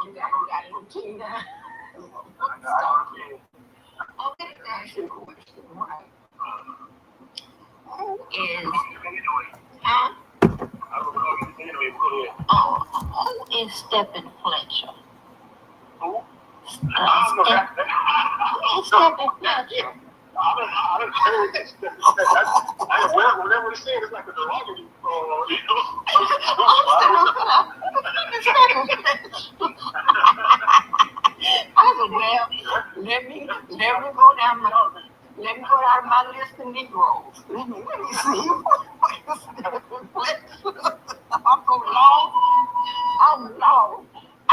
You got a little king now. Stop it. Oh, let me ask you a question, right? Who is, huh? Who is Stephen Fletcher? Who? Stephen Fletcher. Whenever we say it, it's like a derogatory. I said, well, let me go down my list of Negroes. Let me see. I'm so lost. I'm lost. I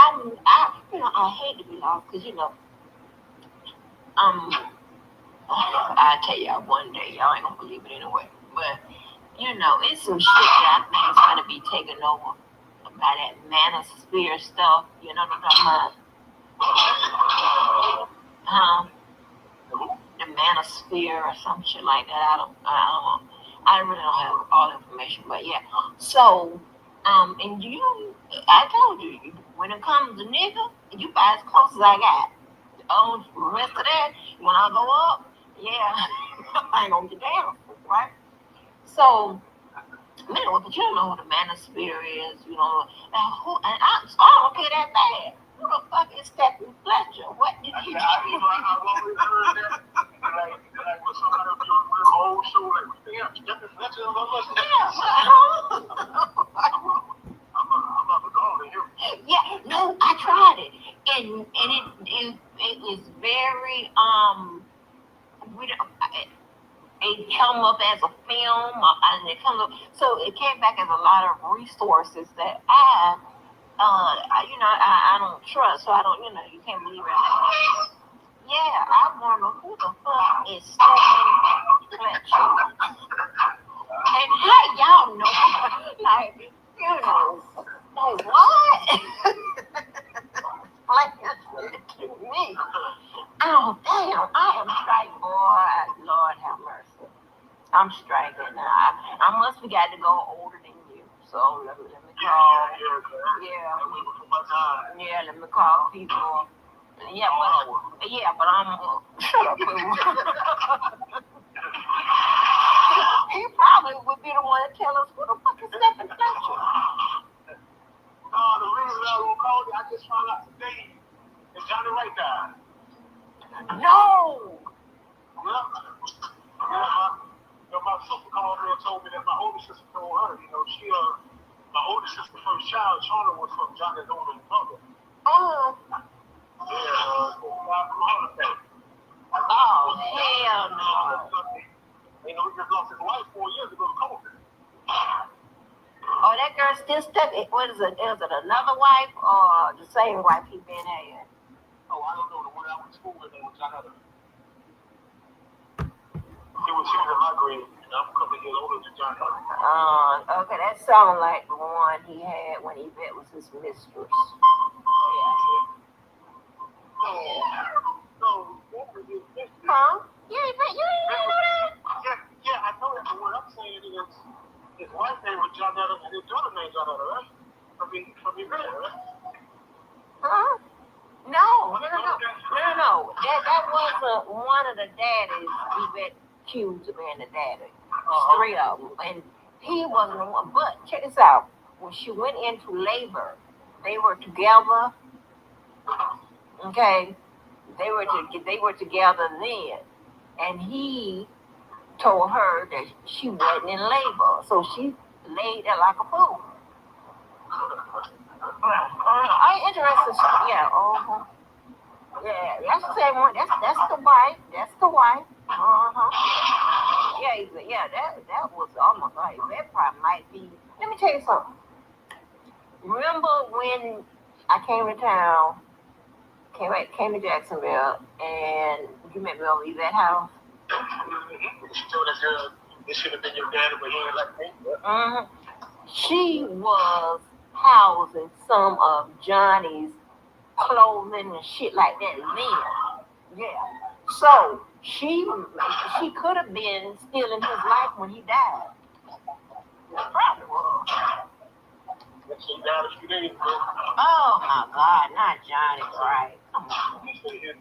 hate to be lost because I tell y'all one day, y'all ain't gonna believe it anyway. But it's some shit that I think is gonna be taken over by that manosphere stuff. You know what I'm talking about? The manosphere or some shit like that. I don't know. I really don't have all the information, but yeah. So, and I told you, when it comes to nigga, you buy as close as I got. On the rest of that, when I go up, yeah, I ain't gonna get down, right? So, but you don't know what a manosphere is, Now, and I don't care that bad. Who the fuck is Stephen Fletcher? What did he do? I've always heard that. Like when somebody with an old show, like, damn, Stephen Fletcher, I'm about to go to him. Yeah, no, I tried it. And it was very, it come up as a film, and it comes up, so it came back as a lot of resources that I don't trust, so I don't, you can't believe it. Yeah, I wonder who the fuck is Stephen Fletcher. And how y'all know, like, what? Me. Oh, damn, I am striking, boy. Lord have mercy. I'm striking now. I must have got to go older than you. So let me call. Yeah, let me call people. But I'm shut up. He probably would be the one to tell us who the fuck is Stephen Fletcher. The reason I will call you, I just found out today is Johnny Wright died. No. My sister called me and told me that my older sister told her, my older sister's first child, Charlie, was from Johnny's older brother. Oh. Yeah, from heart attack. Oh, hell no. He just lost his wife 4 years ago to COVID. Oh, that girl still stuck. What is it? Is it another wife or the same wife he been had? Oh, I don't know. The one I went to school with, was another. She was in my grade. I'm a couple years older than John. Okay, that sounds like the one he had when he met was his mistress. Yeah. So what was his mistress? Huh? You ain't know that? Yeah, I know that. But what I'm saying is, his wife name was John Adams and his daughter name John Adams, right? From his right? Huh? No. That wasn't one of the daddies he accused of being the daddy. There's three of them, and he wasn't the one. But check this out: when she went into labor, they were together. Okay, they were together then, and he told her that she wasn't in labor, so she laid there like a fool. I interested. Yeah. Yeah, that's the same one. That's the wife. That's the wife. Yeah, that was almost like that probably might be. Let me tell you something. Remember when I came to town, came to Jacksonville, and you met me over that house? She told us this should have been your daddy, but he ain't like me. She was housing some of Johnny's clothing and shit like that then. Yeah. So she could have been still in his life when he died. Probably was. she died a few days ago. Oh my God, not Johnny, right? Come on. His sister,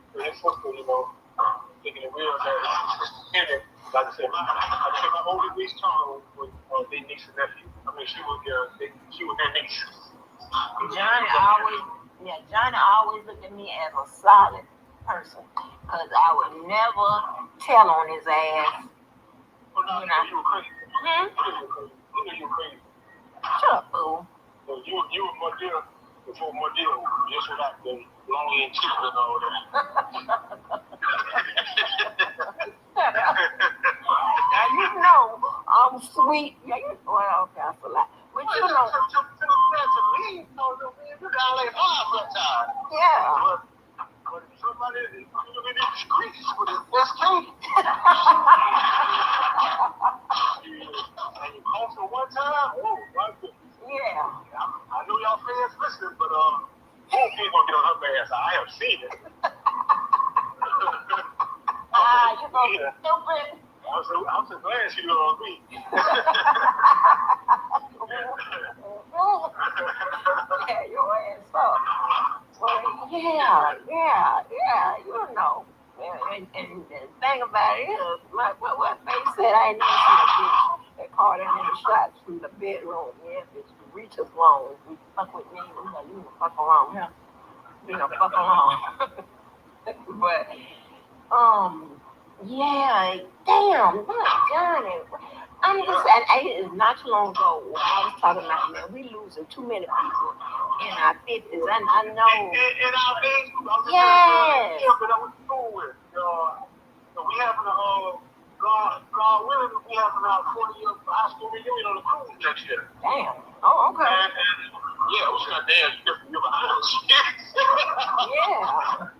taking it real bad. Like I said, my oldest niece Charles was their niece and nephew. I mean, she was their niece. Johnny always looked at me as a solid person, cause I would never tell on his ass. Oh no, you were crazy. You were crazy. Shut up, fool. So you were more deal before more deal, just without the long end teeth and all that. Now you know I'm sweet. Yeah, well, okay, that's a lot. But you know. Yeah. But somebody is really discreet with his best case. And you call for one time, oh my goodness. Yeah. I know y'all fans listening, but won't get on her ass. I have seen it. You know, stupid. I'm so glad she loved me. Yeah, your ass up. Well, yeah, you know. And the thing about it is, what they said, I ain't never seen a bitch that called in the shots from the bedroom. Yeah, bitch, the reach is long. You fuck with me, you know, fuck around here. You know, fuck around. But, yeah, damn, look, Johnny. I'm just saying, it's not too long ago when I was talking about, man, we losing too many people in our 50s. I know. In our age group, yes. But I went to school with. So we having God willing, we having our 40-year high school reunion on the cruise next year. Damn. Oh, okay. And yeah, we got damn different year behind us. Yeah.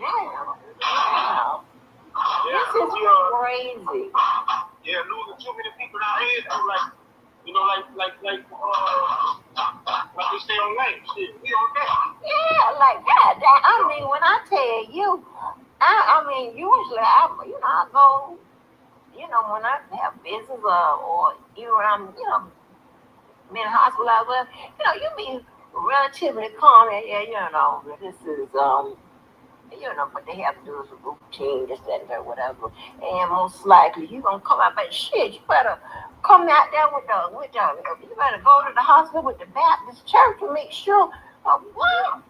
Wow. This is crazy. Yeah, losing too many people out here, like we stay on lane. Shit, we on that. Yeah, like that. I mean, when I tell you, I mean, usually I go, when I have business or even when I'm, being hospitalized, you be relatively calm. Yeah, this is what they have to do is a routine, this, that, and that, whatever. And most likely you're gonna come out, but shit, you better come out there you better go to the hospital with the Baptist church to make sure what?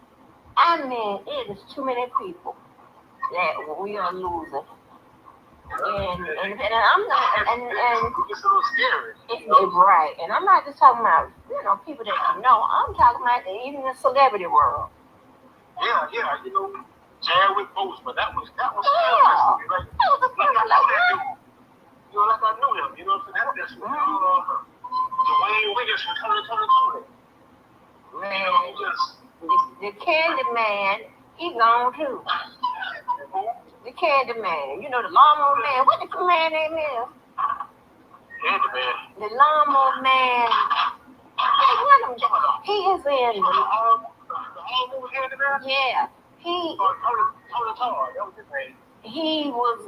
I mean, it is too many people that we are losing. And I'm not and it's a little scary. It's right. And I'm not just talking about, people that you know. I'm talking about even the celebrity world. Yeah, Chadwick Boseman, that was yeah. That was a person like that. Like I knew him, what I'm saying? That's Dwayne Wiggins from Tony. Man, the Kandi man, he gone too. The Kandi man, the lawnmower man. What the man name is? Kandi man. The lawnmower man. He is in the lawnmower Kandi man? Yeah. Todd, that was his name. He was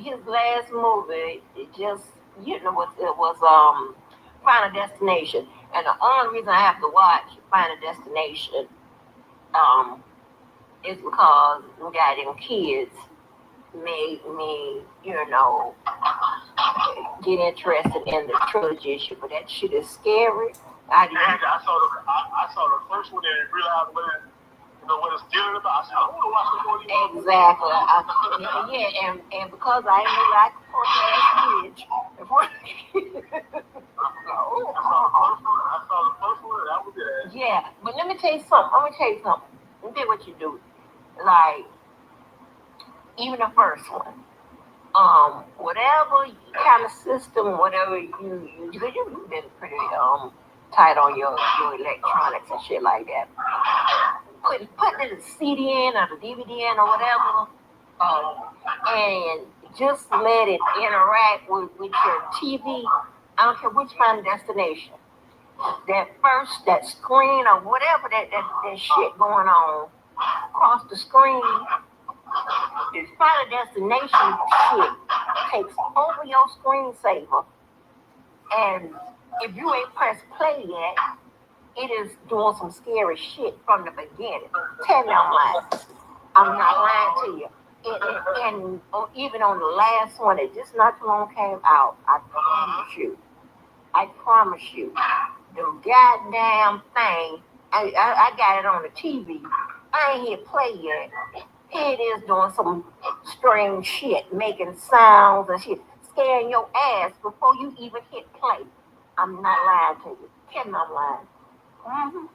his last movie. It just it was Final Destination, and the only reason I have to watch Final Destination is because we got them kids made me get interested in the trilogy shit, but that shit is scary. I saw the first one and realized what it's dealing about. I said, I want to watch the movie. Exactly. And because I knew I could pork ass bitch. I saw the first one, that was it. Yeah, but let me tell you something. Let me tell you what you do. Like, even the first one. Whatever kind of system, whatever you've been pretty tight on your electronics and shit like that. Put the CD in or the DVD in or whatever, and just let it interact with your TV. I don't care which Final Destination. That screen or whatever that shit going on across the screen, this Final Destination shit takes over your screensaver and if you ain't pressed play yet, it is doing some scary shit from the beginning. Tell me I'm lying. I'm not lying to you. And even on the last one that just not too long came out, I promise you, the goddamn thing, I got it on the TV. I ain't hit play yet. Here it is doing some strange shit, making sounds and shit, scaring your ass before you even hit play. I'm not lying to you. Tell me I'm lying. Mm-hmm.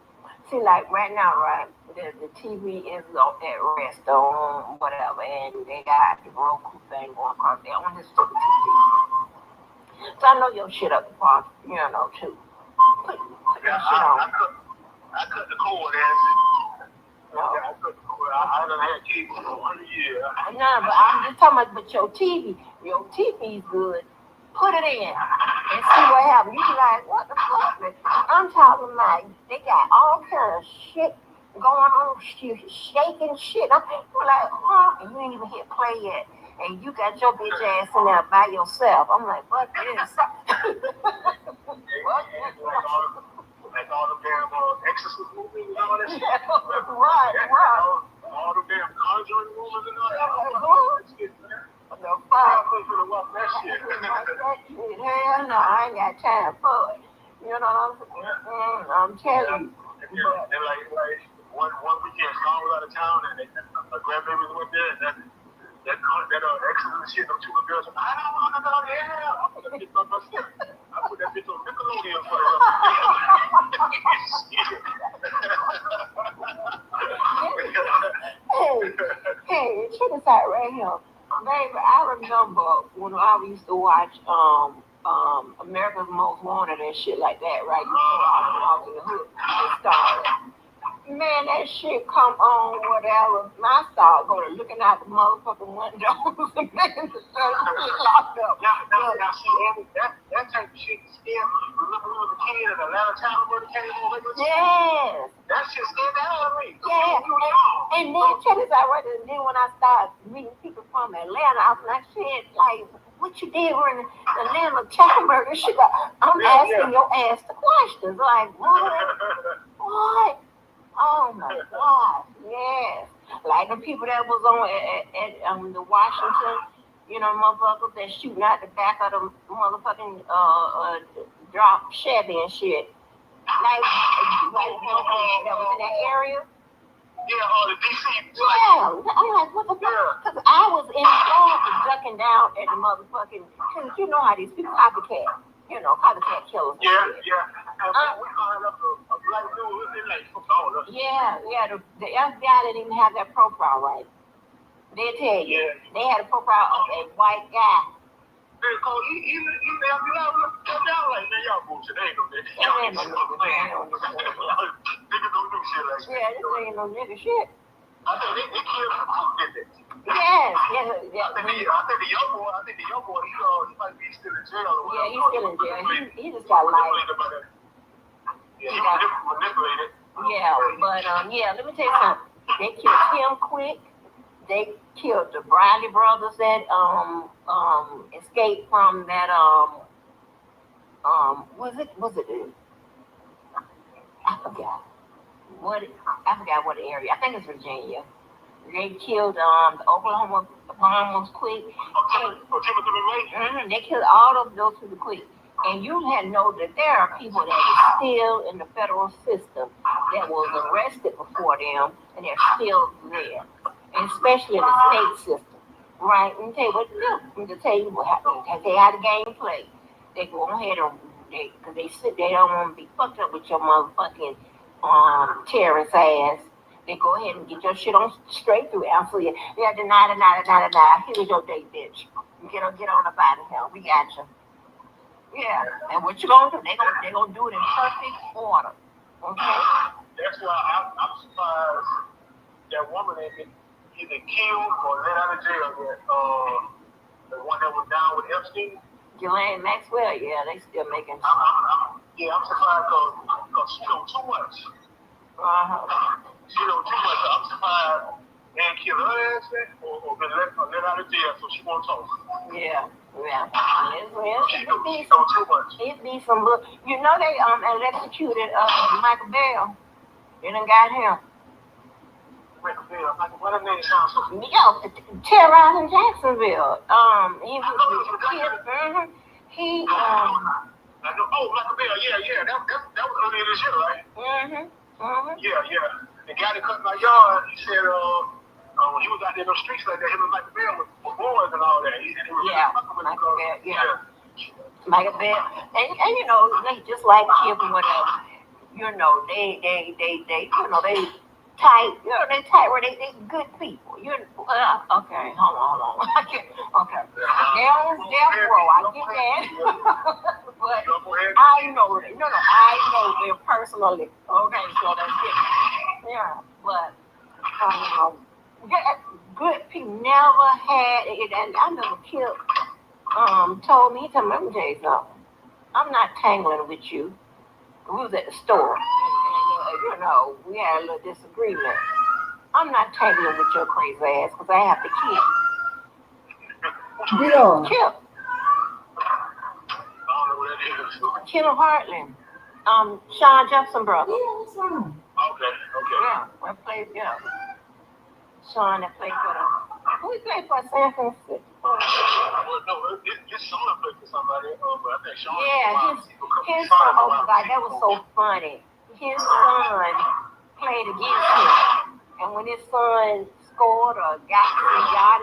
See, like right now, right, the TV is at rest on whatever, and they got the Roku thing going across there on this stupid TV. So I know your shit up the park, too. Put that shit on. I cut the cord, and No. yeah, I cut the cord. I done had kids for 100 years. No, but I'm just talking about, but your TV's good. Put it in and see what happens. You be like, what the fuck, man? I'm talking about they got all kind of shit going on, shaking shit. I'm like, and you ain't even hit play yet. And you got your bitch ass in there by yourself. I'm like, what this? What? Like all the damn Exorcist movies and all that shit. Right. All the damn Conjuring movies and all that. Shit, man. The fuck? That shit. Hell no, I ain't got time for it. You know what I'm saying? I'm telling you. And like one weekend, Sean was out of town, and my grandbabies went there, and that Exorcist shit, them two little girls, I don't want to go there. I put that bitch on myself. I put that bitch on Nickelodeon for Hey, check this out right here. Baby, I remember when I used to watch America's Most Wanted and shit like that, right? I was in the hood. It started. Man, that shit come on, whatever. I start going looking out the motherfucking windows and making the shit locked up. Now, see, Andy, that type of shit scared me. Remember when we was a kid and Atlanta Town where came on? Yes. That shit scared the hell out of me. Yeah. And then check this out right there. And then when I started meeting people from Atlanta, I was like, shit, like, what you did when the Atlanta Chamber and shit? I'm asking your ass the questions. Like, what? Oh my God, yes. Like the people that was on at the Washington, motherfuckers that shooting out the back of the motherfucking drop Chevy and shit. Like that was in that area. Yeah, the DC. Yeah, I'm like, what the fuck? Because I was in Florida ducking down at the motherfucking, because you know how these people copycat killers. Yeah. We called up a black dude in like Florida. Yeah, the FBI didn't even have that profile right. They tell you. Yeah. They had a profile of a white guy. Even the FBI was down like, man, y'all bullshit. They ain't no nigga. Niggas don't do shit like that. Yeah, this ain't no nigga shit. I think they killed him. Who did that? Yes. I think the young boy, he might be still in jail or whatever. Yeah, he's still in jail. He just got life. Yeah, he was manipulated. Yeah, but let me tell you something. They killed him quick. They killed the Briley brothers that escaped from that was it I forgot what area. I think it's Virginia. They killed the Oklahoma's quick. They killed all of those people quick. And you had to know that there are people that are still in the federal system that was arrested before them, and they're still there, and especially in the state system, right? Let me tell you what to do. Let me tell you what happened. They tell you how the game play. They go ahead and because they don't want to be fucked up with your motherfucking terrorist ass. They go ahead and get your shit on straight through answer you. Yeah, deny. Here's your date, bitch. Get on up out of here. We got you. Yeah, and what you gonna do? They gonna do it in perfect order. Okay. That's why I'm surprised that woman ain't been either killed or let out of jail yet. The one that was down with Epstein. Ghislaine Maxwell, yeah, they still making. I'm surprised because she know too much. Uh-huh. She know too much. I'm surprised and kill her ass or been let out of jail, so she won't talk. Yeah. She know too much. It be some look. You know they electrocuted Michael Bell. They done got him. Michael Bell, what that name sounds so familiar. Yo, terrorized in Jacksonville. He was he I know. Oh, Michael Bell, yeah. That was earlier this year, right? Yeah. The guy that cut my yard, he said, when he was out there in the streets like that, him and Michael Bell was boys and all that. He said he was Michael Bell, Michael Bell, and you know, they just like Chip and whatever. You know, they you know, they tight. You know, they tight where they good people. You okay? Hold on. Okay. Damn, bro, I get that. But I know them personally. Okay, so that's it. Yeah, but good people never had it, and I never killed. Told me, let me tell you something. I'm not tangling with you. We was at the store, and you know, we had a little disagreement. I'm not tangling with your crazy ass because I have to kill. Yeah. Kill. Kim Hartland. Sean Jefferson brother. Yeah, that's right. Okay. Yeah, I played, Sean that played for them. Who played for San Francisco? No, his son played for somebody, but I think Sean. Yeah, his son, oh my God, that was so funny. His son played against him. And when his son scored or got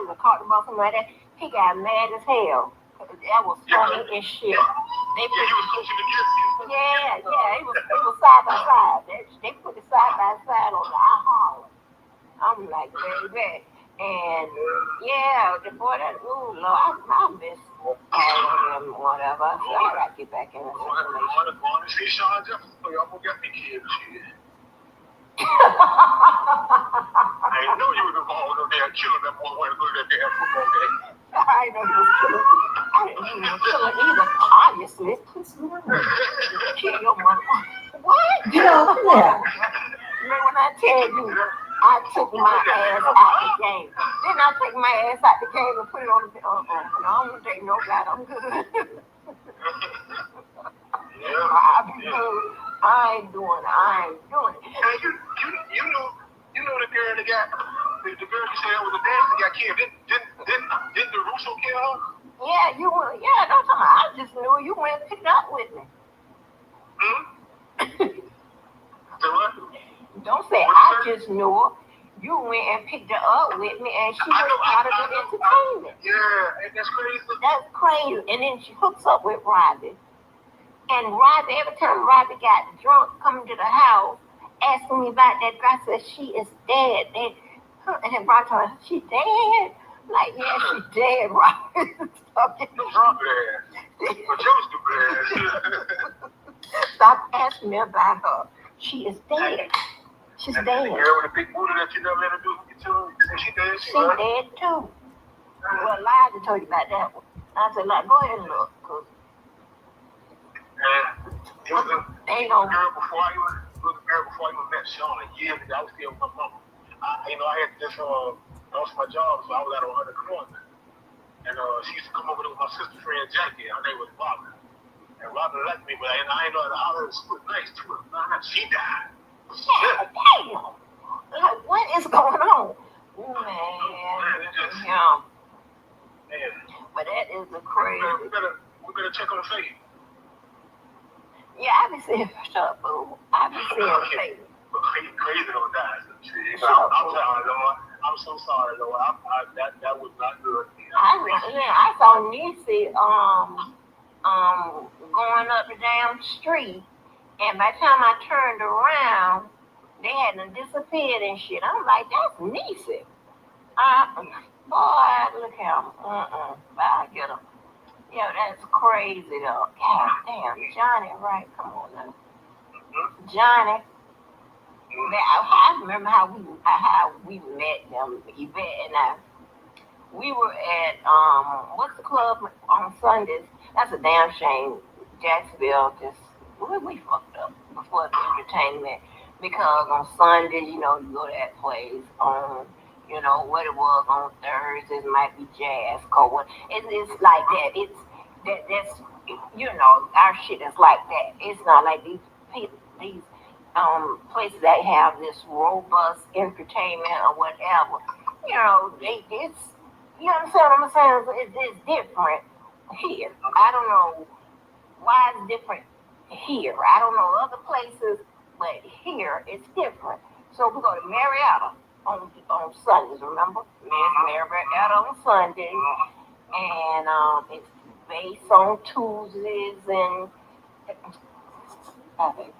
or caught the ball, something like that, he got mad as hell. That was funny as shit. He was coaching against him. Yeah, it was side by side. They put it side by side on the holler. I'm like, baby. And the boy Lord, I miss all of them, whatever. So I gotta get back in the situation. I want to see Sean Jefferson, so y'all gonna get me kids. I didn't know you was involved in there killing that boy when to go to that damn football game. I didn't know he was killing. I didn't know he was killing either, obviously. Kill your mother. What? Remember when I tell you I took my ass out the game? Didn't I take my ass out the game and put it on the no, I'm gonna take no God, I'm good. I'm good. I ain't doing it. And you know the girl that got the girl you said was a dance that got killed. Didn't the Russo kill her? Yeah, you went. Yeah, don't tell me. I just knew you went and picked up with me. So what? Don't say I just knew her. You went and picked her up with me, and she was part of the entertainment. Yeah, and that's crazy. That's crazy. And then she hooks up with Robbie. And Robbie, every time Robbie got drunk, coming to the house, asking me about that girl, I said, she is dead. And then Robbie told her, she dead? I'm like, yeah, she dead, Robbie. Stop getting drunk. Stop asking me about her. She is dead. She's dead. The girl with the big booty that you never let her do you too. She dead. She dead too. Well, Liza told you about that one. I said, like, go ahead and look. It was a girl before I even met Sean years ago. I was still with my mama. I had just lost my job, so I was out on unemployment. And she used to come over there with my sister friend Jackie. Her name was Robin. And Robin left me, but I ain't know how to holler. She was nice too. She died. Yeah, damn. Like, what is going on? Man. Yeah. Man. But that is the crazy. We better check on Faith. Yeah, I be seeing, shut up, fool. I be seeing Faith. Crazy don't die. I'm so sorry, Lord. That was not good. I saw Niecy going up the damn street, and by the time I turned around, they hadn't disappeared and shit. I'm like, that's Niecy. Boy, look at him. I get him. Yeah, that's crazy though. God damn, Johnny, right? Come on now, Johnny. I remember how we met them, Yvette and I. We were at what's the club on Sundays? That's a damn shame. Jacksonville we fucked up before the entertainment because on Sundays, you go to that place You know what it was on Thursdays might be jazz, cold. It's like that. That's our shit is like that. It's not like these places that have this robust entertainment or whatever. It's you understand what I'm saying? It's different here. I don't know why it's different here. I don't know other places, but here it's different. So we go to Marietta on Sundays. Remember, Marietta on Sundays, and it's based on Tuesdays okay,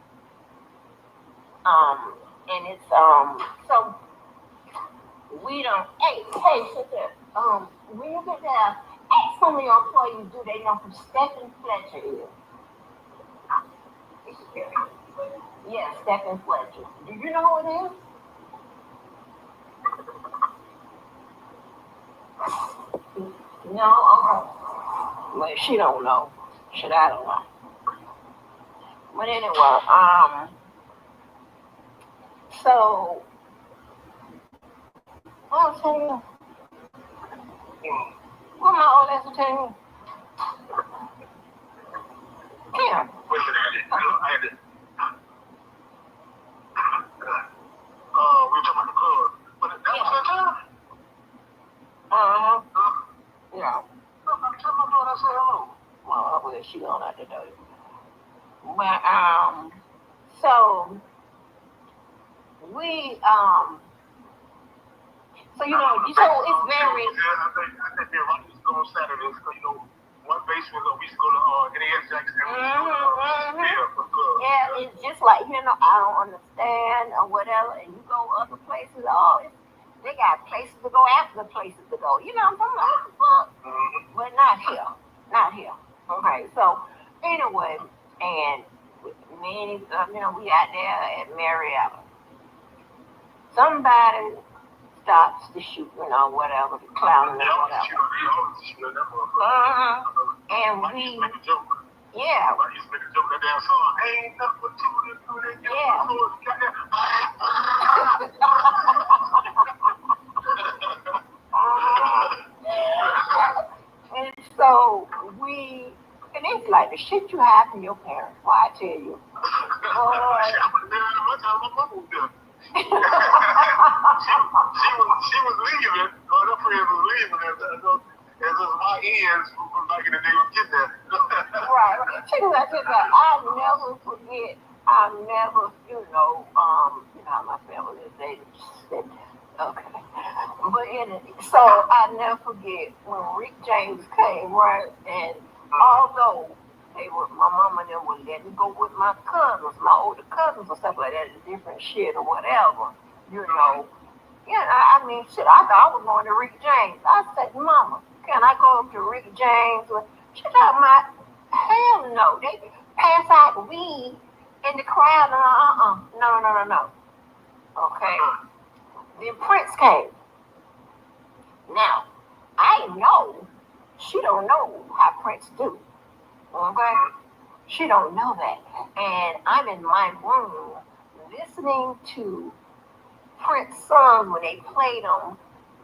um, and it's so we don't. Hey, sit there. When you get there, ask some of your employees do they know who Stephen Fletcher is? Yeah, Stephen Fletcher. Do you know who it is? No. Okay. Well, she don't know. Shit, I don't know. But anyway, so I'll tell you. What my old ass will tell you? Yeah. Listen, I had to. We were talking about the club. But that was that time? Uh-huh. Yeah. Tell my daughter I said hello. Well, she don't have to know it. But so we so it's very. I think they're right. Used to go on Saturdays. So, one basement, we used to go to NAS Jackson. Yeah, it's just like I don't understand or whatever, and you go other places. They got places to go after the places to go. You know what I'm talking about? But not here, not here. Okay, so anyway, and many, we out there at Marietta. Somebody stops the shooting or whatever, the clowning or whatever. And we, yeah. I used to make a joke that damn song. Ain't nothing but two. Yeah. And so and it's like the shit you have from your parents. Why I tell you. She was leaving, or her friends was leaving as my ends from back in the day was getting there. Right. I'll never forget. I'll never, how my family is. They okay. But so I never forget when Rick James came, right? And although my mama and them would let me go with my cousins, my older cousins and stuff like that, different shit or whatever, Yeah, I mean, shit, I thought I was going to Rick James. I said, Mama, can I go up to Rick James? She talking about, hell no. They pass out weed in the crowd. No. Okay. Then Prince came. Now, I know she don't know how Prince do. Okay? She don't know that. And I'm in my room listening to Prince songs when they played them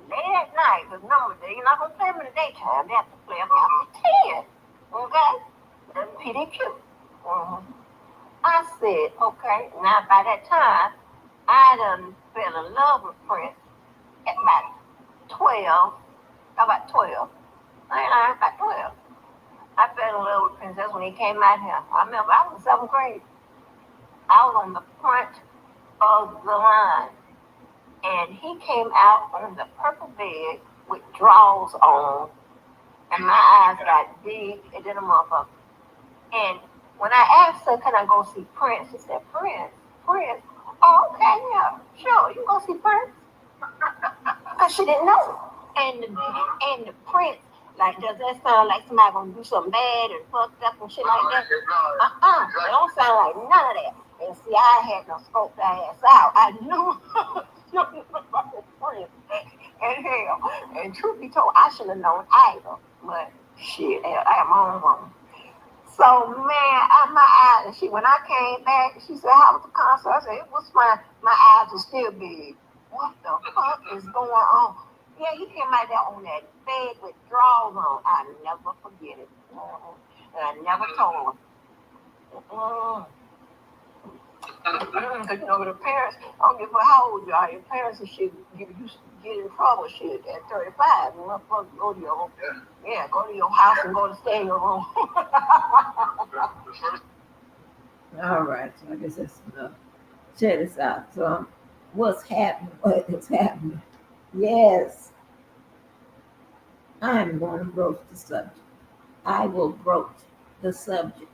late at night. Because remember, you're not going to play them in the daytime. They have to play them after 10. Okay? That's PDQ. Mm-hmm. I said, okay. Now, by that time, I done fell in love with Prince at about 12. About 12. About 12. I fell in love with Prince. That's when he came out here. I remember I was in 7th grade. I was on the front of the line. And he came out on the purple bed with drawers on. And my eyes got big and then a motherfucker. And when I asked her, can I go see Prince? She said, Prince. Oh, okay, yeah, sure. You can go see Prince. Because she didn't know. And the Prince, like, does that sound like somebody gonna do something bad and fucked up and shit like that? It don't sound like none of that. And see, I had no scope that ass out. I knew about the Prince. And hell, and truth be told, I should have known either. But shit, I am my own woman. So man, my eyes. When I came back, she said, "How was the concert?" I said, "It was fine. My eyes were still big." What the fuck is going on? Yeah, he came out there on that bed with drawers on. I never forget it. And I never told him. Because you know, the parents, I don't give a how old you are, your parents and shit get in trouble shit at 35. You motherfuckers go to your go to your house and go to stay in your room. All right, so I guess that's enough. Check this out. So, what's happening? What is happening? Yes, I'm going to broach the subject. I will broach the subject.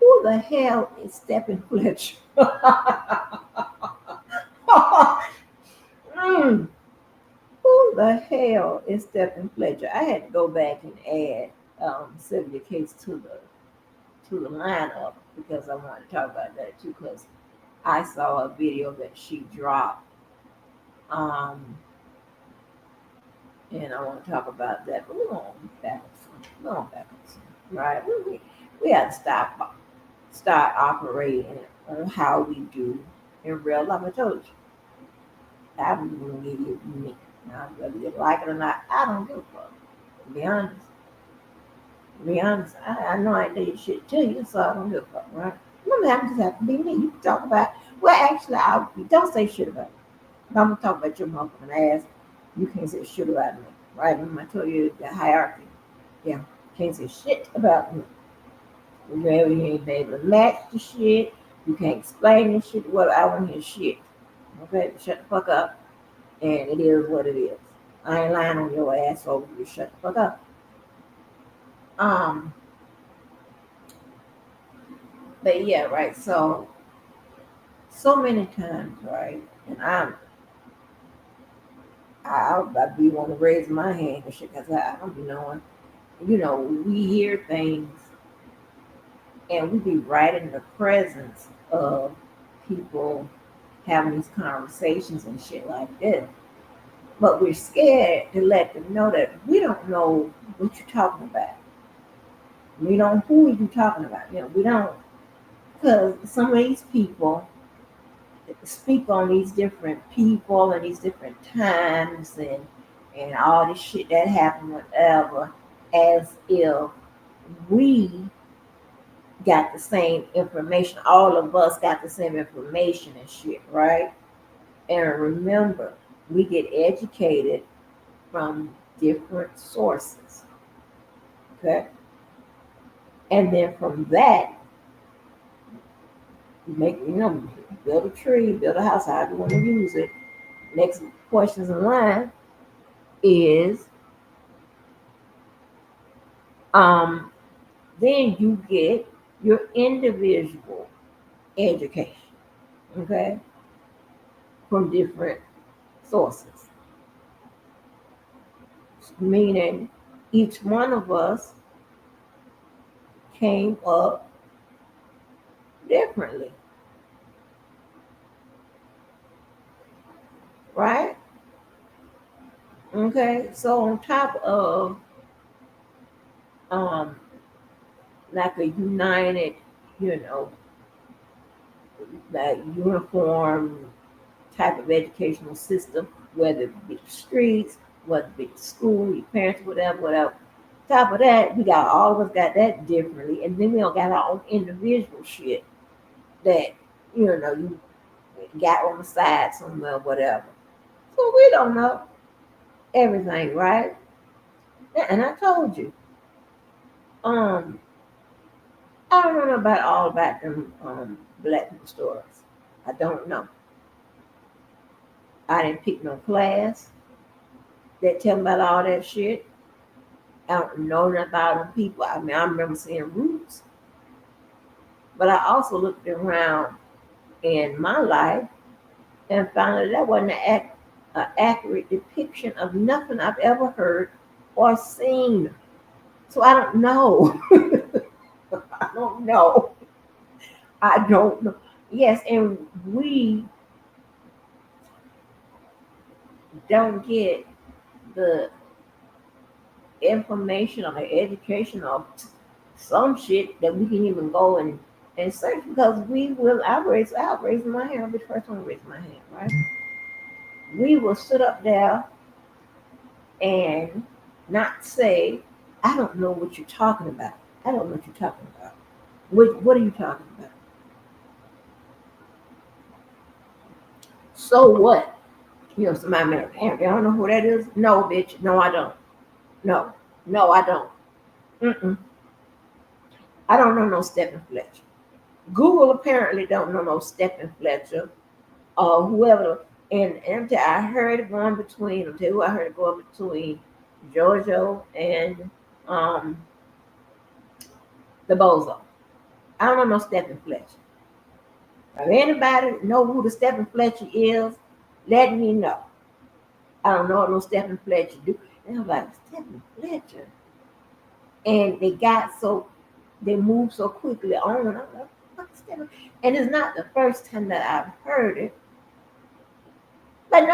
Who the hell is Stephen Fletcher? Mm. Who the hell is Stephen Fletcher? I had to go back and add Sylvia Case to the lineup because I wanted to talk about that too. Because I saw a video that she dropped, um, and I want to talk about that. But we're going back up some. We're going back up some, right? We have to start operating on how we do in real life. I told you, I was going to give you me. Now, whether you like it or not, I don't give a fuck. To be honest. To be honest, I know I did shit to you, so I don't give a fuck, right? No, I just have to be me. You can talk about, well, actually, don't say shit about me. If I'm going to talk about your motherfucking ass, you can't say shit about me, right? Remember I told you the hierarchy. Yeah, can't say shit about me. You ain't able to match the shit. You can't explain the shit. Well, I want to hear shit. Okay, shut the fuck up. And it is what it is. I ain't lying on your ass, so you shut the fuck up. But yeah, right. So many times, right? And I be want to raise my hand and shit because I don't be knowing. You know, we hear things and we be right in the presence of people having these conversations and shit like this. But we're scared to let them know that we don't know what you're talking about. We don't who are you talking about. You know, we don't because some of these people speak on these different people and these different times and all this shit that happened, whatever, as if we got the same information. All of us got the same information and shit, right? And remember, we get educated from different sources. Okay. And then from that, build a tree, build a house, however you want to use it. Next questions in line is then you get your individual education, okay, from different sources. Meaning each one of us came up differently, right? Okay, so on top of um, like a united, you know, like uniform type of educational system, whether it be the streets, whether it be the school, your parents, whatever. Top of that, we got all of us got that differently, and then we all got our own individual shit that you got on the side somewhere, whatever. So we don't know everything, right? And I told you, um, I don't know about all about them black people stories. I don't know. I didn't pick no class that tell me about all that shit. I don't know nothing about them people. I mean, I remember seeing roots, but I also looked around in my life and found that wasn't an accurate depiction of nothing I've ever heard or seen. So I don't know. I don't know. I don't know. Yes, and we don't get the information or the education of some shit that we can even go and search because we will. I'll raise my hand. I'll be the first one to raise my hand, right? we will sit up there and not say, I don't know what you're talking about. I don't know what you're talking about. What are you talking about? So what? You know, somebody may, damn, I don't know who that is. No, bitch. No, I don't. No, no, I don't. Mm-mm. I don't know no Stephen Fletcher. Google apparently don't know no Stephen Fletcher or whoever. And I heard it going between, I'll tell you who I heard it going between Giorgio and um, the Bozo. I don't know no Stephen Fletcher. If anybody know who the Stephen Fletcher is, let me know. I don't know what no Stephen Fletcher do. And I'm like, Stephen Fletcher. And they moved so quickly on. And I'm like, what's Stephen? And it's not the first time that I've heard it. But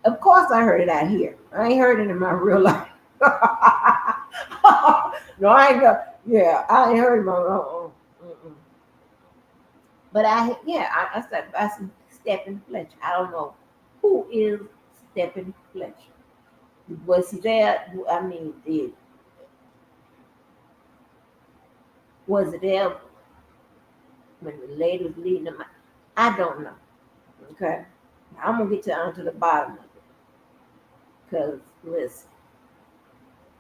of course I heard it out here. I ain't heard it in my real life. No, I ain't got, yeah, I ain't heard my own. But I started by some Stephen Fletcher. I don't know who is Stephen Fletcher. Was he there? I mean, was it there when the lady was leading them? I don't know. Okay, I'm gonna get down to the bottom of it. Cause listen,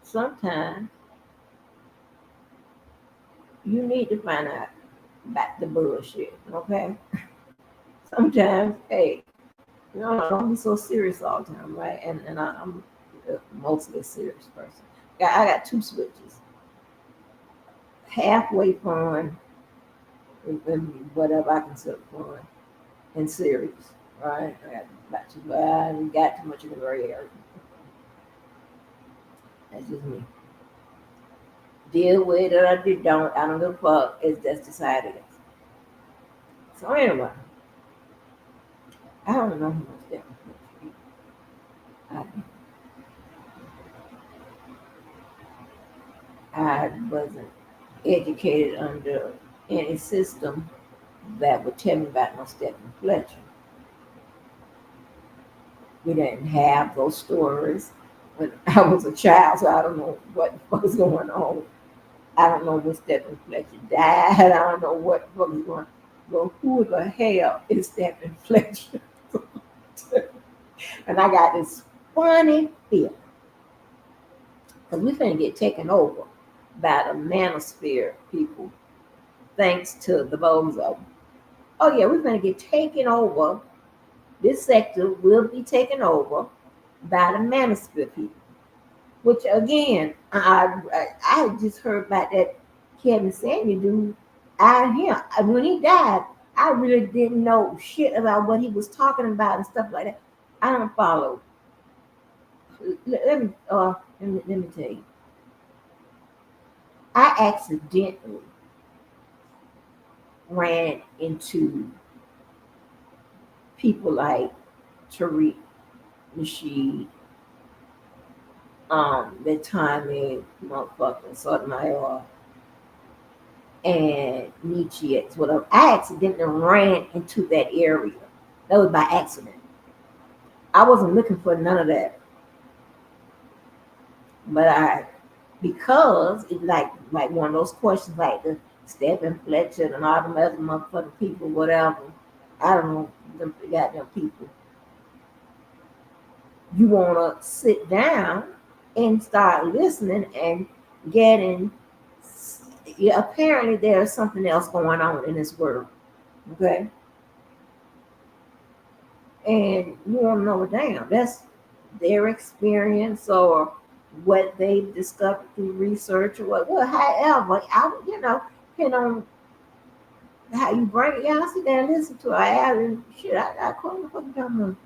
sometimes you need to find out about the bullshit. Okay, sometimes, hey, you know, don't be so serious all the time, right? And I'm mostly a serious person. I got two switches. Halfway fun, and whatever I consider fun, and serious, right? I got too much in the gray area. That's just me. Deal with it or you don't. I don't give a fuck. It's just decided. So anyway, I don't know who much that was. I wasn't educated under any system that would tell me about no Stephen Fletcher. We didn't have those stories when I was a child, so I don't know what the fuck is going on. I don't know when Stephen Fletcher died. I don't know what the fuck is going on. Well, who the hell is Stephen Fletcher? And I got this funny feeling because we're going to get taken over by the manosphere people thanks to the bozo. Oh, yeah, we're going to get taken over. This sector will be taken over by the manosphere people. Which again, I just heard about that Kevin Samuel dude out here. When he died, I really didn't know shit about what he was talking about and stuff like that. I don't follow. Let me tell you. I accidentally ran into people like Tariq Nasheed, the Tommy motherfucking Sotomayor, and Nietzsche, whatever. I accidentally ran into that area. That was by accident. I wasn't looking for none of that. But because it's like one of those questions like the Stephen Fletcher and all them other motherfucking people, whatever. I don't know them goddamn people. You wanna sit down and start listening and getting, yeah, apparently there's something else going on in this world. Okay. And you want to know, damn, that's their experience or what they've discovered through research or what. Well, however, depending on how you bring it. Yeah, I sit there and listen to it. I call the fucking time.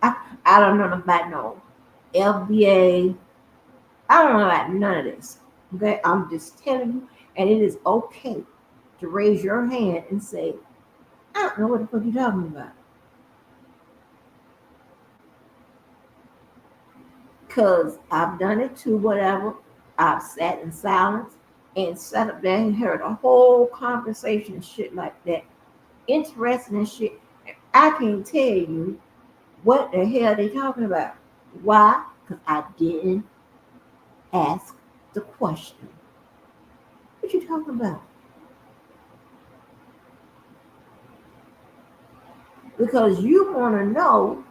I don't know about no FBA. I don't know about none of this. Okay, I'm just telling you, and it is okay to raise your hand and say, I don't know what the fuck you're talking about. Because I've done it too, whatever. I've sat in silence and sat up there and heard a whole conversation and shit like that. Interesting and shit. I can't tell you what the hell they talking about. Why? Because I didn't ask the question. What you talking about? Because you want to know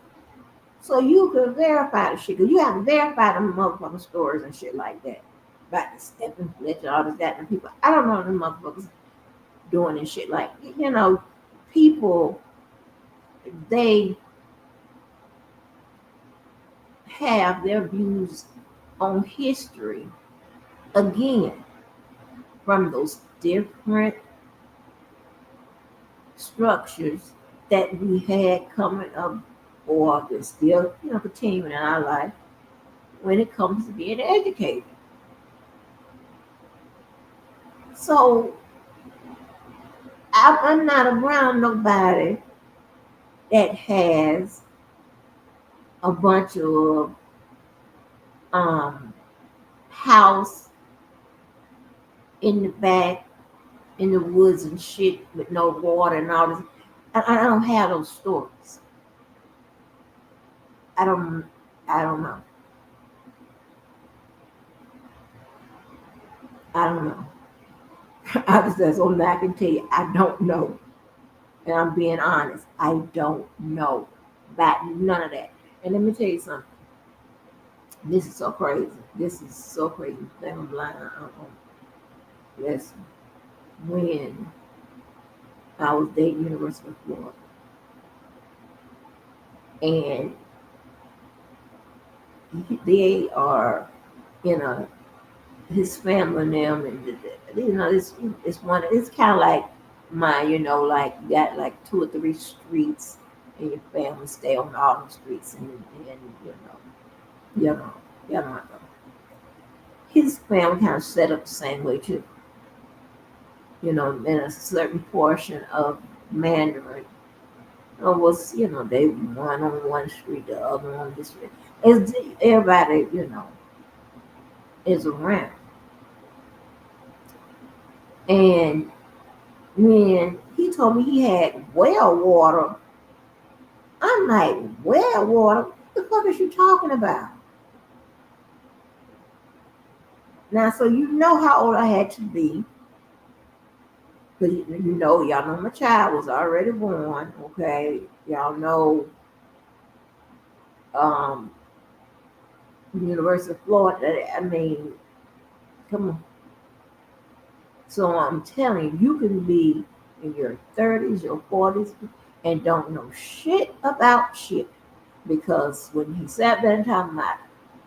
so you can verify the shit. Because you have to verify them motherfucking stories and shit like that. About the stepping Fletcher, all this, that, and people. I don't know them motherfuckers doing this shit. Like, people, they have their views on history again from those different structures that we had coming up or that's still, continuing in our life when it comes to being educated. So I'm not around nobody that has a bunch of house in the back in the woods and shit with no water and all this. I don't have those stories. I don't. I don't know. I don't know. That's all I can tell you. I don't know, and I'm being honest. I don't know about none of that. And let me tell you something. This is so crazy. This is so crazy. Think I'm lying. Listen, when I was dating University of Florida, and they are, you know, his family and them, and it's one. It's kind of like mine, like you got like 2 or 3 streets, and your family stay on all the streets, and you know, you know. His family kind of set up the same way too, in a certain portion of Mandarin. Was they one on one street, the other on this street. It's everybody, is around. And when he told me he had well water, I'm like, well water? What the fuck is you talking about? Now, so you know how old I had to be. Because y'all know my child was already born, okay? Y'all know um, University of Florida. I mean, come on. So I'm telling you, you can be in your 30s, your 40s, and don't know shit about shit. Because when he sat there and talking about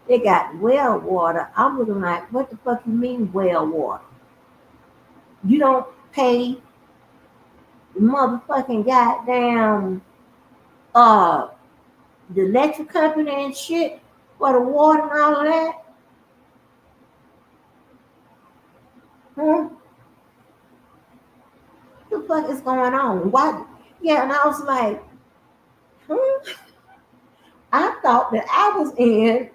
they got well water, I'm looking like, what the fuck you mean well water? You don't pay the motherfucking goddamn the electric company and shit for the water and all of that? Huh? What the fuck is going on? Why? Yeah, and I was like, huh? I thought that I was in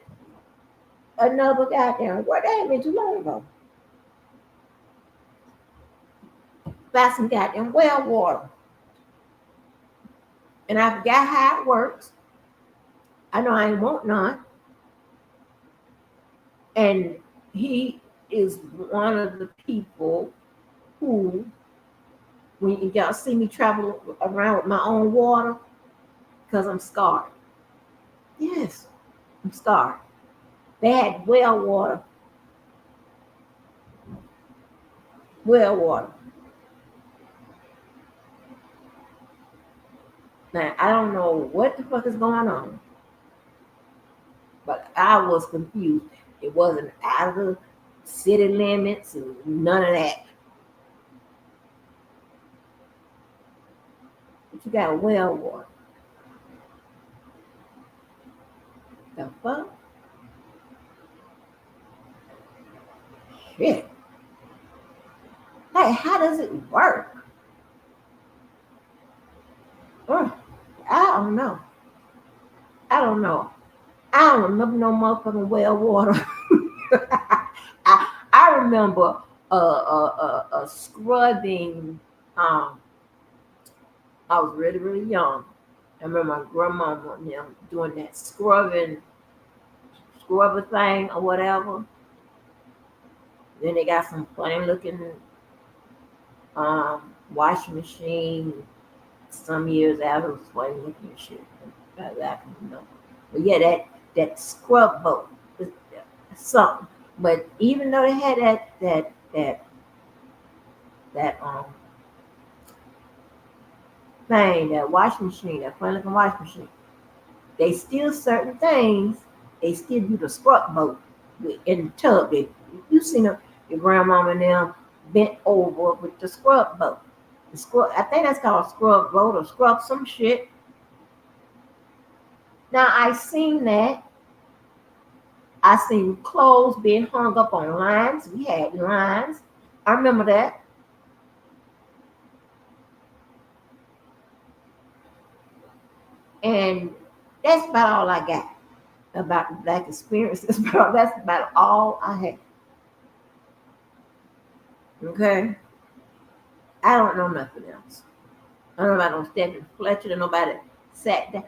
another goddamn where they had been too long ago. Buy some goddamn well water. And I forgot how it works. I know I ain't want none. And he is one of the people who, when y'all see me travel around with my own water, because I'm scarred. Yes, I'm scarred. They had well water. Well water. Now, I don't know what the fuck is going on, but I was confused. It wasn't out of the city limits and none of that. But you got well water. The fuck? Shit. Like, how does it work? I don't know. I don't know. I don't remember no motherfucking well water. I remember scrubbing. I was really, really young. I remember my grandmama and them doing that scrubber thing or whatever. Then they got some funny looking washing machine. Some years out it was funny looking shit. I can remember. But yeah, that scrub boat was something. But even though they had that thing, that washing machine, that funny looking washing machine, they still certain things. They still do the scrub boat in the tub. You seen your grandmama and them bent over with the scrub boat. The scrub, I think that's called scrub boat or scrub some shit. Now I seen that. I seen clothes being hung up on lines. We had lines. I remember that. And that's about all I got about the black experiences. That's about all I had. Okay. I don't know nothing else. I don't know about no Stephen Fletcher and nobody sat down.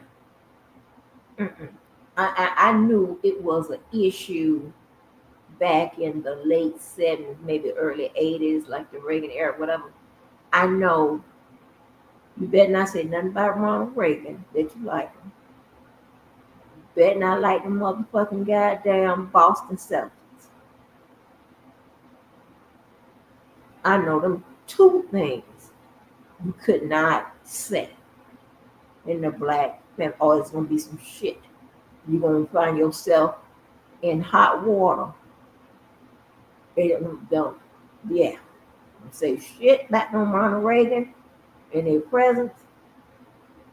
Mm-mm. I knew it was an issue back in the late 70s, maybe early 80s, like the Reagan era, whatever. I know you better not say nothing about Ronald Reagan that you like him. Better not like the motherfucking goddamn Boston Celtics. I know them two things you could not say in the black family. Oh, it's gonna be some shit. You're gonna find yourself in hot water. They don't yeah. Say shit back on Ronald Reagan in their presence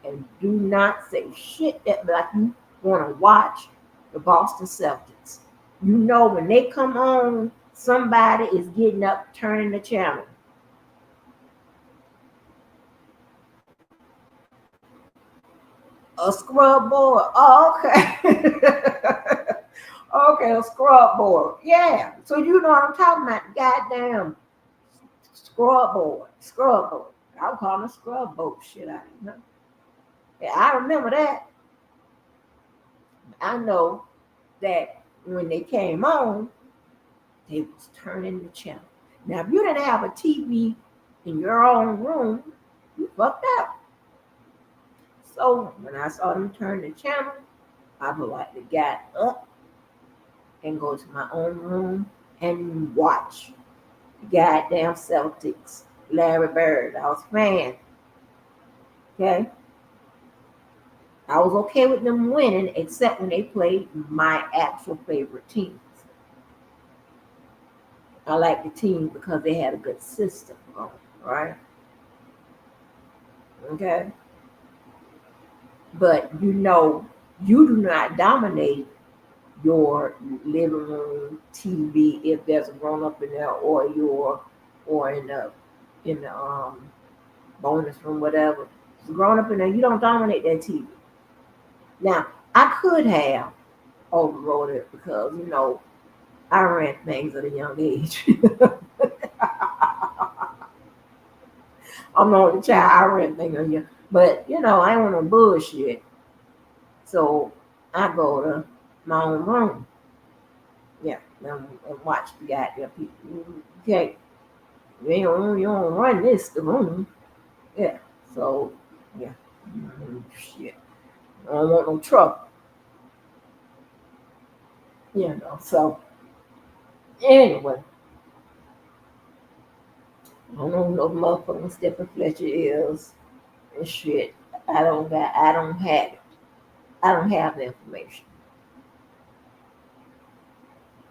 and do not say shit that like you wanna watch the Boston Celtics. You know when they come on, somebody is getting up, turning the channel. A scrub board. Oh, okay. Okay, a scrub board. Yeah. So you know what I'm talking about. Goddamn scrub board. Scrub board. I'll call it a scrub boat shit out of it. Yeah, I remember that. I know that when they came on, they was turning the channel. Now, if you didn't have a TV in your own room, you fucked up. So when I saw them turn the channel, I would like to get up and go to my own room and watch the goddamn Celtics. Larry Bird, I was a fan. Okay, I was okay with them winning, except when they played my actual favorite teams. I like the team because they had a good system going, right? Okay, but you know, you do not dominate your living room TV if there's a grown up in there or in the bonus room, whatever. If grown up in there, you don't dominate that TV. Now, I could have overrode it because, I ran things at a young age. I'm the only child, I ran things at a young. But, I ain't want no bullshit. So I go to my own room. Yeah, and watch the goddamn people. Okay, you don't run this the room. Yeah, so yeah, shit. I don't want no trouble. So anyway, I don't know who no motherfucking Stephen Fletcher is and shit. I don't have it. I don't have the information.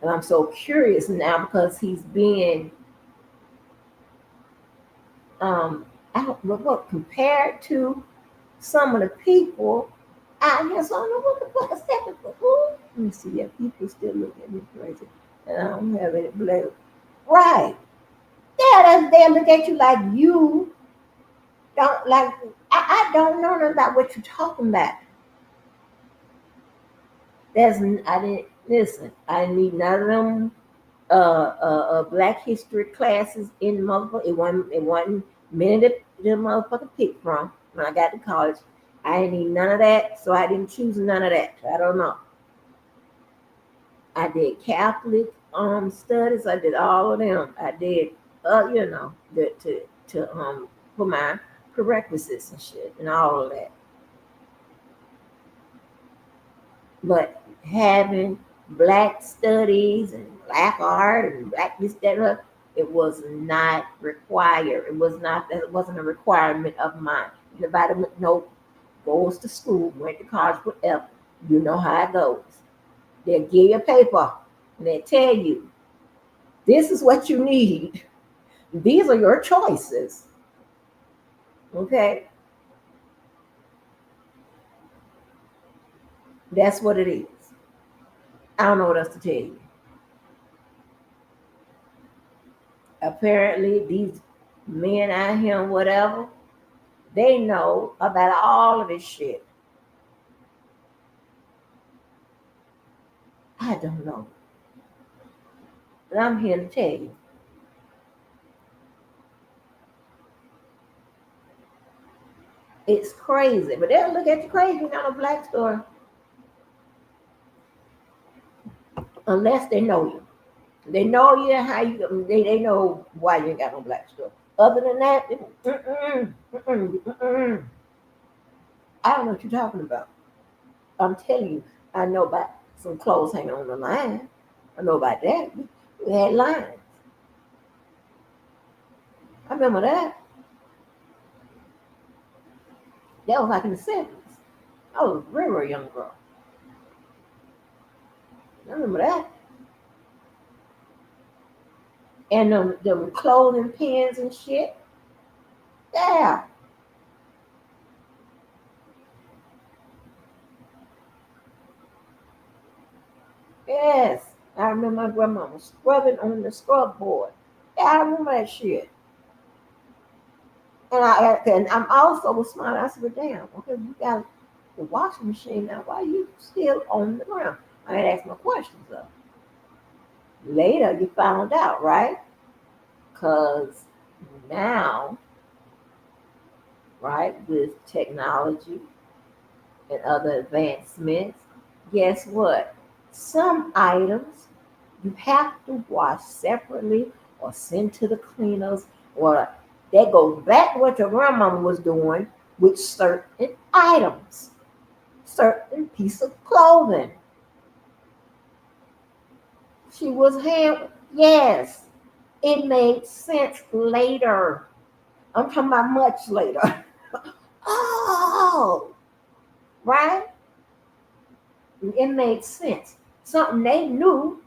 And I'm so curious now because he's being I don't know what compared to some of the people out here. So I don't know what the fuck is Stephen for who? Let me see. Yeah, people still look at me crazy. And I don't have any blame. Right. Yeah, they look at you like you don't like I don't know nothing about what you're talking about. I didn't listen. I didn't need none of them Black history classes in the motherfucker. It wasn't many that the motherfucker picked from when I got to college. I didn't need none of that, so I didn't choose none of that. I don't know. I did Catholic studies. I did all of them. I did to for my prerequisites and shit and all of that. But having black studies and black art and black this that and that, it was not required. It was not that it wasn't a requirement of mine. Anybody would know goes to school, went to college, whatever. You know how it goes. They'll give you a paper and they tell you this is what you need. These are your choices. Okay? That's what it is. I don't know what else to tell you. Apparently, these men out here, whatever, they know about all of this shit. I don't know. But I'm here to tell you. It's crazy. But they'll look at you crazy on a black story unless they know you. They know you how you they know why you ain't got no black story. Other than that, I don't know what you're talking about. I'm telling you, I know about some clothes hanging on the line. I know about that. We had lines. I remember that. That was like in the 70s. I was a very, very young girl. I remember that. And them clothing pins and shit. Yeah. Yes. I remember my grandmama scrubbing on the scrub board. Yeah, I remember that shit. And I'm also was smart. I said, well, damn, okay, you got the washing machine now. Why are you still on the ground? I had asked my questions though. Later, you found out, right? Because now, right, with technology and other advancements, guess what? Some items you have to wash separately or send to the cleaners, or that goes back to what your grandmama was doing with certain items, certain piece of clothing. She was hand, yes, it made sense later. I'm talking about much later. Oh, right? It made sense. Something they knew,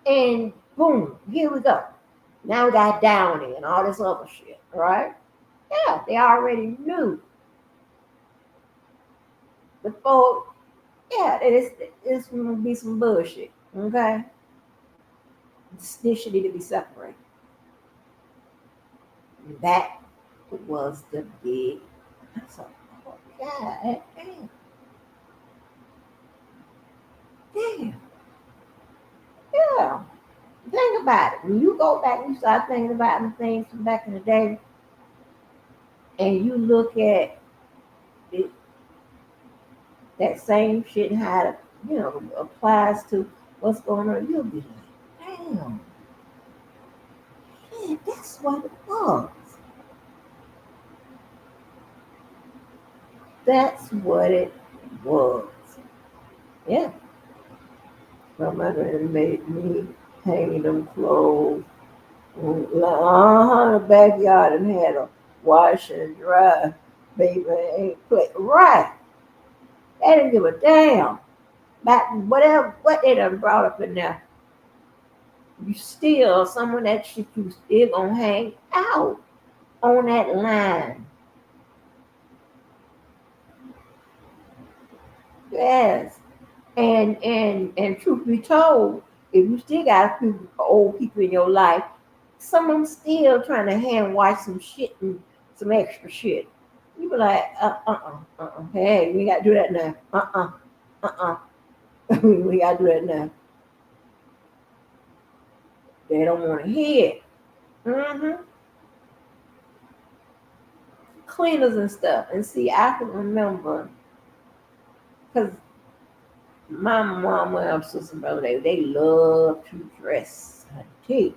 and boom, here we go. Now we got Downy and all this other shit, right? Yeah, they already knew before. Yeah, it's gonna be some bullshit. Okay, this should need to be separated. That was the big. So, oh, God, damn, damn, yeah. Think about it. When you go back and you start thinking about the things from back in the day, and you look at it, that same shit and how it, applies to what's going on, you'll be like, damn, yeah, that's what it was. That's what it was. Yeah. My mother made me hang them clothes. The backyard and had a wash and dry. Baby ain't play. Right. They didn't give a damn. But whatever, what they done brought up in there, you still, some of that shit you still gonna hang out on that line. Yes. And truth be told, if you still got a few old people in your life, some of them still trying to hand wash some shit and some extra shit. You be like, hey, we gotta do that now. Uh. We gotta do that now. They don't want to hear it. Mm-hmm. cleaners and stuff. And see, I can remember because my mom and my sister and brother, they love to dress. I tell you.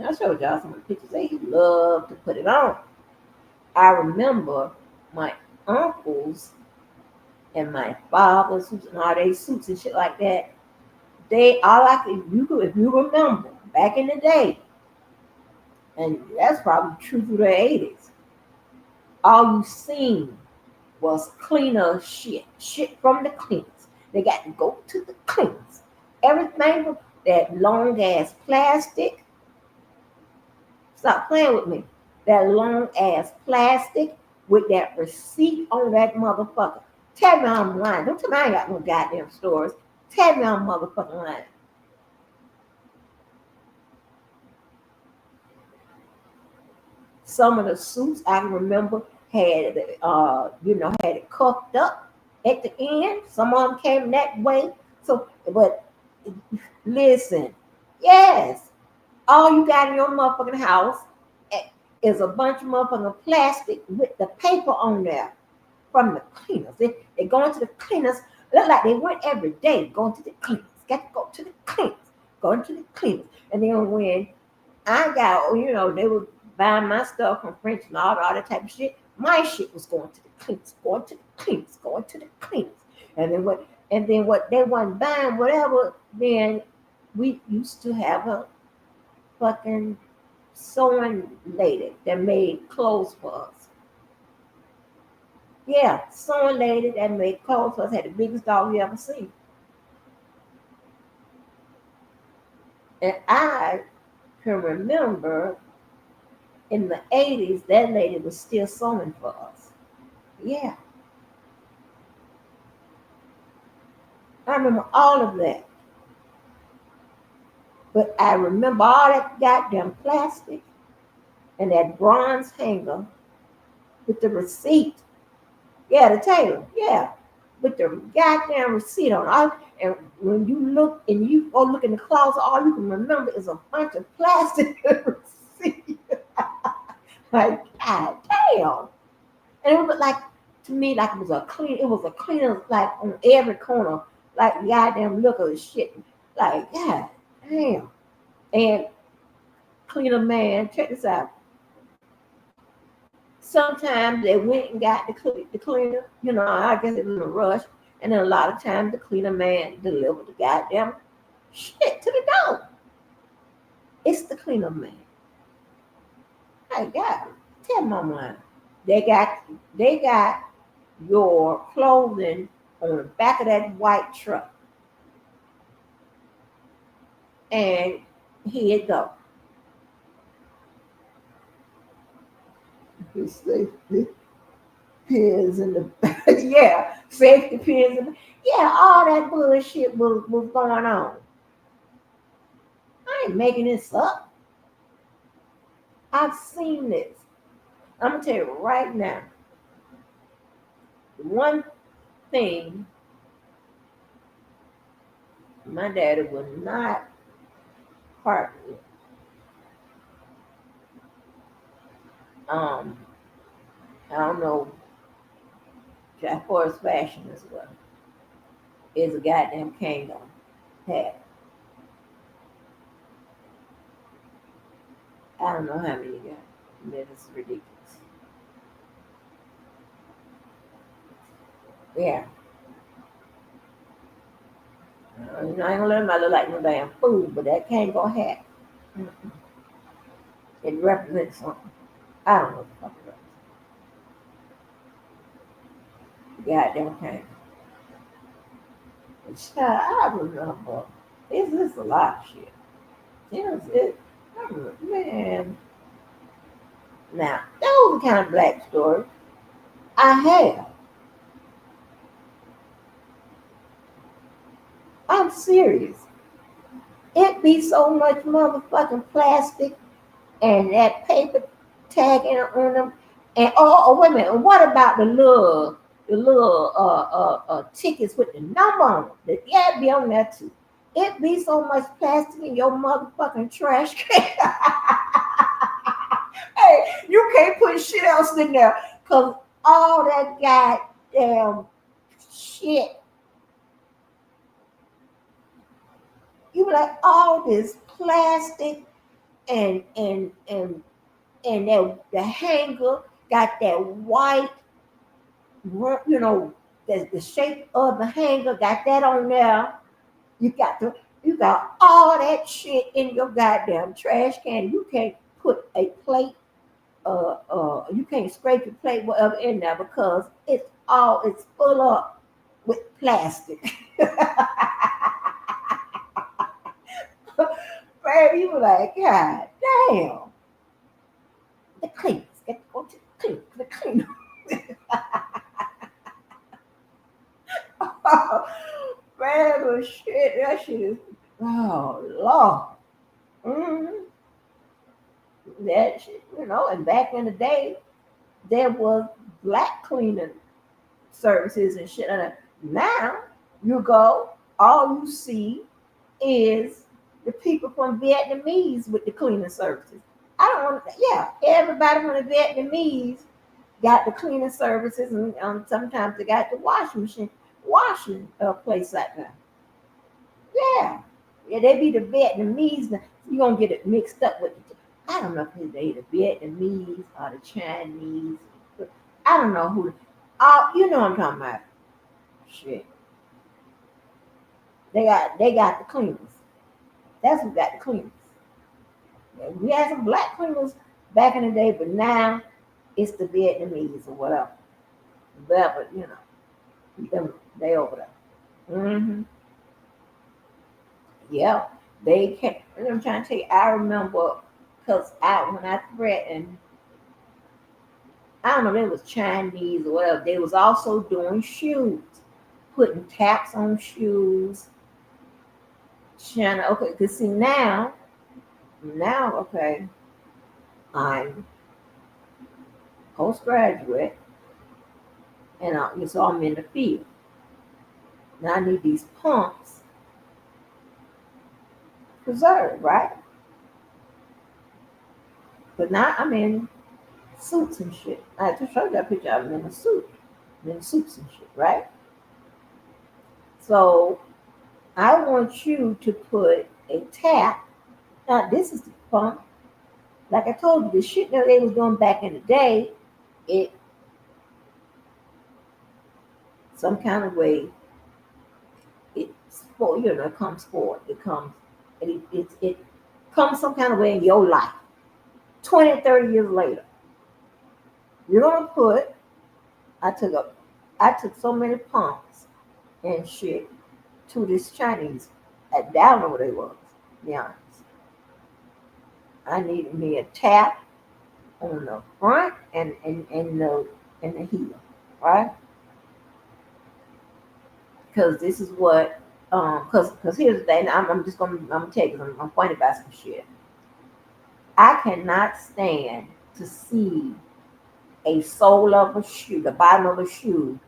I showed y'all some of the pictures. They love to put it on. I remember my uncles and my father's suits and all their suits and shit like that. They all I could if you remember back in the day, and that's probably true through the 80s, all you seen was cleaner shit. Shit from the cleaners. They got to go to the cleaners. Everything with that long ass plastic. Stop playing with me. That long ass plastic with that receipt on that motherfucker. Tell me I'm lying. Don't tell me I ain't got no goddamn stores. Tell me I'm motherfucking lying. Some of the suits I remember had had it cuffed up at the end. Some of them came that way. So, but listen, yes, all you got in your motherfucking house is a bunch of motherfucking plastic with the paper on there from the cleaners. They going to the cleaners. Look like they went every day going to the cleaners. Got to go to the cleaners. Going to the cleaners. And then when I got, they were buying my stuff from French and all that type of shit, my shit was going to the cleaners, going to the cleaners, going to the cleaners. And then what they weren't buying, whatever, then we used to have a fucking sewing lady that made clothes for us. Yeah, sewing lady that made clothes for us had the biggest dog you ever seen. And I can remember in the 80s, that lady was still sewing for us. Yeah. I remember all of that. But I remember all that goddamn plastic and that bronze hanger with the receipt. Yeah, the tailor. Yeah. With the goddamn receipt on. And when you look and you go look in the closet, all you can remember is a bunch of plastic receipt. Like, god damn. And it was like, to me, like it was a cleaner like on every corner, like goddamn look of the shit. Like, god damn. And cleaner man, check this out. Sometimes they went and got the cleaner, I guess it was in a rush. And then a lot of times the cleaner man delivered the goddamn shit to the door. It's the cleaner man. My God, tell mama. They got your clothing on the back of that white truck. And here it go. The safety pins in the yeah, safety pins in the, yeah, all that bullshit was going on. I ain't making this up. I've seen this. I'm gonna tell you right now. One thing my daddy would not part with. I don't know, as far as fashion as well, is a goddamn Kandi hat. I don't know how many you got. That is ridiculous. Yeah. I ain't gonna let him look like no damn fool, but that Kandi hat. It represents something. I don't know what the fuck it represents. Goddamn Kandi. But I remember. It's a lot of shit. Man. Now, those are the kind of black stories I have. I'm serious. It be so much motherfucking plastic and that paper tagging on them. And wait a minute. What about the little tickets with the number on them? Yeah, it be on that too. It be so much plastic in your motherfucking trash can. Hey, You can't put shit else in there because all that goddamn shit, you like all this plastic and the hanger got that white, you know, the shape of the hanger got that on there. You got the you got all that shit in your goddamn trash can. You can't put a plate, you can't scrape your plate whatever in there because it's full up with plastic. Baby, you were like, God damn, the cleaners, get to go to the cleaner. Man, shit, that shit is, oh Lord. That shit, and back in the day, there was black cleaning services and shit. And now you go, all you see is the people from Vietnamese with the cleaning services. I don't want, yeah, everybody from the Vietnamese got the cleaning services, and sometimes they got the washing place like that. Yeah, yeah, they be the Vietnamese. You gonna get it mixed up with. I don't know if they the Vietnamese or the Chinese. I don't know who. You know what I'm talking about. Shit, they got the cleaners. That's who got the cleaners. Yeah, we had some black cleaners back in the day, but now it's the Vietnamese or whatever. But they over there. Yeah, they can't. I'm trying to tell you. I remember because when I threatened, I don't know, if it was Chinese or whatever. They was also doing shoes, putting taps on shoes. China, okay, because see now, okay, I'm postgraduate, and so I'm in the field. Now I need these pumps preserved, right? But now I'm in suits and shit. I just showed that picture. I'm in a suit, I'm in suits and shit, right? So I want you to put a tap. Now this is the pump. Like I told you, the shit that they was doing back in the day, it some kind of way it's for it comes forward. It comes it comes some kind of way in your life. 20, 30 years later. You're gonna put I took so many pumps and shit to this Chinese. I don't know what they was, to be honest. I needed me a tap on the front and the heel, right? Because this is what because here's the thing. I'm just gonna tell you. I'm pointing about some shit. I cannot stand to see a sole of a shoe, the bottom of a shoe,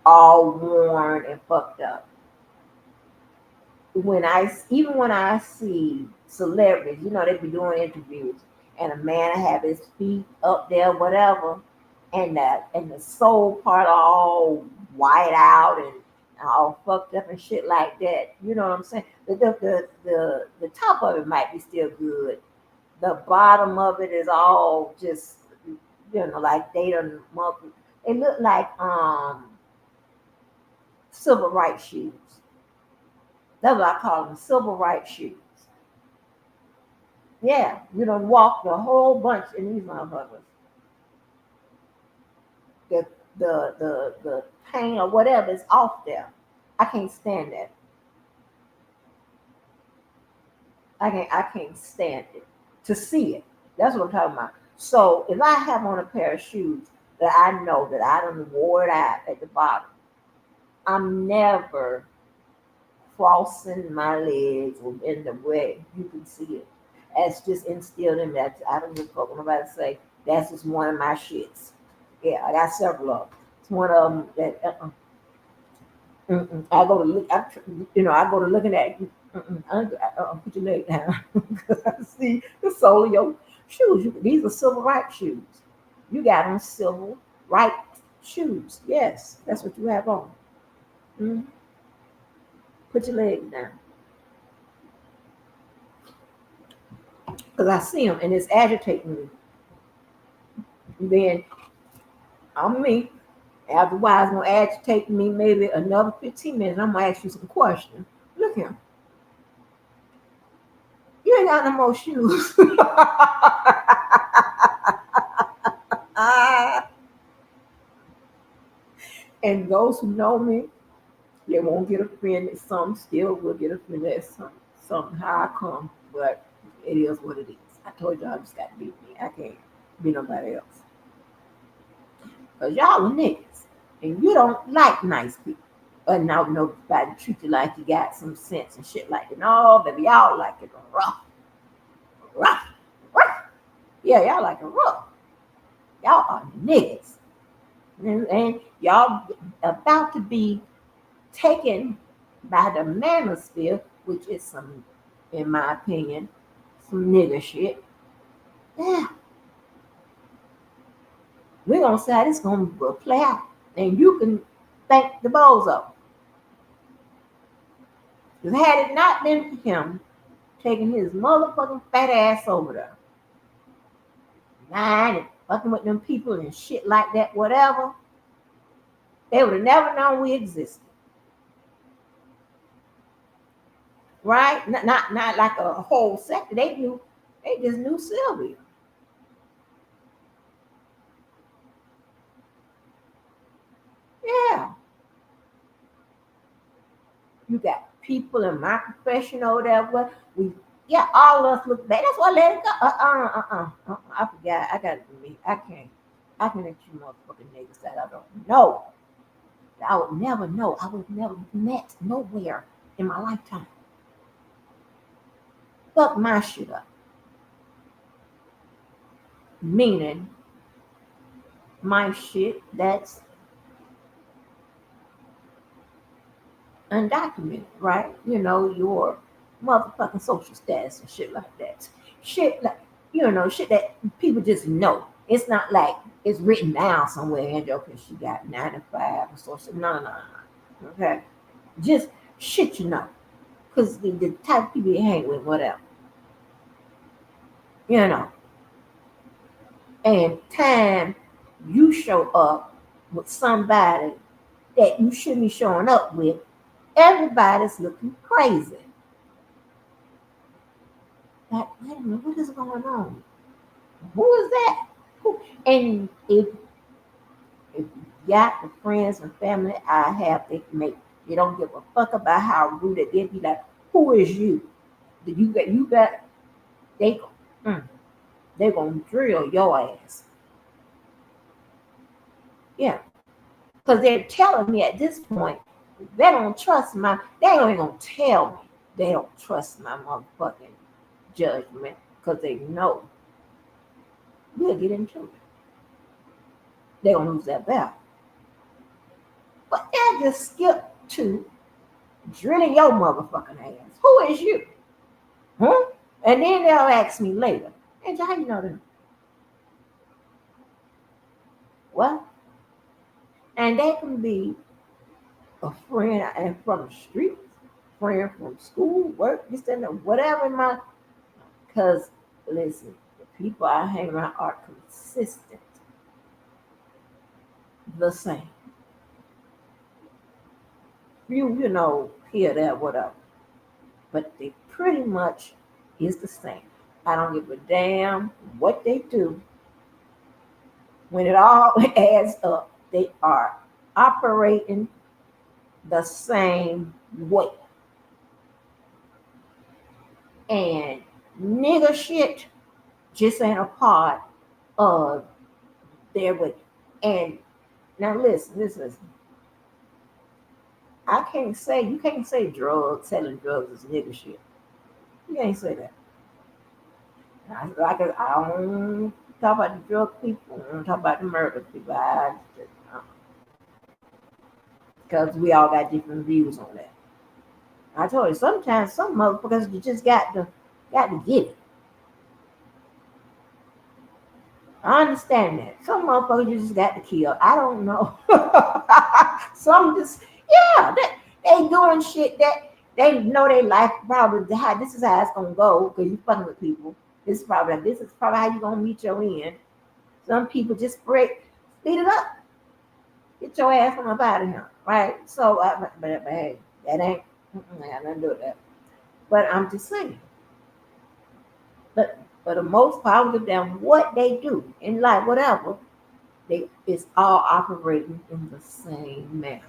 all worn and fucked up. Even when I see celebrities, they be doing interviews, and a man have his feet up there, whatever, and the sole part all white out and all fucked up and shit like that. You know what I'm saying? The top of it might be still good. The bottom of it is all just like they done. It look like civil rights shoes. That's what I call them, civil rights shoes. Yeah, you don't walk the whole bunch in these motherfuckers. The the paint or whatever is off there. I can't stand that. I can't stand it. To see it. That's what I'm talking about. So if I have on a pair of shoes that I know that I done wore it out at the bottom, I'm never crossing my legs in the way you can see it. That's just instilled in me. I don't give a fuck what nobody say. That's just one of my shits. Yeah, I got several of them. It's one of them that I go to look. I go to looking at you. Put your leg down because I see the sole of your shoes. These are civil rights shoes. You got on civil rights shoes. Yes, that's what you have on. Mhm. Put your leg down. Because I see them and it's agitating me. Then I'm me. Otherwise, gonna agitate me maybe another 15 minutes. I'm gonna ask you some questions. Look here. You ain't got no more shoes. And those who know me, they won't get offended. Some still will get offended at some how I come, but it is what it is. I told y'all I just got to be me. I can't be nobody else. Because y'all are niggas. And you don't like nice people. But now nobody treat you like you got some sense and shit like that. No, baby, y'all like it rough. Rough. Rough. Yeah, y'all like it rough. Y'all are niggas. And y'all about to be taken by the manosphere, which is some, in my opinion, some nigga shit. Yeah. We're gonna see how this gonna play out. And you can thank the bozo. Because had it not been for him taking his motherfucking fat ass over there, lying and fucking with them people and shit like that, whatever, they would have never known we existed. Right? Not like a whole sector. They just knew Sylvia. Yeah. You got people in my profession over there where yeah, all of us look bad. That's why I let it go. I forgot. I got to be. I can't let you motherfucking niggas that I don't know. I would never know. I would never met nowhere in my lifetime. Fuck my shit up. Meaning my shit that's undocumented, right? You know, your motherfucking social status and shit like that. Shit like, shit that people just know. It's not like it's written down somewhere and okay, she got 9 to 5 or social. No. Okay. Just shit you know. Because the type of people you hang with, whatever. You know. And time you show up with somebody that you shouldn't be showing up with, everybody's looking crazy. Like, wait a minute, what is going on? Who is that? Who? And if you got the friends and family I have, they don't give a fuck about how rude it is. Be like, who is you? You got they they gonna drill your ass. Yeah. Because they're telling me at this point, they don't trust they ain't even gonna tell me they don't trust my motherfucking judgment because they know we'll get into it. They're gonna lose that battle. But they just skip to drilling your motherfucking ass. Who is you? Huh? And then they'll ask me later, hey, how you know them? Well, and they can be a friend and from the street, friend from school, work, this and that, whatever my. Because listen, the people I hang around are consistent, the same. Here, there, whatever. But they pretty much is the same. I don't give a damn what they do. When it all adds up, they are operating the same way. And nigga shit just ain't a part of their way. And now listen. You can't say selling drugs is nigga shit. You can't say that. I don't talk about the drug people. I don't talk about the murder people. Because we all got different views on that. I told you, sometimes some motherfuckers you just got to get it. I understand that. Some motherfuckers you just got to kill. I don't know. Some just, yeah, they doing shit that they know their life probably how this is how it's gonna go because you fucking with people. This is probably how you gonna meet your end. Some people just speed it up, get your ass from up out of here, right? So, but hey, that ain't, I got nothing to do with that. But I'm just saying, but for the most part of them, what they do in life, whatever, it's all operating in the same manner.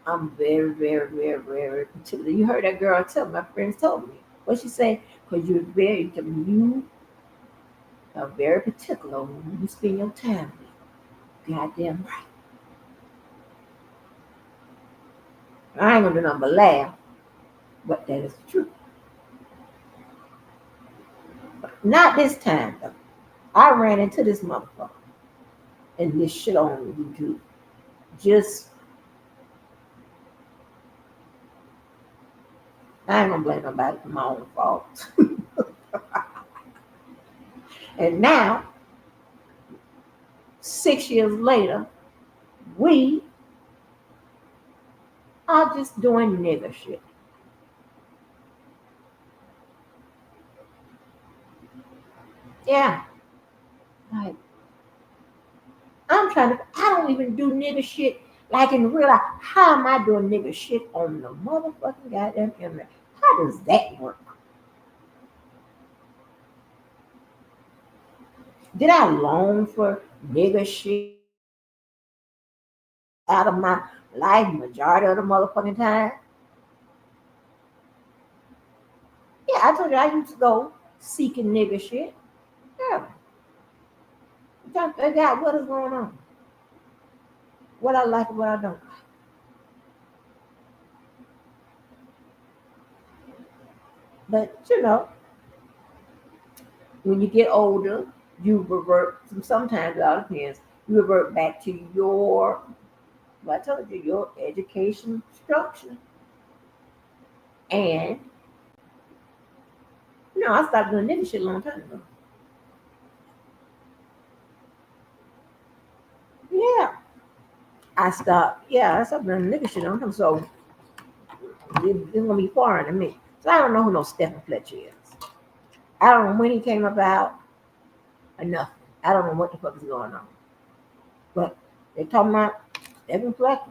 I'm very, very, very, very particular. You heard that girl tell me, my friends told me. What she said, because you are very particular when you spend your time with. Goddamn right. I ain't gonna do nothing but laugh, but that is the truth. Not this time though. I ran into this motherfucker and this shit on YouTube. Just I ain't gonna blame nobody for my own fault. And now, 6 years later, we are just doing nigger shit. Yeah. Like I don't even do nigger shit like in real life. How am I doing nigger shit on the motherfucking goddamn internet? How does that work? Did I long for nigger shit out of my life majority of the motherfucking time? Yeah, I told you I used to go seeking nigger shit. Yeah. I'm trying to figure out what is going on. What I like and what I don't. But when you get older, you revert. Sometimes it all depends. You revert back to your, what I told you, your education structure. And I stopped doing nigga shit a long time ago. Yeah, I stopped. Yeah, I stopped doing nigga shit a long time. So it's gonna be foreign to me. So I don't know who no Stephen Fletcher is. I don't know when he came about. Enough. I don't know what the fuck is going on. But they talking about Stephen Fletcher.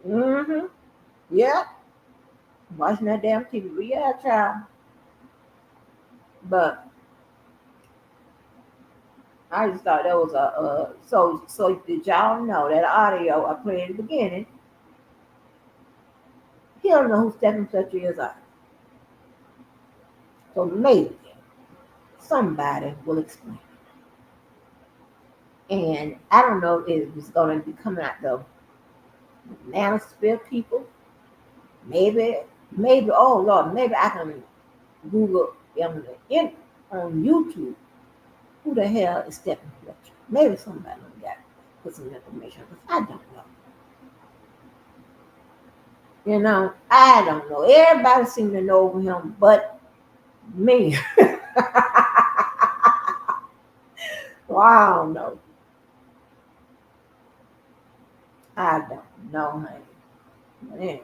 Mm-hmm. Yeah. Watching that damn TV. But yeah, child. But I just thought that was so did y'all know that audio I played at the beginning? He don't know who Stephen Fletcher is either. So maybe somebody will explain. And I don't know if it's gonna be coming out the manosphere people. Maybe, oh Lord, maybe I can Google on YouTube who the hell is Stephen Fletcher. Maybe somebody got put some information because I don't know. I don't know. Everybody seems to know him but me. Well, I don't know. I don't know, honey. But anyway.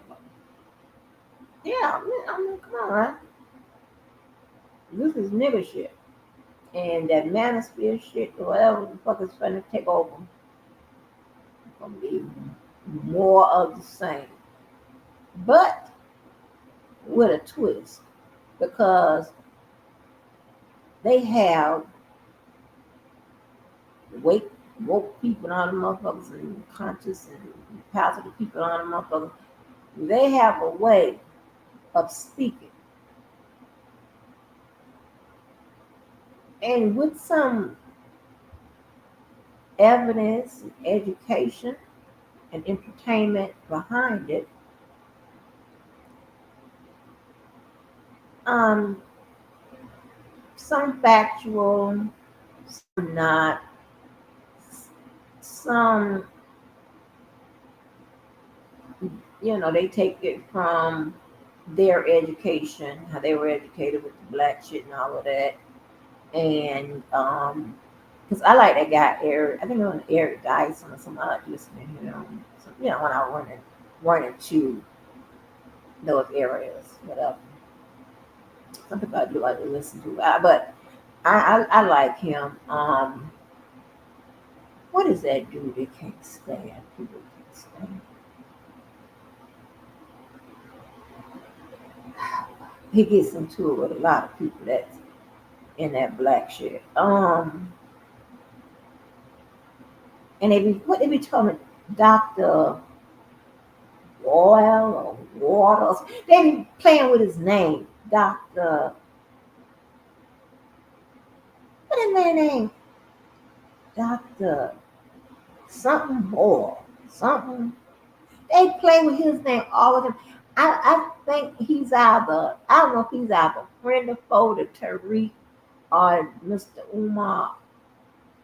Yeah, I mean, come on. This is nigga shit. And that manosphere shit, or whatever the fuck is trying to take over, gonna be more of the same. But with a twist. Because they have wake woke people on the motherfuckers and conscious and positive people on the motherfuckers. They have a way of speaking. And with some evidence, and education, and entertainment behind it, um, some factual, some not, some they take it from their education, how they were educated with the black shit and all of that. And because I like that guy Eric, I think it was Eric Dyson or something. I like listening to him. So, when I running to those areas, whatever. Some people I do like to listen to, but I like him. What is that dude that can't stand? People can't stand. He gets into it with a lot of people that's in that black shit. And they be telling Doctor Oil or Waters. They be playing with his name, Doctor. What is that name? Doctor something more something. They play with his name all the time. I think he's either, I don't know if he's either friend or foe to Tariq or Mr. Umar.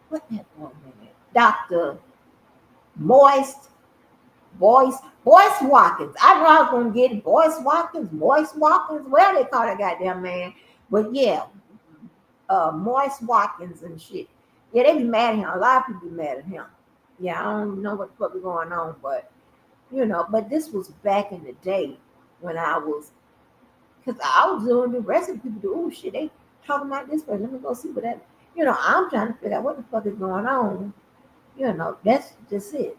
What that one minute? Dr. Moist Boyce Watkins. I know I was gonna get it. Boyce Watkins, where they call that goddamn man. But yeah, Moist Watkins and shit. Yeah, they be mad at him. A lot of people be mad at him. Yeah, I don't know what the fuck is going on, but but this was back in the day when I was, because I was doing the rest of the people do. Oh shit, they talking about this person. Let me go see what that. I'm trying to figure out what the fuck is going on. That's just it.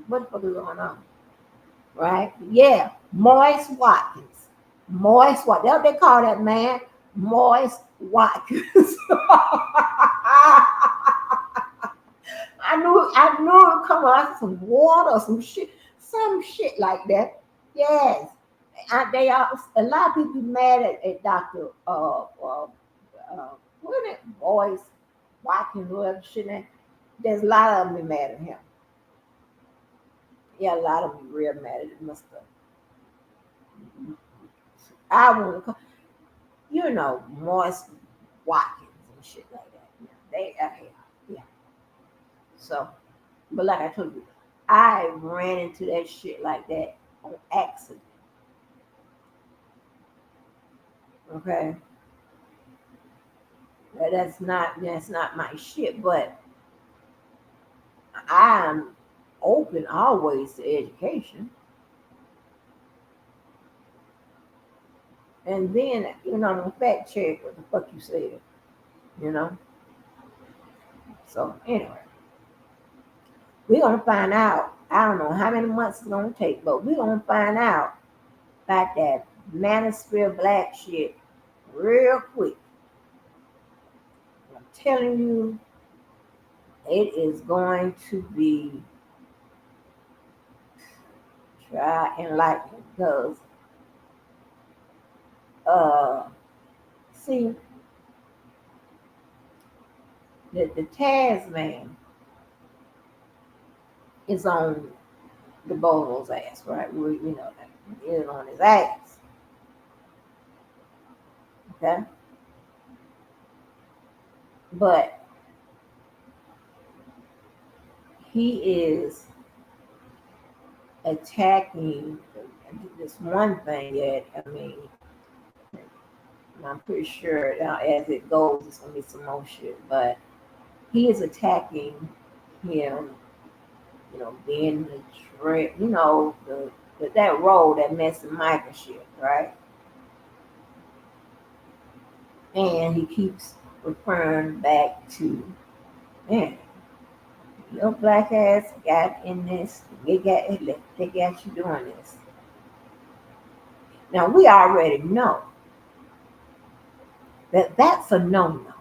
What the fuck is going on? Right? Yeah, Moist Watkins. Moist Watkins. That's what they call that man. Moist Watkins. I knew it would come out some water, some shit like that. Yes, they are. A lot of people be mad at Doctor. What is it? Boys, Watkins, whatever shit. There's a lot of them be mad at him. Yeah, a lot of them be real mad at Mister. I want to call, Moist Watkins and shit like that. Yeah, they are here. Yeah. So, but like I told you, I ran into that shit like that on accident. Okay, that's not my shit, but I'm open always to education. And then I'm gonna fact check what the fuck you said. You know. So anyway, we're gonna find out. I don't know how many months it's gonna take, but we're gonna find out about that manosphere black shit real quick. I'm telling you, it is going to be try enlightening because see the Tasman is on the Bolo's ass, right? We know that. He is on his ass. Okay? But he is attacking this one thing that, I mean, I'm pretty sure as it goes, it's going to be some more shit. But he is attacking him, being the trick, that role, that mess and Micah shit, right? And he keeps referring back to, man, your black ass got in this, they got you doing this. Now we already know that that's a no-no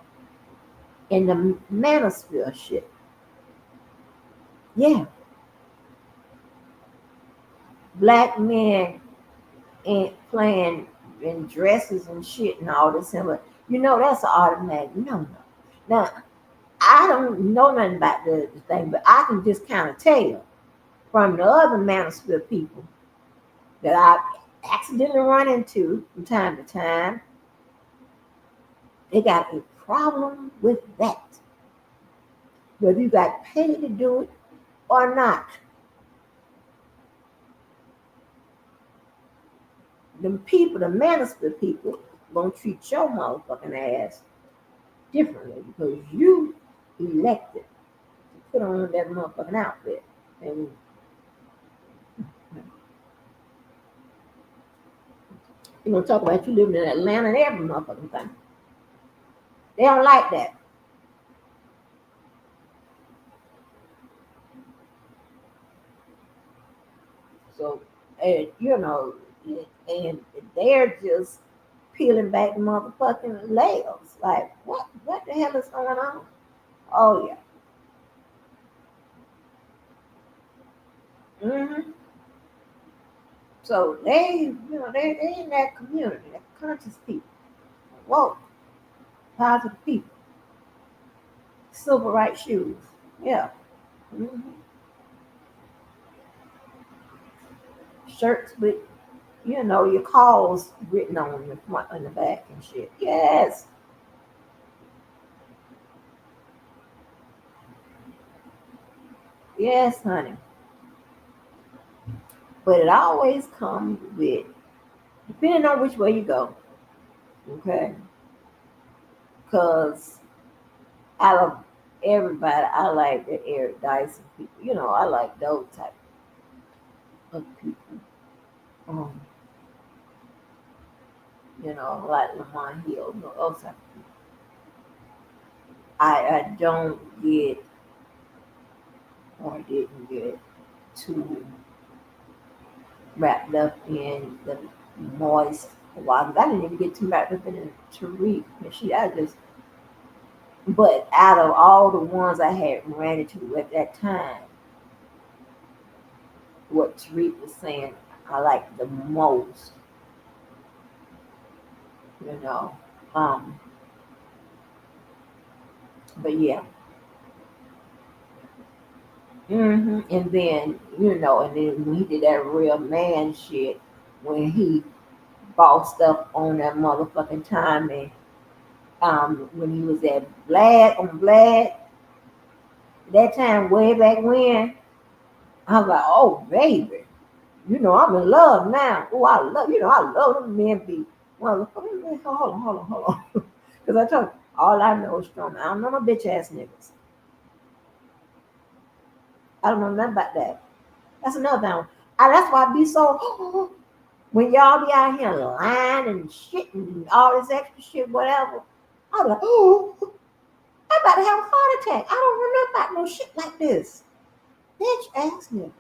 in the manosphere shit. Yeah. Black men ain't playing in dresses and shit and all this, but that's an automatic no. Now, I don't know nothing about the thing, but I can just kind of tell from the other manosphere people that I accidentally run into from time to time, they got a problem with that. Whether you got paid to do it or not. them people, the minister people, gonna treat your motherfucking ass differently because you elected to put on that motherfucking outfit. And you gonna talk about you living in Atlanta and every motherfucking thing. They don't like that. So, and you know, and they're just peeling back motherfucking layers. Like, what the hell is going on? Oh yeah. hmm So they in that community, that conscious people, whoa, positive people, civil rights shoes, yeah, hmm shirts with your calls written on the front and the back and shit. Yes, yes, honey. But it always comes with depending on which way you go. Okay, because out of everybody, I like the Eric Dyson people. I like those type of people. Um, like Lamont Hill, those type of people. I don't get or didn't get too wrapped up in the moist waters. I didn't even get too wrapped up in the Tariq and she. But out of all the ones I had ran into at that time, what Tariq was saying, I like the most, you know. Um, but yeah. And then, and then when he did that real man shit, when he bossed up on that motherfucking time and when he was at Vlad, that time way back when, I was like, oh baby, I'm in love now. Oh, I love them men be motherfucking. Hold on. Because I told you, all I know is from I don't know no bitch ass niggas. I don't know nothing about that. That's another thing. That's why I be so when y'all be out here lying and shit and all this extra shit, whatever. I'm like, I'm about to have a heart attack. I don't remember about no shit like this. Bitch ass nigga.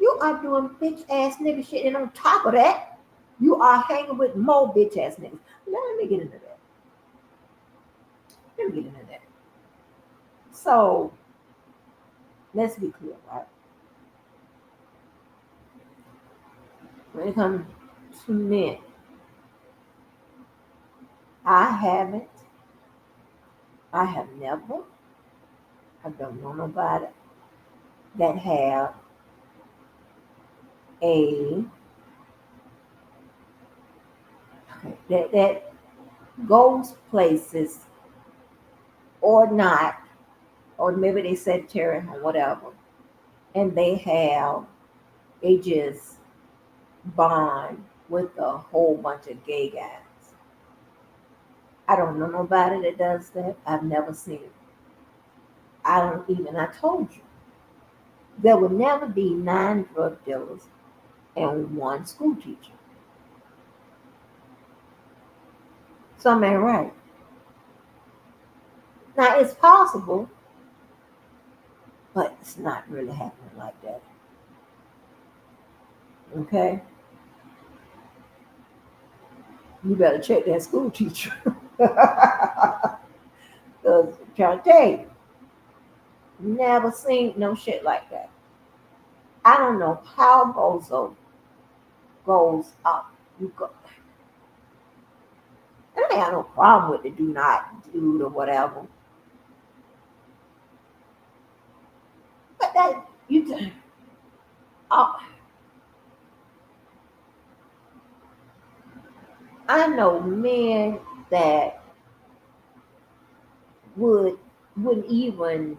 You are doing bitch ass nigga shit, and on top of that, you are hanging with more bitch ass niggas. Let me get into that. Let me get into that. So let's be clear, right? When it comes to men, I haven't, I have never, I don't know nobody that have a that goes places or not, or maybe they Sagittarius or whatever, and they just bond with a whole bunch of gay guys. I don't know nobody that does that. I've never seen it. I don't even. I told you there would never be 9 drug dealers and one school teacher. Something ain't right. Now it's possible, but it's not really happening like that. Okay, you better check that school teacher. Because I'm trying to tell you, never seen no shit like that. I don't know how Bozo goes up. You go. And I have no problem with the do not do or whatever. But that oh, I know men that would wouldn't even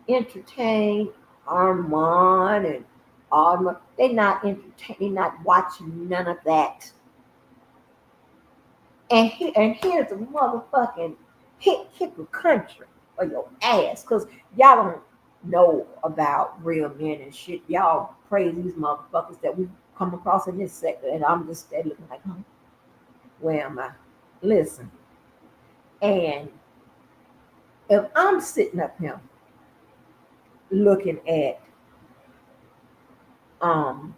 entertain Armand and Armand. They're not entertaining. They're not watching none of that. And here's a motherfucking kick a country for your ass, cause y'all don't know about real men and shit. Y'all praise these motherfuckers that we come across in this sector, and I'm just steady looking like, huh, where am I? Listen, and if I'm sitting up here looking at um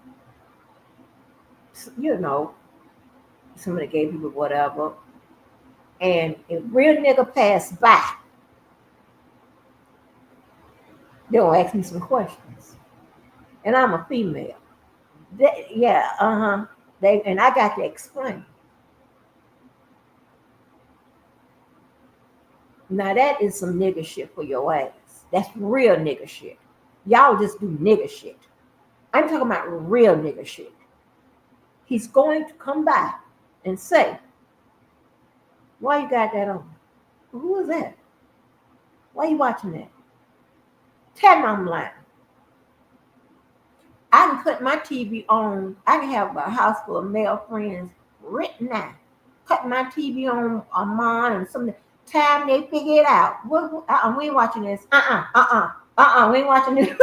you know some of the gay people, whatever, and if real nigga pass by, they'll ask me some questions, and I'm a female. Yeah, uh-huh. They and I got to explain. Now that is some nigga shit for your ass. That's real nigga shit. Y'all just do nigga shit. I'm talking about real nigga shit. He's going to come by and say, "Why you got that on? Who is that? Why you watching that?" Tell me I'm lying. I can cut my TV on. I can have a house full of male friends right now. Cut my TV on mine and some time they figure it out. We ain't watching this. We ain't watching this.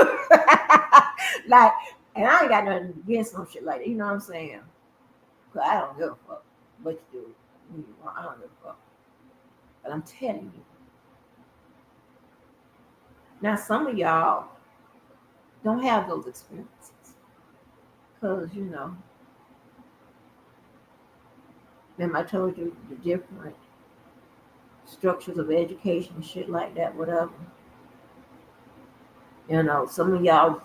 Like, and I ain't got nothing against some shit like that. You know what I'm saying? Cause I don't give a fuck what you do. I don't give a fuck. But I'm telling you. Now some of y'all don't have those experiences. Cause remember I told you the different structures of education, shit like that, whatever. Some of y'all,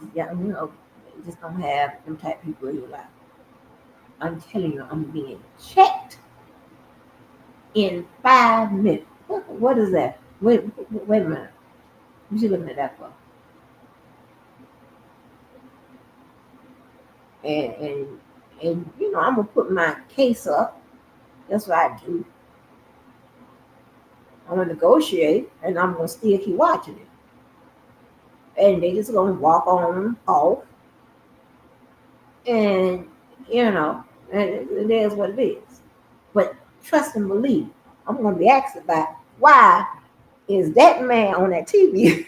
just don't have them type of people in your life. I'm telling you, I'm being checked in 5 minutes. What is that? Wait a minute. What you looking at that for? And I'm gonna put my case up. That's what I do. I'm gonna negotiate, and I'm gonna still keep watching it. And they just gonna walk on off, and and it is what it is. But trust and believe, I'm gonna be asked about why is that man on that TV?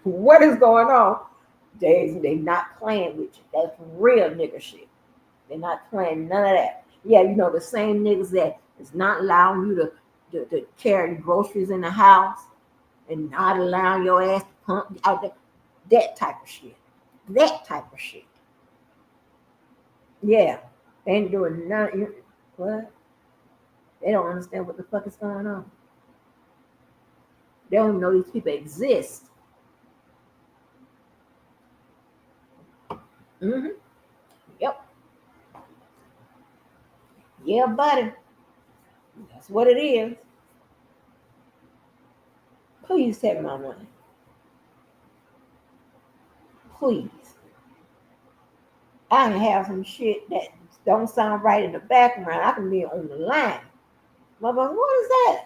What is going on? They not playing with you. That's real nigga shit. They're not playing none of that. Yeah, the same niggas that is not allowing you to carry groceries in the house and not allowing your ass to pump out that type of shit. That type of shit. Yeah. They ain't doing none. What? They don't understand what the fuck is going on. They don't even know these people exist. Mm-hmm. Yep. Yeah, buddy. That's what it is. Please take my money. Please. I can have some shit that don't sound right in the background. I can be on the line. Motherfucker, what is that?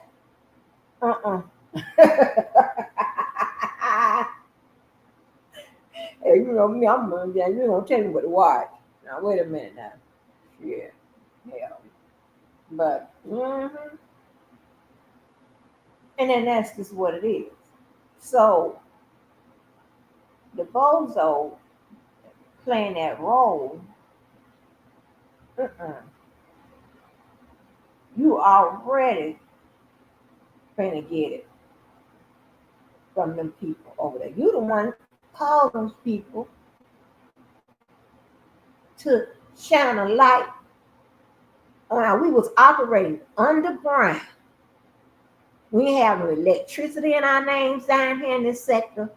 Hey, you know me, I'm gonna tell me what to watch. Now wait a minute now. Yeah. Hell. But and then that's just what it is. So the bozo playing that role, you already finna get it from them people over there. You the one called those people to shine a light on how we was operating underground. We ain't have no electricity in our names down here in this sector.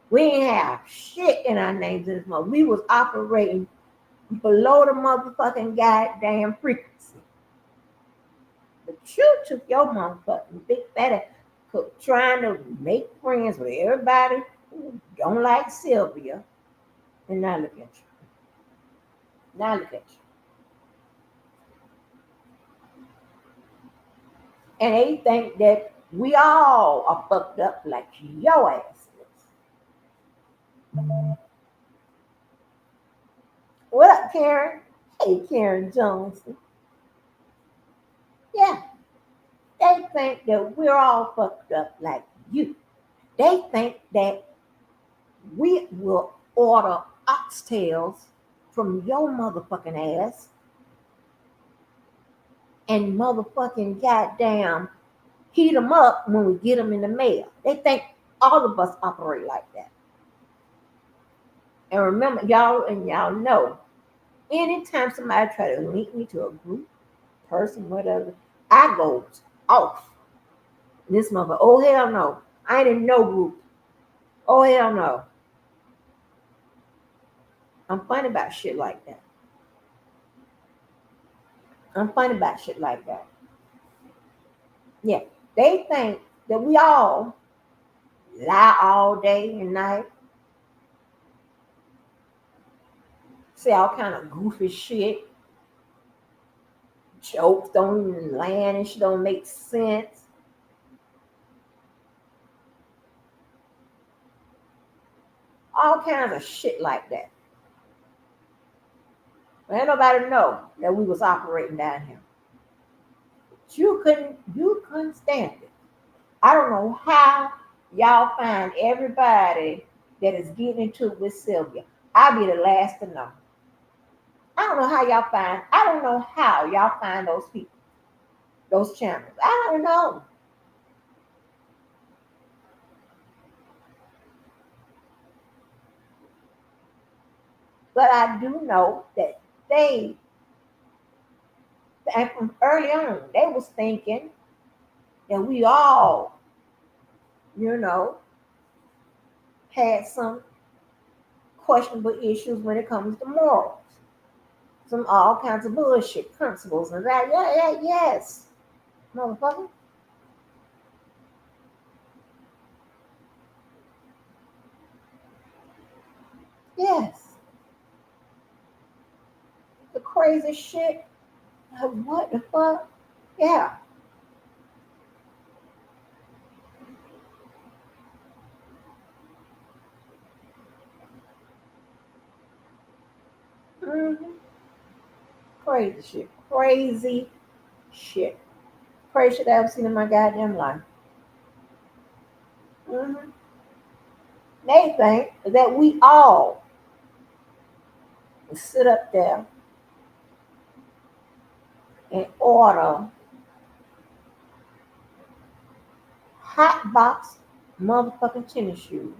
We ain't have shit in our names in this mother. We was operating below the motherfucking goddamn frequency. But you took your motherfucking big fat trying to make friends with everybody who don't like Sylvia. And now look at you. Now look at you. And they think that We all are fucked up like your ass is. What up, Karen? Hey, Karen Johnson. Yeah, they think that we're all fucked up like you. They think that we will order oxtails from your motherfucking ass and motherfucking goddamn heat them up when we get them in the mail. They think all of us operate like that. And remember, y'all know, anytime somebody try to link me to a group, person, whatever, I goes off. This mother, oh hell no. I ain't in no group. Oh hell no. I'm funny about shit like that. I'm funny about shit like that. Yeah. They think that we all lie all day and night, say all kind of goofy shit, jokes don't even land and shit don't make sense. All kinds of shit like that. But ain't nobody know that we was operating down here. But you couldn't stand it. I don't know how y'all find everybody that is getting into it with Sylvia. I'll be the last to know. I don't know how y'all find those people, those channels. I don't know. But I do know that they, and from early on, they was thinking that we all, you know, had some questionable issues when it comes to morals. Some all kinds of bullshit principles and that. Yeah, yeah, yes. Motherfucker. Yes. The crazy shit. What the fuck? Yeah. hmm Crazy shit. Crazy shit. Crazy shit I've seen in my goddamn life. hmm They think that we all sit up there and order hot box motherfucking tennis shoes.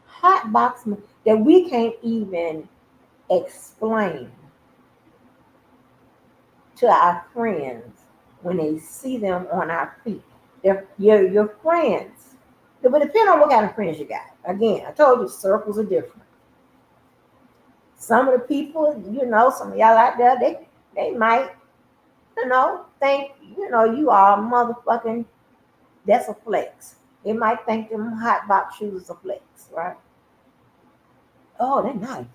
Hot box that we can't even explain to our friends when they see them on our feet. They're your friends. But depending on what kind of friends you got. Again, I told you circles are different. Some of the people, some of y'all out there, they might, think, you are motherfucking, that's a flex. They might think them hot box shoes is a flex, right? Oh, they're nice.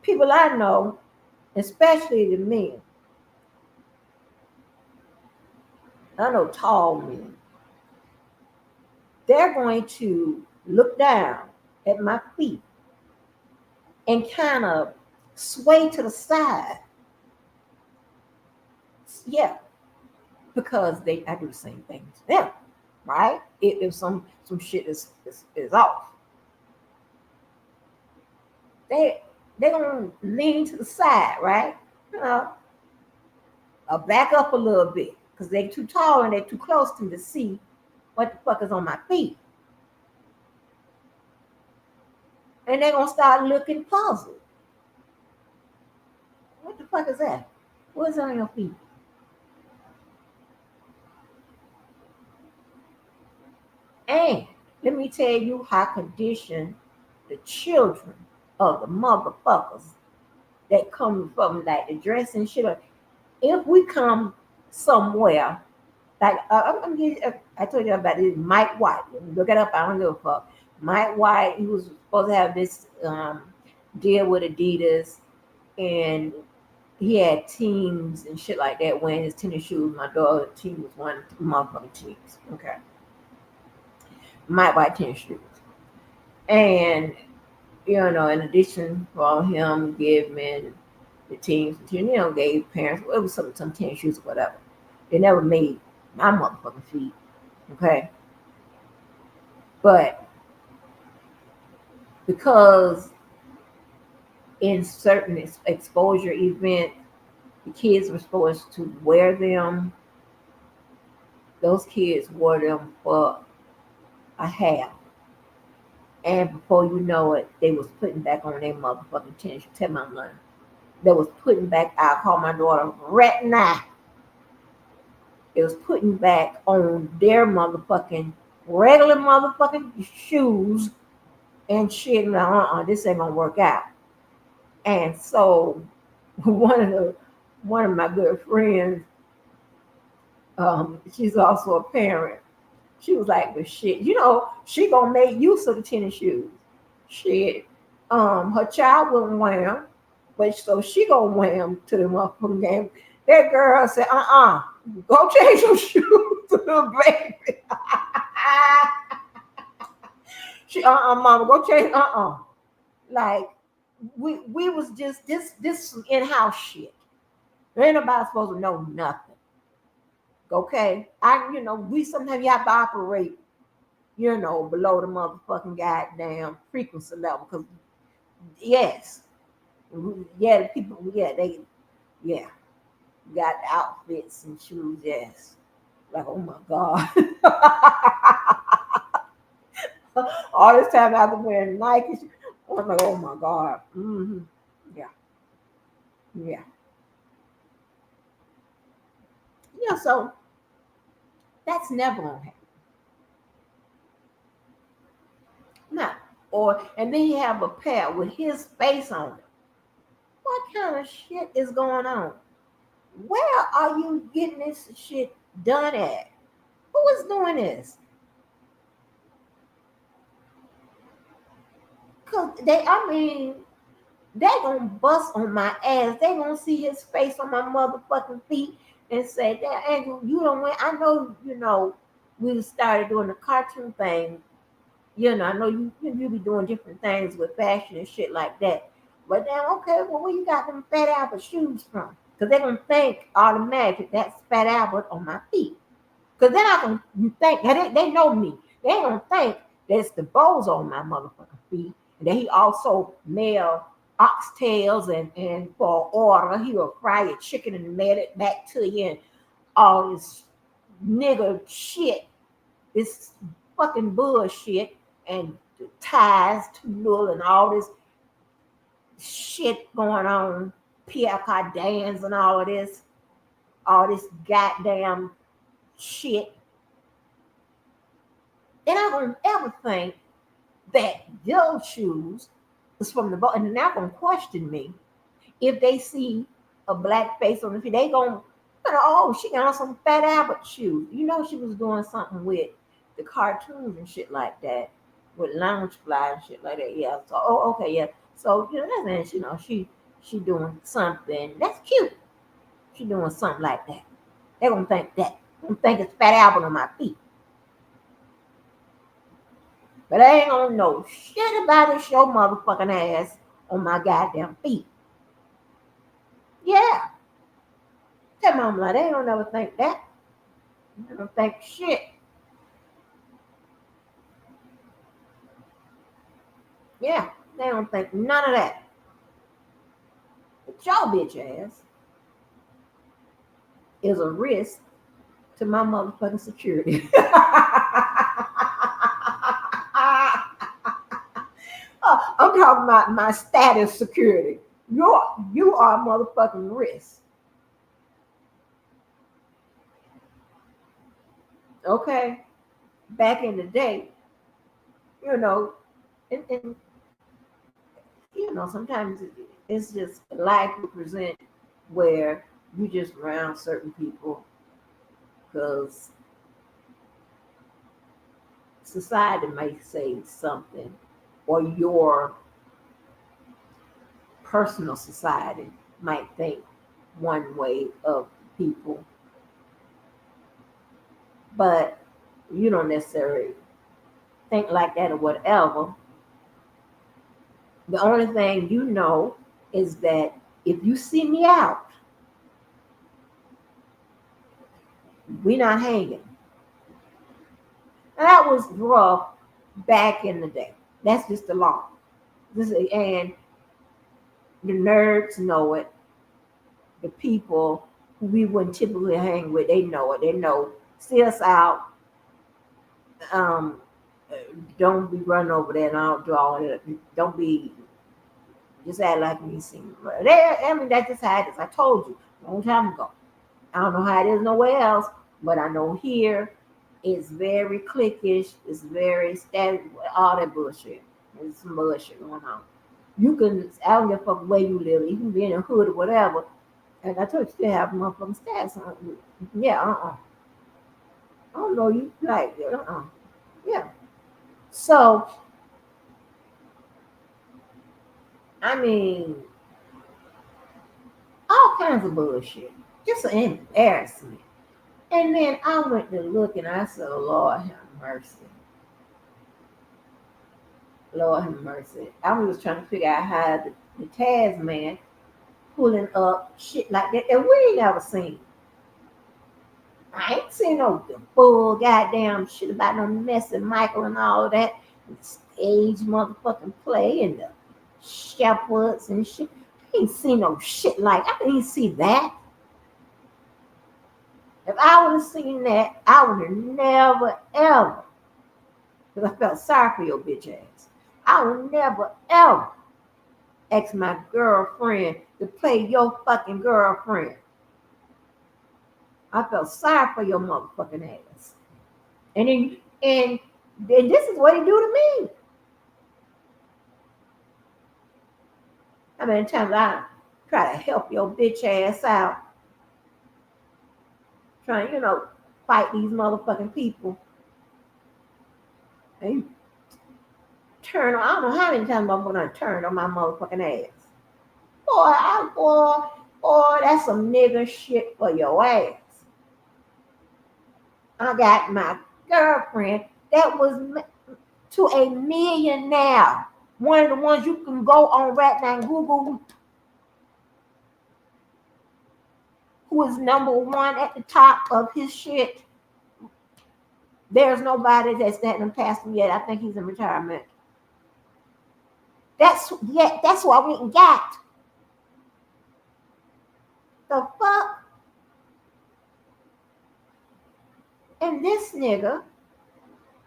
People I know, especially the men, I know tall men, they're going to look down at my feet and kind of sway to the side. Yeah, because I do the same thing to them, right? If some shit is off, they gonna lean to the side, right? You know, or back up a little bit because they too tall and they too close to me to see what the fuck is on my feet, and they gonna start looking puzzled. What the fuck is that? What's on your feet? And let me tell you how conditioned the children of the motherfuckers that come from like the dress and shit. If we come somewhere Like I told you about this Mike White. Look it up. I don't give a fuck. Mike White. He was supposed to have this deal with Adidas, and he had teams and shit like that wearing his tennis shoes. My daughter's team was one of the motherfucking teams. Okay, Mike White tennis shoes, and in addition for him giving the teams, gave parents, it was some tennis shoes or whatever. They never made my motherfucking feet. Okay. But because in certain exposure events, the kids were supposed to wear them, those kids wore them for a half. And before you know it, they was putting back on their motherfucking tennis. Tell my mom. They was putting back, I call my daughter right now. It was putting back on their motherfucking regular motherfucking shoes and shit. Like, this ain't gonna work out. And so one of my good friends, she's also a parent. She was like, "But shit, she gonna make use of the tennis shoes. Shit, her child wouldn't wear them, but so she gonna wear them to the motherfucking game." That girl said, go change your shoes to the baby. She, mama, go change, Like, we was just this in-house shit. Ain't nobody supposed to know nothing. Okay? We sometimes you have to operate, below the motherfucking goddamn frequency level. Because yes. Yeah, the people, they got outfits and shoes, yes. Like, oh my God. All this time I've been wearing Nike. I'm like, oh my God. Mm-hmm. Yeah. Yeah. Yeah, so that's never gonna happen. No. And then you have a pair with his face on it. What kind of shit is going on? Where are you getting this shit done at? Who is doing this? Cause they gonna bust on my ass. They gonna see his face on my motherfucking feet and say, "That Andrew, you don't win." I know, we started doing the cartoon thing. I know you be doing different things with fashion and shit like that. But then, okay, well, where you got them Fat Albert shoes from? Because they're gonna think automatically that's Fat Albert on my feet. Because they're not gonna think they know me. They ain't gonna think that's the bows on my motherfucking feet. And that he also mail oxtails and for order. He will fry your chicken and mail it back to you and all this nigga shit. This fucking bullshit and ties to Null and all this shit going on. Pierre Cardins and all this goddamn shit. They're not gonna ever think that your shoes is from the boat, and they're not gonna question me if they see a black face on the feet. They gonna, oh, she got on some Fat Albert shoes. She was doing something with the cartoons and shit like that, with Lounge Fly and shit like that. Yeah. So, okay, yeah. So that's she doing something that's cute. She doing something like that. They're gonna think that. They're gonna think it's Fat Albert on my feet. But I ain't gonna know shit about it, show motherfucking ass on my goddamn feet. Yeah. Tell mom like they don't never think that. They don't think shit. Yeah, they don't think none of that. But y'all bitch ass is a risk to my motherfucking security. I'm talking about my status security. You are a motherfucking risk. Okay? Back in the day, and sometimes it's just life we present where you just around certain people because society may say something, or your personal society might think one way of people, but you don't necessarily think like that or whatever. The only thing you know is that if you see me out, we not hanging. And that was rough back in the day. That's just the law. And the nerds know it. The people who we wouldn't typically hang with, they know it. They know, see us out. Um, uh, don't be running over there and I'll do all that. Don't be just act like me seen. I mean, that's just how it is. I told you a long time ago. I don't know how it is nowhere else, but I know here it's very cliquish. It's very static. All that bullshit. There's some bullshit going on. You can, I don't give a fuck where you live. You can be in a hood or whatever. And I told you, still have motherfucking stats on you. Yeah, I don't know you. Like, yeah. So, I mean, all kinds of bullshit. Just an embarrassment. And then I went to look and I said, Lord have mercy. Lord have mercy. I was trying to figure out how the Tasman pulling up shit like that. And we ain't never seen. I ain't seen no the full goddamn shit about no messing Michael and all that. Stage motherfucking play and the shepherds and shit. I ain't seen no shit like I didn't see that. If I would have seen that, I would have never ever, because I felt sorry for your bitch ass. I would never ever ask my girlfriend to play your fucking girlfriend. I felt sorry for your motherfucking ass. And then this is what he do to me. How many times I try to help your bitch ass out, trying, fight these motherfucking people. And you turn on, I don't know how many times I'm gonna turn on my motherfucking ass. Boy, that's some nigga shit for your ass. I got my girlfriend that was to a millionaire. One of the ones you can go on right now and Google who is number one at the top of his shit. There's nobody that's that past him yet. I think he's in retirement. That's what we got. The fuck? And this nigga,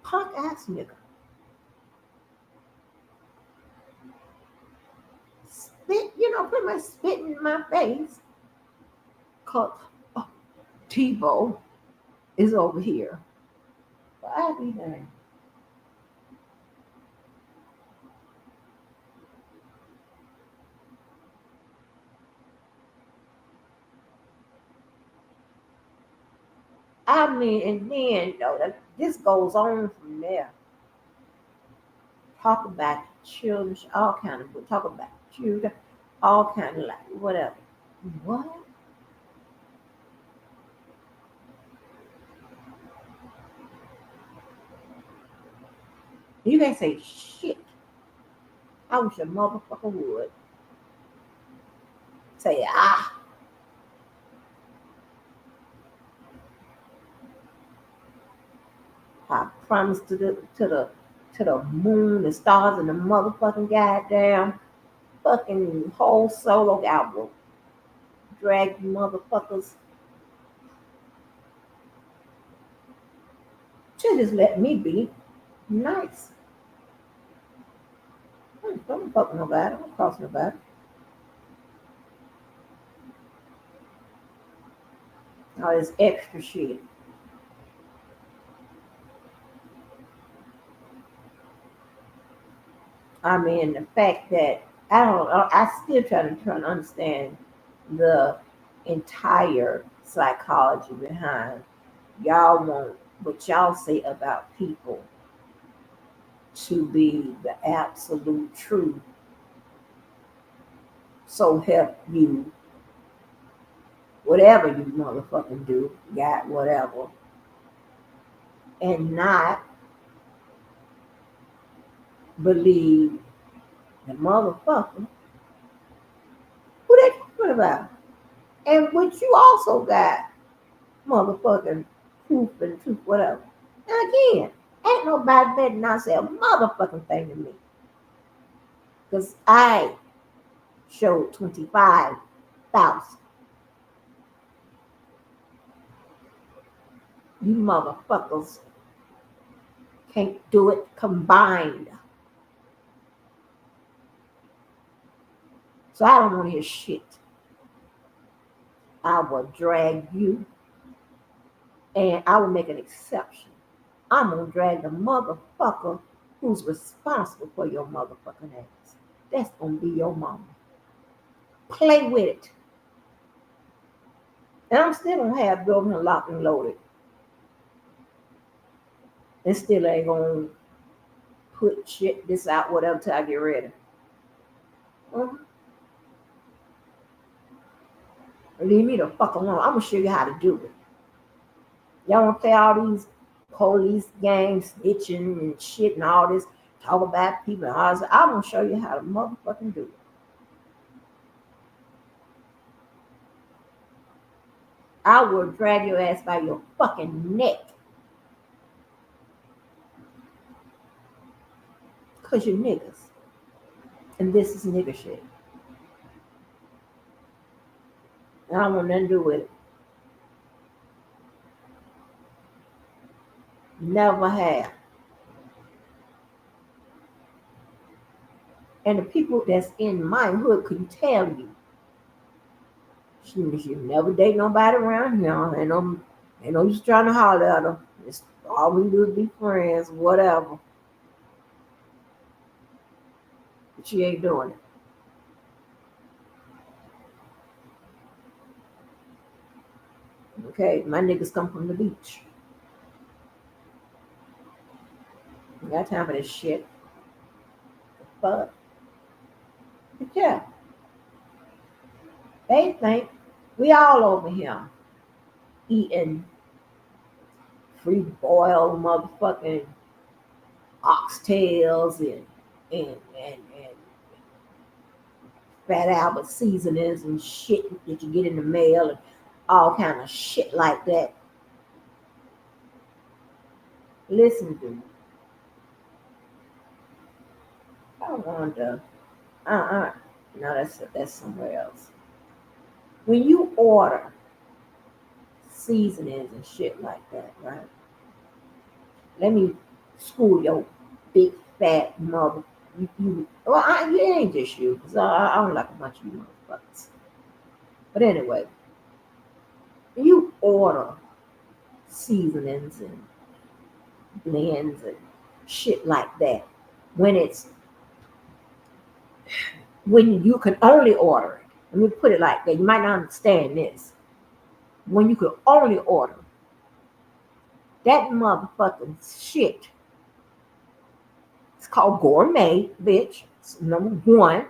punk ass nigga, pretty much spitting in my face. Cause Tebow is over here. But I'll be there. I mean, and then this goes on from there. Talk about children, all kind of talk about children, all kind of like whatever. What? You can't say shit. I wish a motherfucker would say I promise to the moon, the stars, and the motherfucking goddamn fucking whole solo album. Drag you motherfuckers. Should just let me be nice. Don't fuck nobody. Don't cross nobody. All this extra shit. I mean, the fact that I don't know, I still trying to understand the entire psychology behind. y'all want what y'all say about people to be the absolute truth. So help you, whatever you motherfucking do, got whatever, and not believe the motherfucker who they talking about. And which you also got motherfucking proof and truth, whatever. And again, ain't nobody better not say a motherfucking thing to me. Because I showed 25,000. You motherfuckers can't do it combined. So I don't want to hear shit. I will drag you and I will make an exception. I'm going to drag the motherfucker who's responsible for your motherfucking ass. That's going to be your mama. Play with it. And I'm still going to have building and locked and loaded. And still ain't going to put shit this out, whatever, till I get ready. Leave me the fuck alone. I'm going to show you how to do it. Y'all want to play all these police games, snitching and shit and all this, talk about people and all this. I'm going to show you how to motherfucking do it. I will drag your ass by your fucking neck. Because you're niggas. And this is nigga shit. And I don't want nothing to do with it. Never have. And the people that's in my hood could tell you. She never date nobody around here. Ain't no use trying to holler at her. It's all we do is be friends, whatever. But she ain't doing it. Okay, my niggas come from the beach. I got time for this shit. But yeah, they think we all over here eating free boiled motherfucking oxtails and Fat Albert seasonings and shit that you get in the mail and all kind of shit like that. Listen, dude. I wonder. No, that's somewhere else. When you order seasonings and shit like that, right? Let me school your big fat mother. It ain't just you, because I don't like a bunch of you motherfuckers. But anyway, when you order seasonings and blends and shit like that, when you can only order it, let me put it like that. You might not understand this. When you can only order that motherfucking shit, it's called gourmet, bitch. It's number one.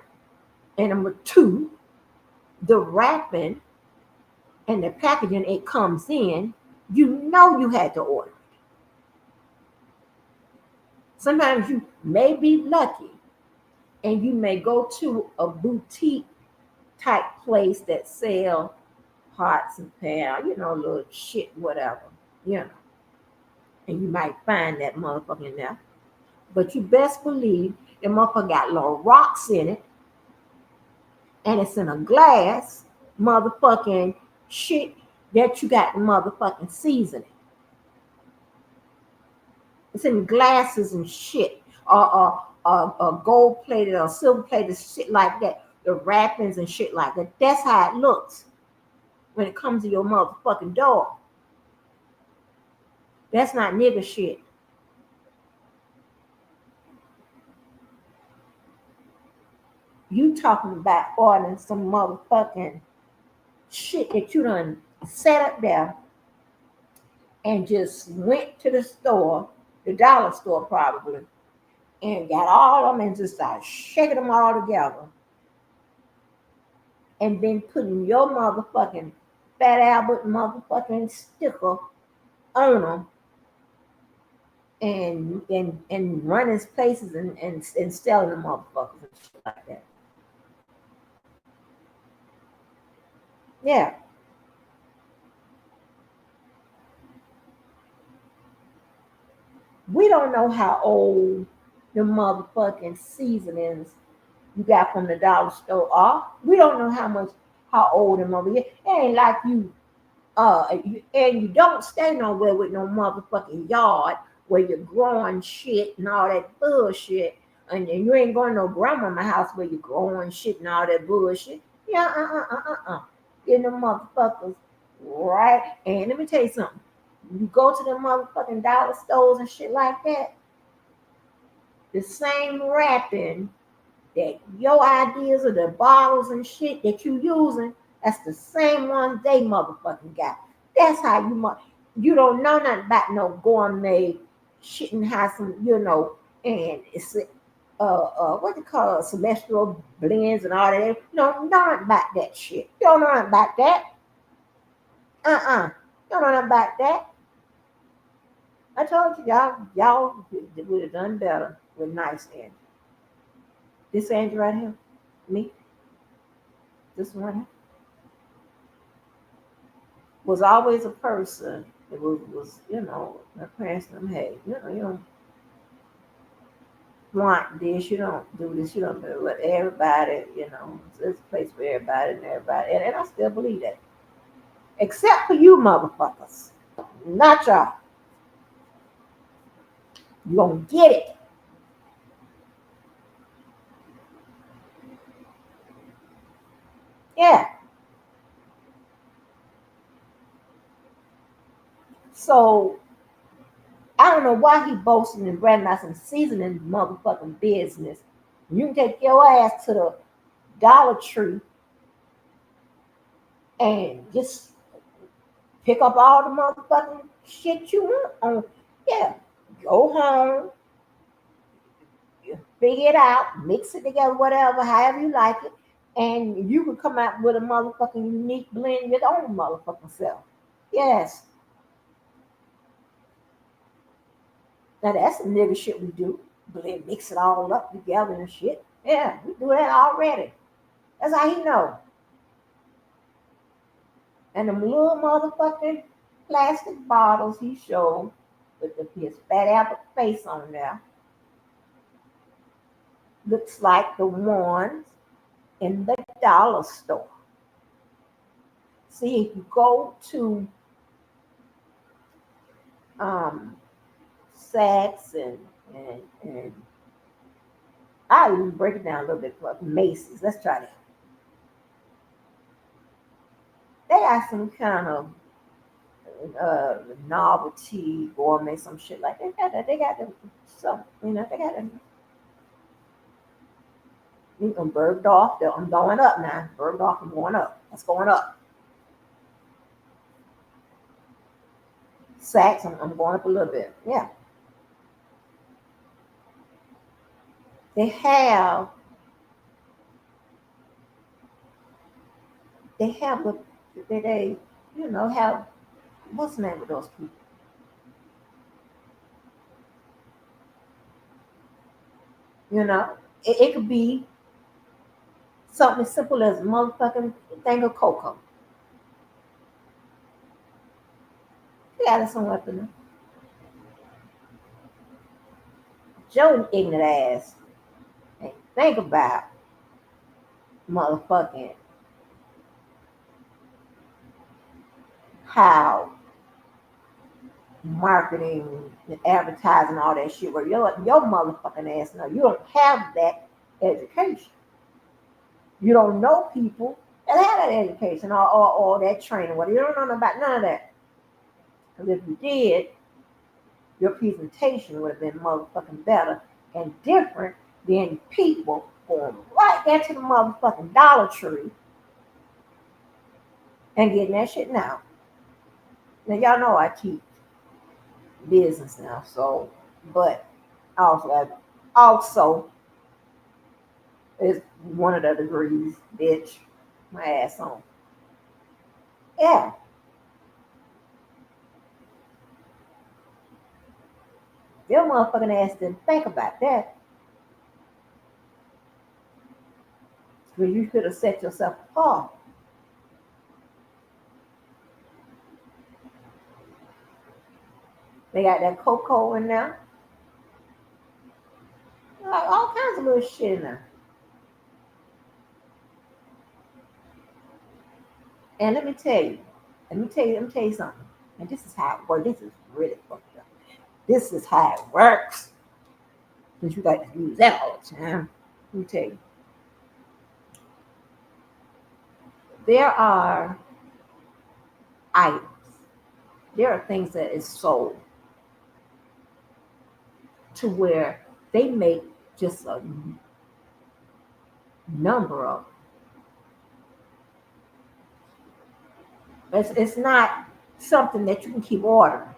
And number two, the wrapping and the packaging it comes in, you know you had to order it. Sometimes you may be lucky and you may go to a boutique type place that sell pots and pans, little shit, whatever, and you might find that motherfucker in there. But you best believe the motherfucker got little rocks in it, and it's in a glass motherfucking shit that you got motherfucking seasoning. It's in glasses and shit, or gold plated or silver plated shit like that. The wrappings and shit like that. That's how it looks when it comes to your motherfucking door. That's not nigga shit. You talking about ordering some motherfucking shit that you done set up there and just went to the store, the dollar store probably, and got all of them and just started shaking them all together and then putting your motherfucking Fat Albert motherfucking sticker on them and running places and selling them motherfuckers and shit like that. Yeah. We don't know how old the motherfucking seasonings you got from the dollar store are. We don't know how old them over here. It ain't like and you don't stay nowhere with no motherfucking yard where you're growing shit and all that bullshit. And you ain't going to no grandmama house where you're growing shit and all that bullshit. Yeah, Getting them motherfuckers right. And let me tell you something. You go to the motherfucking dollar stores and shit like that, the same wrapping that your ideas of the bottles and shit that you using, that's the same ones they motherfucking got. That's how you don't know nothing about no gourmet shit and have some, and it's what they call celestial blends and all that. You don't know nothing about that shit. You don't know nothing about that. You don't know nothing about that. I told you y'all would have done better with nice Angie. This Angie right here, me, this one right here, was always a person that was my parents them, hey, you don't want this, you don't do this, you don't do it. Everybody, it's a place for everybody and everybody. And I still believe that. Except for you motherfuckers. Not y'all. You gonna get it. Yeah. So I don't know why he boasting and bragging about some seasoning motherfucking business. You can take your ass to the Dollar Tree and just pick up all the motherfucking shit you want on. Yeah. Go home, you figure it out, mix it together, whatever, however you like it, and you can come out with a motherfucking unique blend your own motherfucking self. Yes. Now that's some nigga shit we do. Blend, mix it all up together and shit. Yeah, we do that already. That's how he know. And them little motherfucking plastic bottles he showed with his Fat Albert face on there looks like the ones in the dollar store. See, if you go to Saks and I'll even break it down a little bit for Macy's. Let's try that. They got some kind of novelty gourmet, some shit like that. They got them some, they got them. Bergdorf, I'm going up now. Bergdorf, I'm going up. That's going up. Saks, I'm going up a little bit. Yeah. They have they have what's the name of those people? It could be something as simple as a motherfucking thing of cocoa. You got it somewhere for them. Joe ignorant ass ain't think about motherfucking how marketing and advertising all that shit where your motherfucking ass know you don't have that education. You don't know people that have that education or that training. What you don't know about none of that. Because if you did, your presentation would have been motherfucking better and different than people going right there to the motherfucking Dollar Tree and getting that shit now. Now y'all know I teach. business now. So, but also is one of the degrees, bitch, my ass on. Yeah, your motherfucking ass didn't think about that because you could have set yourself apart. They got that cocoa in there, like all kinds of little shit in there. And let me tell you something. And this is how it works. This is really fucked up. This is how it works. Since you like to use that all the time. Let me tell you. There are items. There are things that is sold to where they make just a number of. It's not something that you can keep ordering.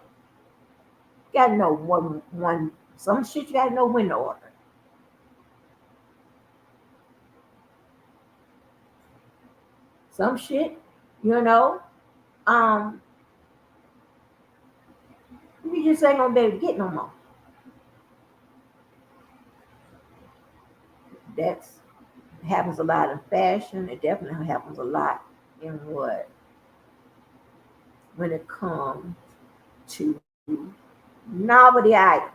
You gotta know one some shit you gotta know when to order. Some shit, you know, um, you just ain't gonna be able to get no more. That's happens a lot in fashion. It definitely happens a lot in what when it comes to novelty items.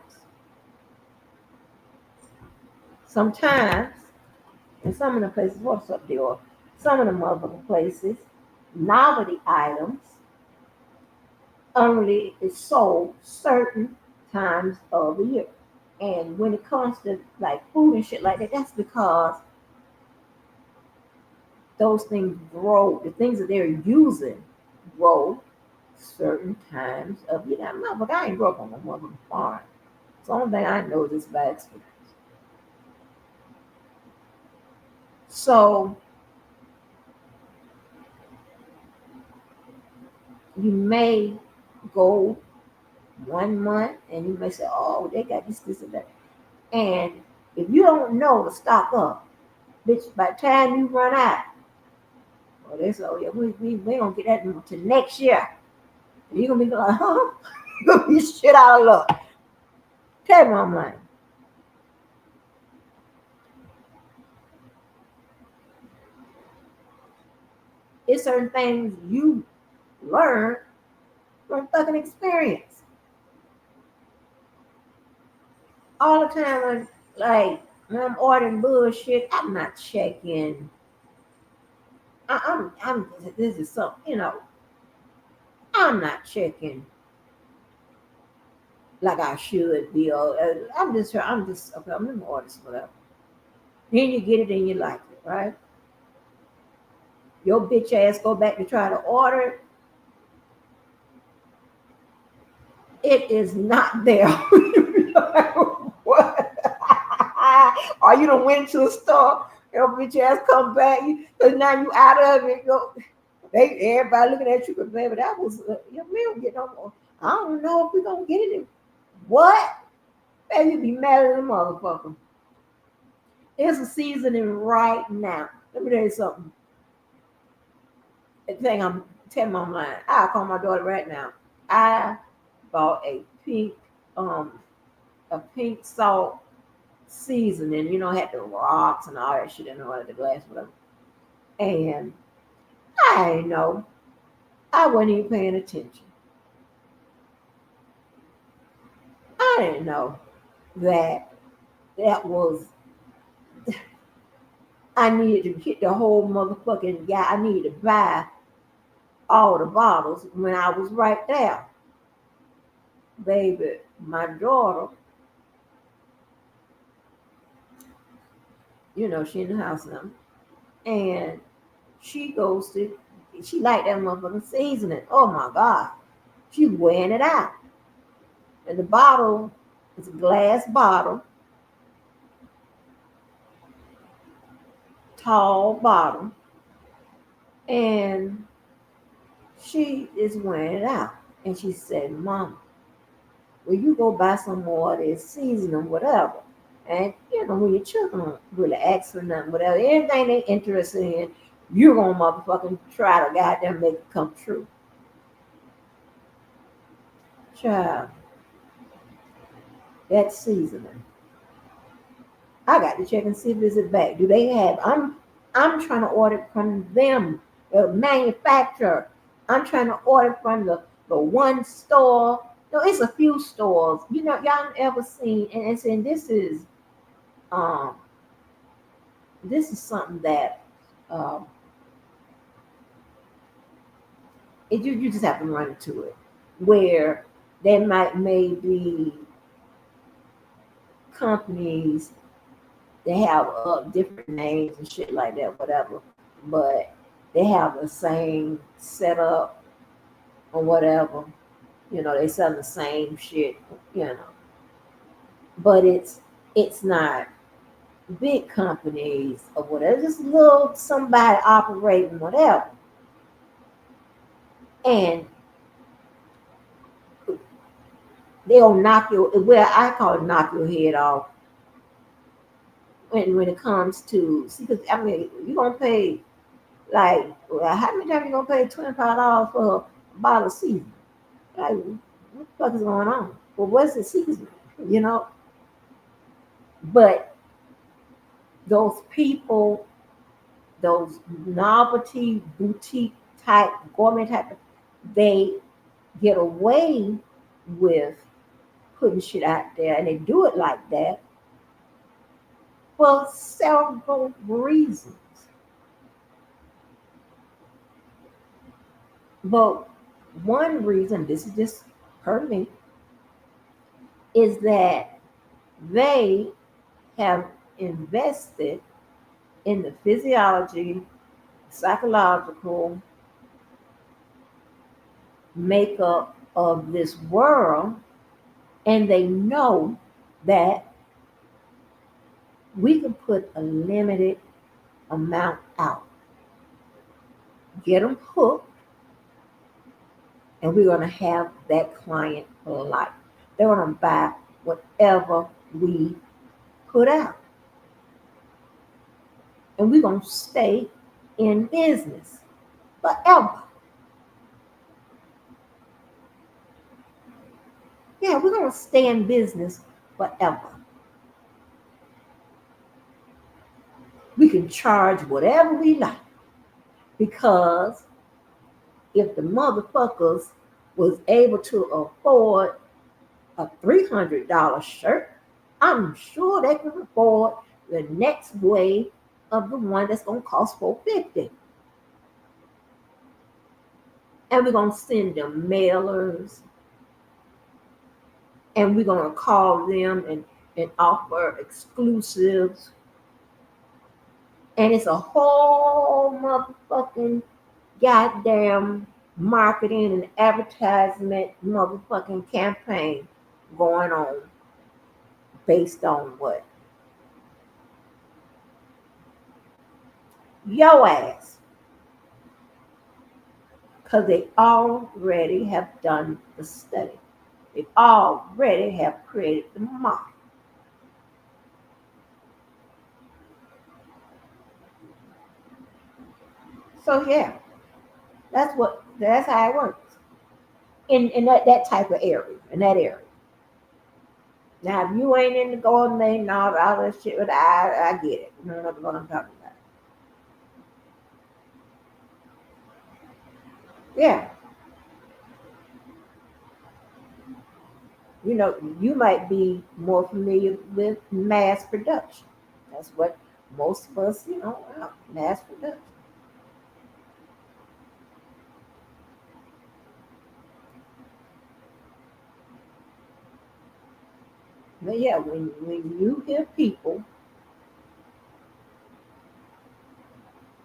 Sometimes, in some of the places, what's up there? Some of the motherfucking places, novelty items only is sold certain times of the year. And when it comes to like food and shit like that, that's because those things grow. The things that they're using grow certain times of year. Now, motherfucker, I ain't grew up on a motherfucking farm. So the only thing I know is this by experience. So you may go 1 month and you may say, oh, they got this, and that. And if you don't know to stock up, bitch, by the time you run out, well, they say, oh, yeah, we ain't gonna get that until next year. And you're gonna be like, huh? You're gonna be shit out of luck. Tell me I'm lying. It's certain things you learn from fucking experience. All the time, when I'm ordering bullshit, I'm not checking. I'm. This is something, I'm not checking like I should be. Or I'm just okay. I'm gonna order some whatever. Then you get it and you like it, right? Your bitch ass go back to try to order it. It is not there. What? Or you done went to the store, your bitch ass come back, because now you out of it. Everybody looking at you, but baby, that was your meal get no more. I don't know if we're gonna get it. What? Man, you be mad at the motherfucker. It's a seasoning right now. Let me tell you something. The thing I'm telling my line. I'll call my daughter right now. I bought um, a pink salt seasoning. Had the rocks and all that shit in the glass, whatever. And I didn't know. I wasn't even paying attention. I didn't know that that was. I needed to get the whole motherfucking guy. I needed to buy all the bottles when I was right there. Baby, my daughter, she in the house now. And she liked that motherfucking seasoning. Oh my God. She's weighing it out. And the bottle is a glass bottle, tall bottle. And she is weighing it out. And she said, Mom, Well, you go buy some more of this seasoning, whatever. And when your children don't really ask for nothing, whatever, anything they interested in, you're gonna motherfucking try to goddamn make it come true. Child, that seasoning. I got to check and see if it's back. Do they have? I'm trying to order from them, the manufacturer. I'm trying to order from the one store. No, it's a few stores. Y'all ever seen? And um this is something that um you just have to run into it, where there maybe companies, they have different names and shit like that, whatever, but they have the same setup or whatever. They sell the same shit, you know, but it's not big companies or whatever, just little somebody operating whatever. And they'll knock I call it knock your head off when it comes to, see, because I mean, you're gonna pay, like, well, how many times you gonna pay $25 for a bottle of seasoning? Like, what the fuck is going on? Well, what's the seasoning? You know? But those people, those novelty boutique type, gourmet type, they get away with putting shit out there, and they do it like that for several reasons. But one reason, this is just per me, is that they have invested in the physiology, psychological makeup of this world, and they know that we can put a limited amount out, get them hooked, and we're going to have that client for life. They're going to buy whatever we put out, and we're going to stay in business forever. Yeah, we're going to stay in business forever. We can charge whatever we like, because if the motherfuckers was able to afford a $300 shirt, I'm sure they can afford the next wave of the one that's going to cost $450. And we're going to send them mailers, and we're going to call them and offer exclusives. And it's a whole motherfucking goddamn marketing and advertisement motherfucking campaign going on, based on what? Your ass. Because they already have done the study. They already have created the market. So yeah, that's how it works in that type of area, in that area. Now, if you ain't in the gourmet and all that shit, but I get it. You know what I'm talking about. Yeah, you might be more familiar with mass production. That's what most of us, mass production. But yeah, when you hear people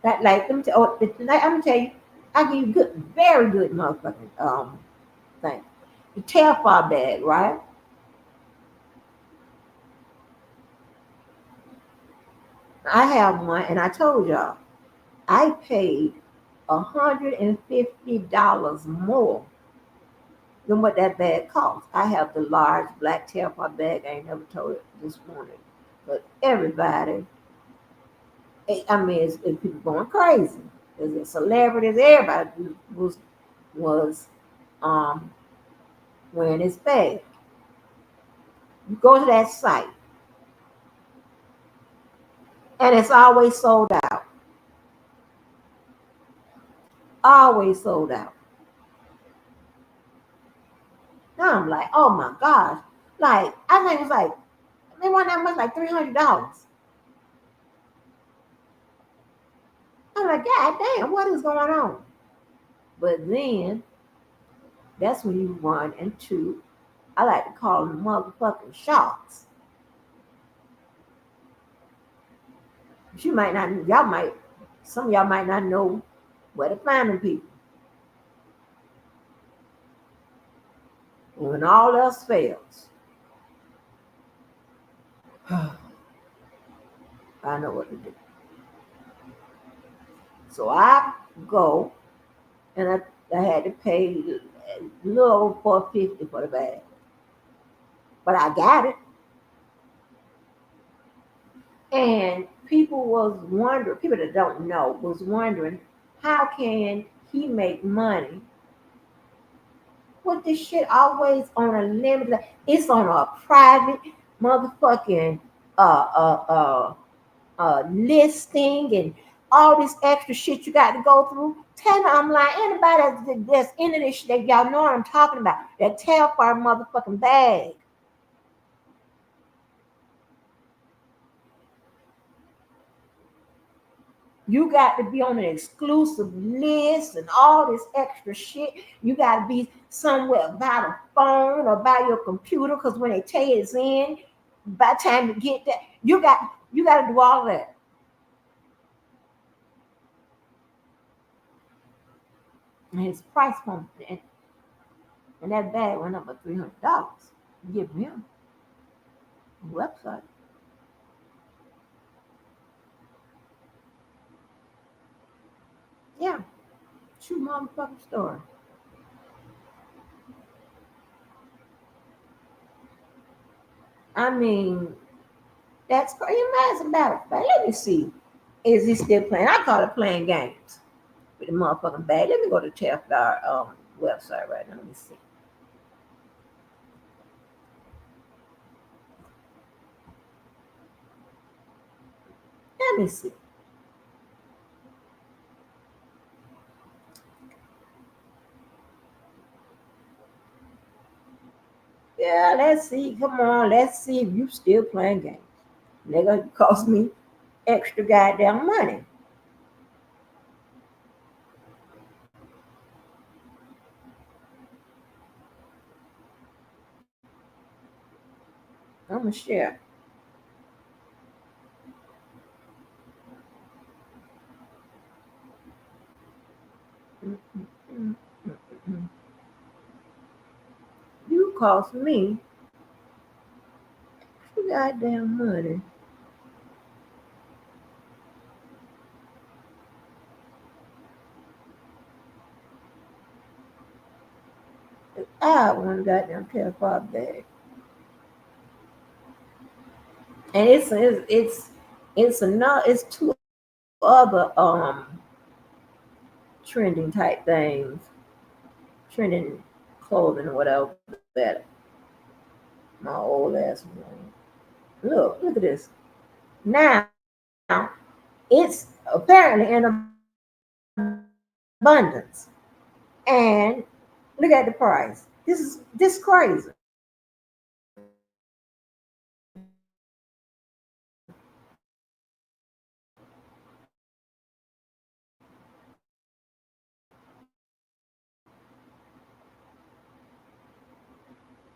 that, like them, I'm gonna tell you, I give you good, very good motherfucking thing. The Telfar bag, right? I have one, and I told y'all I paid $150 more than what that bag costs. I have the large black tailpipe bag. I ain't never told it this morning, but everybody, I mean, it's people going crazy. There's a celebrities. Everybody was um wearing his bag. You go to that site, and it's always sold out. Always sold out. Now I'm like, oh my gosh. Like, I think it was like, they want that much, like $300. I'm like, God damn, what is going on? But then that's when you run into, I like to call them motherfucking sharks. You might not, y'all might, some of y'all might not know where to find them people. When all else fails, I know what to do. So I go and I had to pay a little over $4.50 for the bag. But I got it. And people was wondering, people that don't know, was wondering, how can he make money with this shit always on a limited? It's on a private motherfucking listing and all this extra shit you got to go through. Tell me, I'm like, anybody that's into this shit, that y'all know what I'm talking about, that tailfire motherfucking bag. You got to be on an exclusive list and all this extra shit. You got to be somewhere by the phone or by your computer, because when they tell you it's in, by the time you get that, you got to do all that. And his price point, and that bag went up by $300. Give him a website. Yeah, true motherfucking story. I mean, that's crazy. As a matter of fact, let me see. Is he still playing? I call it playing games with the motherfucking bag. Let me go to Tefdar website right now. Let me see. Let me see. Yeah, let's see. Come on, let's see if you still playing games. Nigga, cost me extra goddamn money. I'm gonna share. Mm, mm, mm, mm, mm. You cost me extra goddamn money. I want a goddamn Teflon bag, and it's another. It's two other trending type things, trending clothing or whatever that my old ass one. Look at this. Now it's apparently in abundance. And look at the price. This crazy.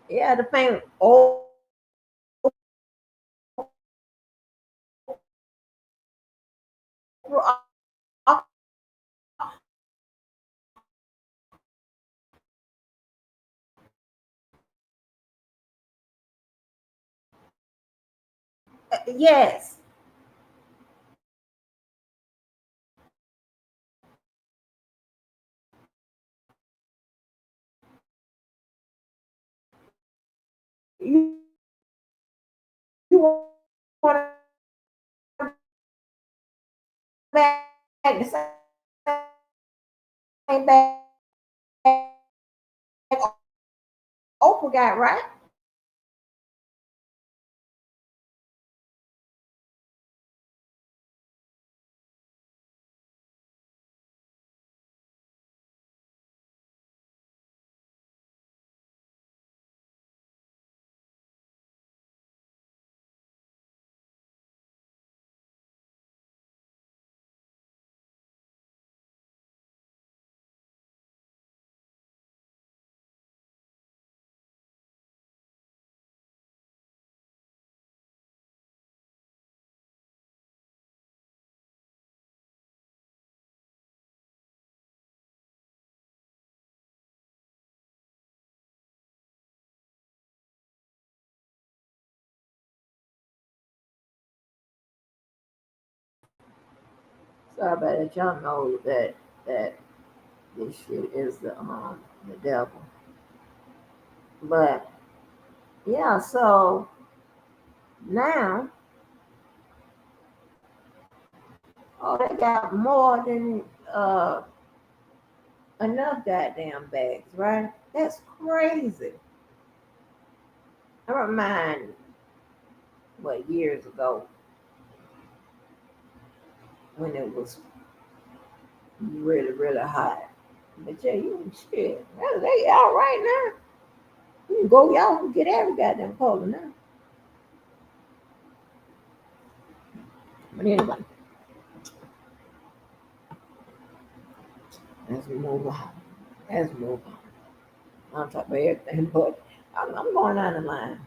Yeah, the thing oh yes. want to bag the same bag Oprah got, right? Sorry about that. Y'all know that this shit is the devil. But yeah, so now they got more than enough goddamn bags, right? That's crazy. I remind what years ago when it was really, really hot. But yeah, you shit. They out right now. You can go, y'all can get every goddamn color now. But anyway, let's move on. Let's move on. I'm talking about everything, but I'm going on the line.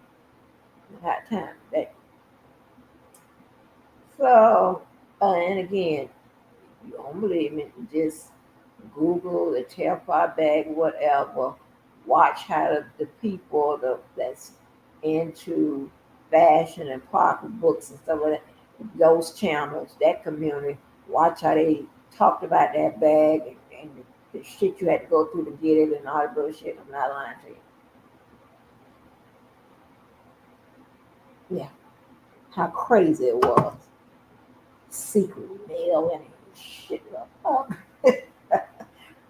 I got time today. So, and again, you don't believe me, just Google the Teflon bag, whatever. Watch how the people that's into fashion and pocketbooks and stuff like that, those channels, that community, watch how they talked about that bag and the shit you had to go through to get it and all the bullshit. I'm not lying to you. Yeah, how crazy it was. Secret mail and shit.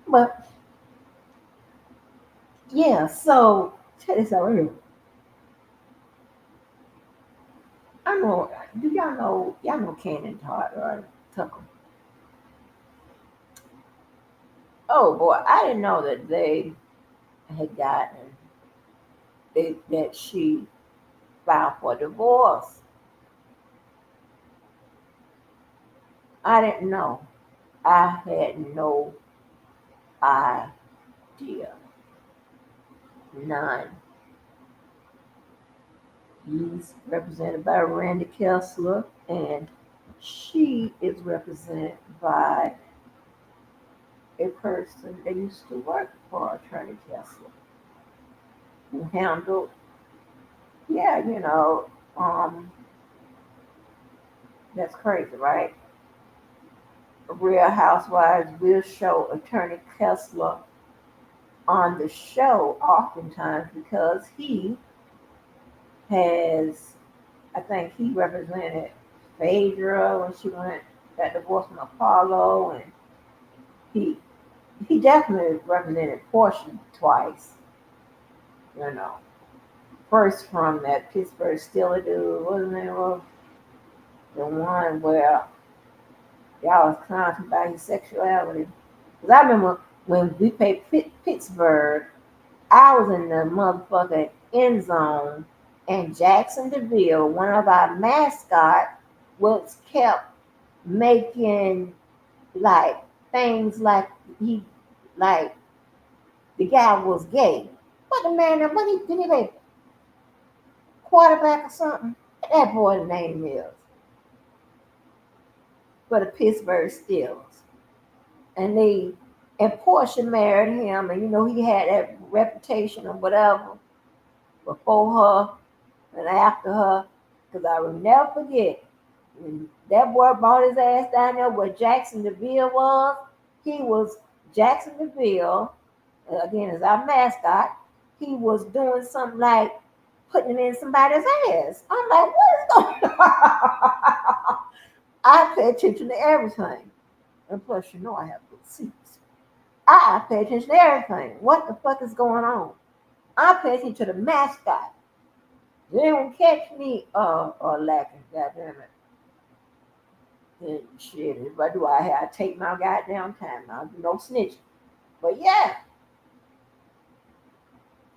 But yeah, so check this out right here. I know. Do y'all know Kandi and Todd, right? Tucker. Oh boy, I didn't know that they had gotten that she filed for divorce. I didn't know. I had no idea. None. He's represented by Randy Kessler, and she is represented by a person that used to work for Attorney Kessler, who handled, yeah, that's crazy, right? Real Housewives will show Attorney Kessler on the show oftentimes because he has, I think he represented Phaedra when she got divorced from Apollo, and he he definitely represented Portia twice, you know. First from that Pittsburgh Steelers dude, what was the name of the one where y'all was clowning about his sexuality. Because I remember when we played Pittsburgh, I was in the motherfucking end zone, and Jackson DeVille, one of our mascots, was kept making like things like he like the guy was gay. But the man, what he did he play quarterback or something? That boy's name is for the Pittsburgh Steelers. And Portia married him, and he had that reputation or whatever before her and after her. Because I will never forget when that boy brought his ass down there where Jackson DeVille was. He was Jackson DeVille, again, as our mascot. He was doing something like putting it in somebody's ass. I'm like, what is going on? I pay attention to everything. And plus, you know I have good seats. I pay attention to everything. What the fuck is going on? I pay attention to the mascot. They don't catch me lacking, goddamn it. And shit, if I do, I take my goddamn time. I do no snitching. But yeah,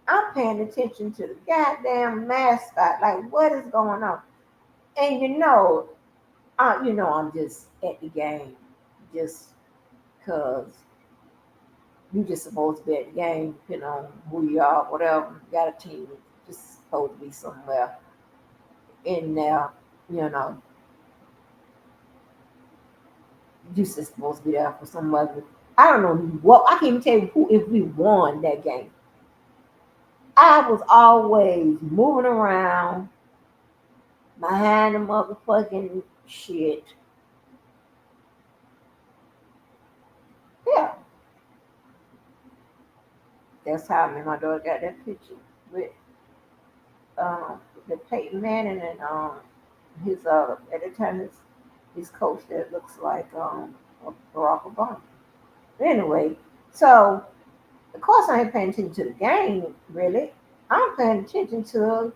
I'm paying attention to the goddamn mascot. Like, what is going on? And I'm just at the game just because you just supposed to be at the game, depending on who you are, whatever. You got a team, just supposed to be somewhere in there, you know. You just supposed to be there for some other. I don't know what. I can't even tell you who if we won that game. I was always moving around behind the motherfucking shit. Yeah, that's how me and my daughter got that picture with the Peyton Manning and his at the time his coach that looks like Barack Obama. Anyway, so of course I ain't paying attention to the game really. I'm paying attention to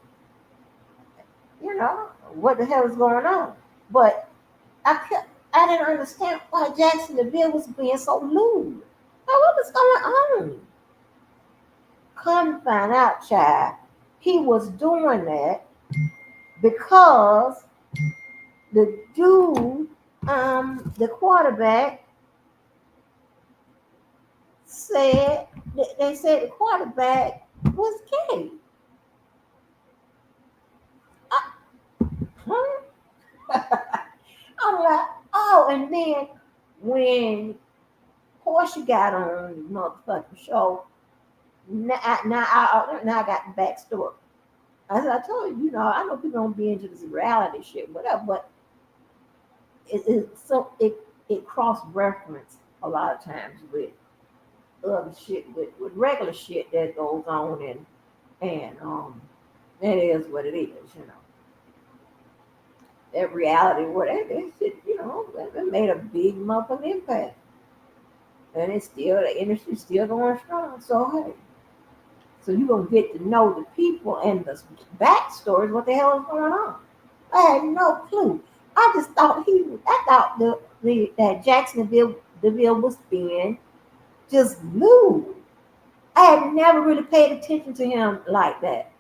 what the hell is going on. But I didn't understand why Jacksonville was being so lewd. Now, what was going on? Come find out, child. He was doing that because the dude, the quarterback, said they said the quarterback was gay. Huh? I'm like, oh, and then when Portia got on the motherfucking show, now I got the backstory. As I told you, I know people don't be into this reality shit, whatever, but it cross reference a lot of times with other shit, with regular shit that goes on, and that is what it is. That reality, whatever that shit, that made a big motherfucking impact, and it's still the industry's still going strong. So hey. So you're gonna get to know the people and the backstories, what the hell is going on. I had no clue. I just thought I thought that Jacksonville Deville was being just lewd. I had never really paid attention to him like that.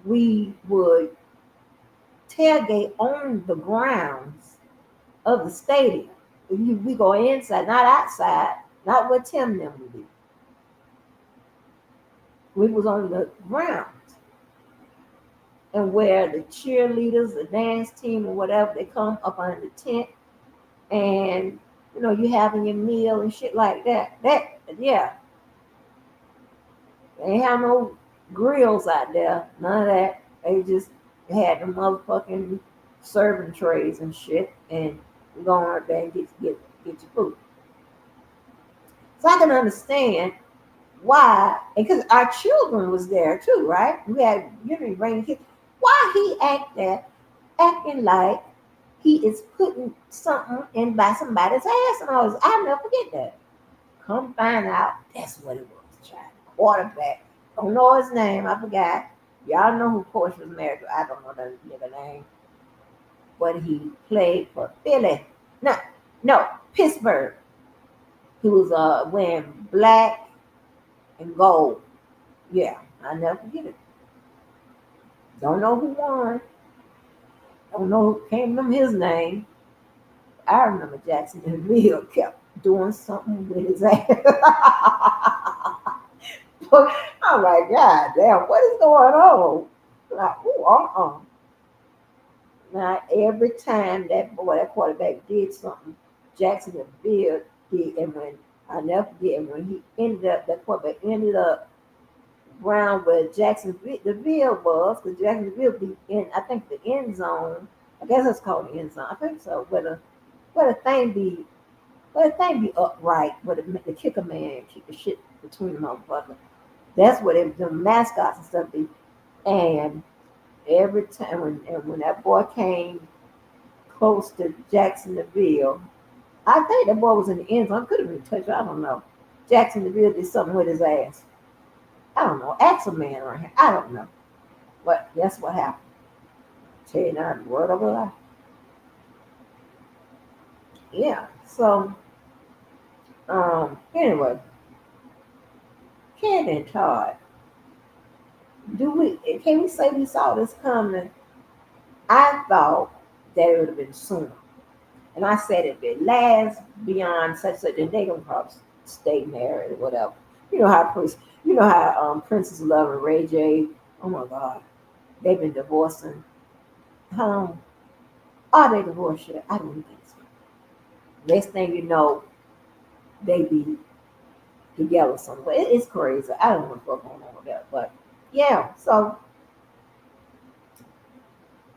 We would tailgate on the grounds of the stadium. We go inside, not outside, not where Tim and them would be. We was on the grounds. And where the cheerleaders, the dance team, or whatever, they come up under the tent, and you having your meal and shit like that. Yeah, they ain't have no grills out there, none of that. They just had the motherfucking serving trays and shit, and you go on out there and get your food. So I can understand why, because our children was there too, right? We had bringing kids. Why he acting like he is putting something in by somebody's ass, and I'll never forget that. Come find out, that's what it was, child. Quarterback. Don't know his name, I forgot. Y'all know who Porsche was married to. I don't know the nigga name. But he played for Philly. No, Pittsburgh. He was wearing black and gold. Yeah, I never forget it. Don't know who won. Don't know, can't remember his name. I remember Jackson Deville kept doing something with his ass. I'm like, God damn, what is going on? Like, Now, every time that quarterback did something, Jackson Deville did, and when I never forget, when he that quarterback ended up ground where Jacksonville was, because Jacksonville be in, I think, the end zone. I guess it's called the end zone. I think so. Where the thing be upright, where the kicker man kick the shit between the motherfuckers. That's what the mascots and stuff be. And every time when that boy came close to Jacksonville, I think that boy was in the end zone. Could have been touched. I don't know. Jacksonville did something with his ass. I don't know. Ask a man around here. I don't know. But that's what happened. Tell you now, word of a lie. Yeah. So, anyway, Kandi and Todd, can we say we saw this coming? I thought that it would have been sooner. And I said if it lasts beyond such, then they gonna probably stay married or whatever. Princess Love and Ray J. Oh my God, they've been divorcing. How long are they divorced yet? I don't think so. Next thing you know, they be together somewhere. It's crazy. I don't know what's going on with that, but yeah. So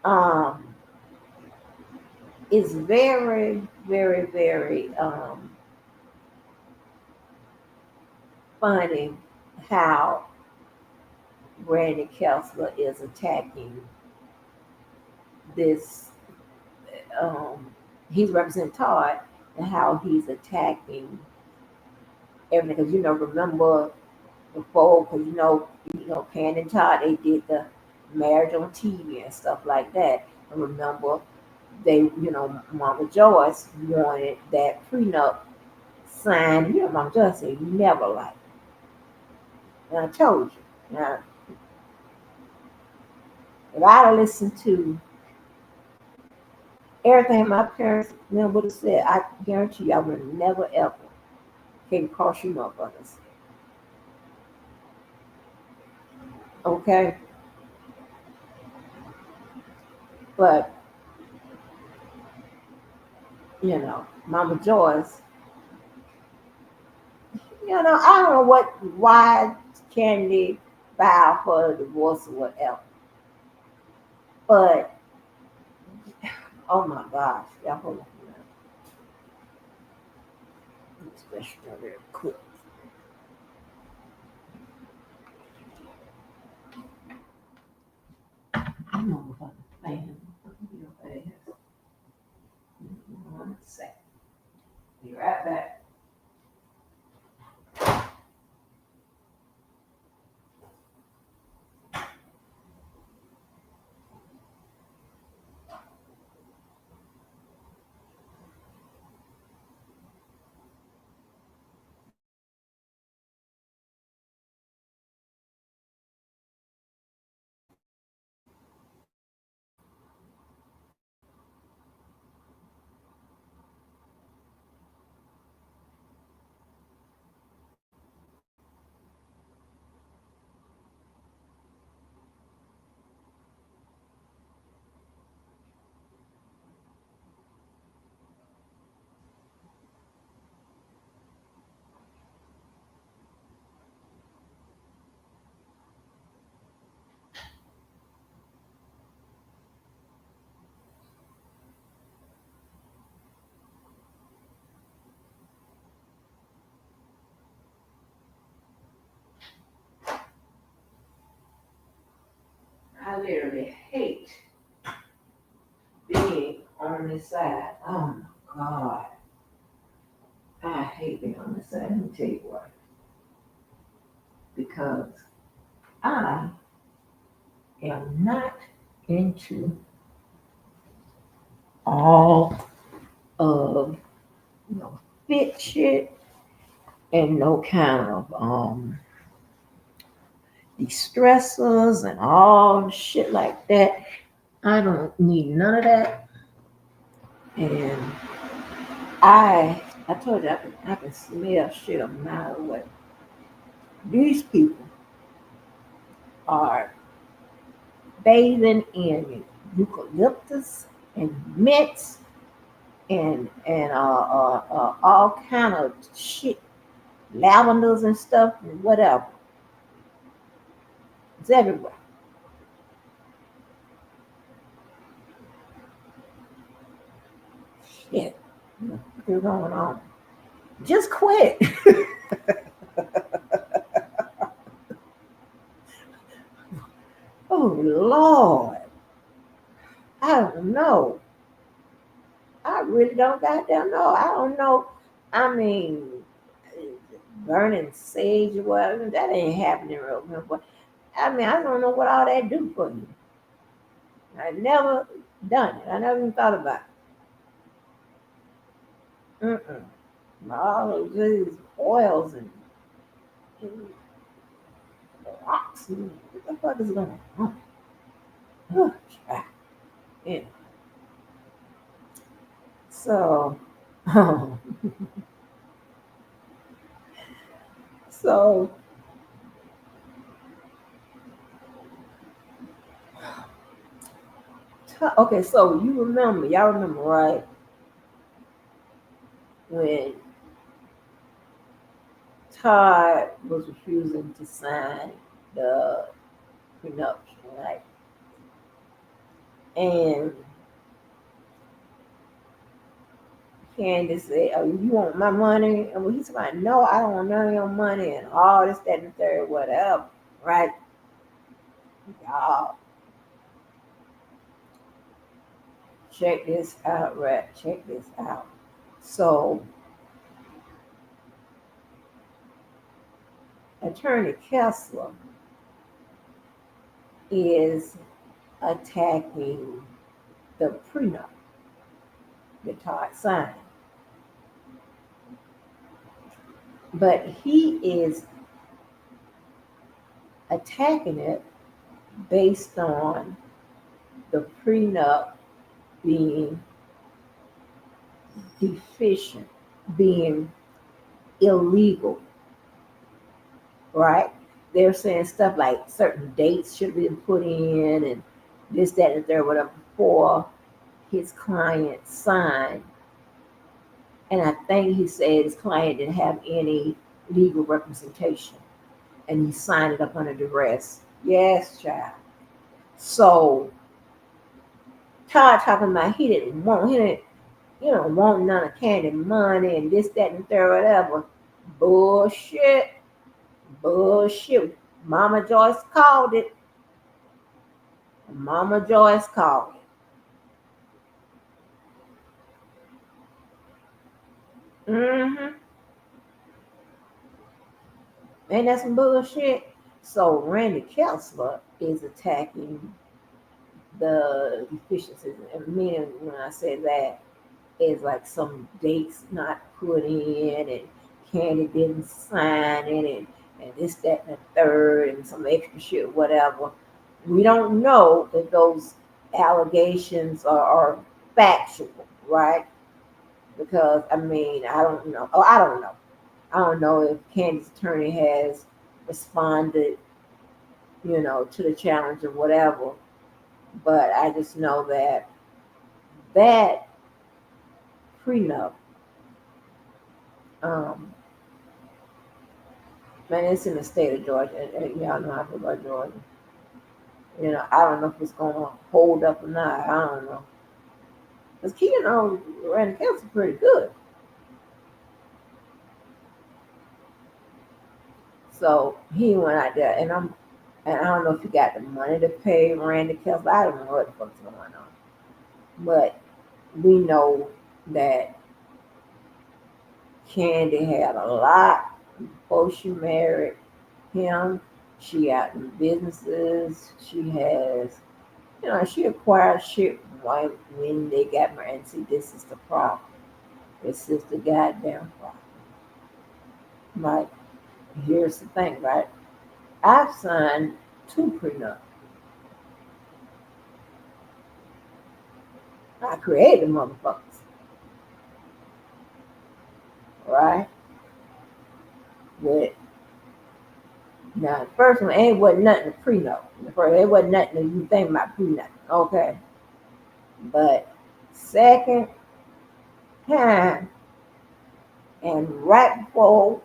um, it's very, very, very funny how Randy Kessler is attacking this. Um, he's representing Todd and how he's attacking everything. Because remember before, because Pan and Todd, they did the marriage on TV and stuff like that. And remember, Mama Joyce wanted that prenup signed. Mama Joyce said, "You never like." And I told you. Now, if I'd have listened to everything my parents would have said, I guarantee you I would have never ever came across you motherfuckers. Okay? But, Mama Joyce, I don't know why Kandi filed for a divorce or whatever. But, oh my gosh, y'all hold on a minute. Especially real quick. I know if I'm playing. One second. Be right back. I literally hate being on this side. Oh my God. I hate being on this side. Let me tell you why. Because I am not into all of fit shit and no kind of de-stressors and all shit like that. I don't need none of that. And I told you I can smell shit a mile away. These people are bathing in eucalyptus and mints and all kind of shit, lavenders and stuff and whatever. It's everywhere. Shit, what's going on? Just quit. Oh Oh Lord, I don't know. I really don't goddamn know. I don't know. I mean, burning sage or whatever, that ain't happening real good. But I mean, I don't know what all that do for you. I never done it. I never even thought about it. Mm-mm. All of these oils and rocks. And what the fuck is going on? Oh, child. Yeah. So, so okay. So y'all remember, right? When Todd was refusing to sign the prenuptial, right? And Candace said, "Oh, you want my money?" And when he's like, "No, I don't want none of your money," and all this, that, and the third, whatever, right? Y'all, check this out, right? Check this out. So, Attorney Kessler is attacking the prenup that Todd signed, but he is attacking it based on the prenup being deficient, being illegal, right? They're saying stuff like certain dates should have been put in and this, that, and the third, whatever, before his client signed. And I think he said his client didn't have any legal representation and he signed it up under duress. Yes, child. So Todd talking about he didn't, want none of Kandi money and this, that, and the third, whatever. Bullshit. Bullshit. Mama Joyce called it. Mama Joyce called it. Mm-hmm. Ain't that some bullshit? So Randy Kessler is attacking the deficiencies. And meaning when I say that is like some dates not put in and Kandi didn't sign it and this, that, and the third and some extra shit, whatever. We don't know if those allegations are factual, right? Because I mean, I don't know. Oh, I don't know. I don't know if Candy's attorney has responded, to the challenge or whatever. But I just know that prenup, um, man, it's in the state of Georgia, and y'all know how I feel about Georgia. I don't know if it's gonna hold up or not. I don't know. Cause Randy Kelsey pretty good. So he went out there, and I don't know if he got the money to pay Randy Kelsey. I don't know what the fuck's going on. But we know that Kandi had a lot before she married him. She got in businesses. She has, she acquired shit when they got married. And see, this is the problem. This is the goddamn problem. Like, here's the thing, right? I've signed 2 prenups. I created motherfuckers, right? But now the first one wasn't nothing to prenup. The first it wasn't nothing to you think about prenup. Okay. But second time and right before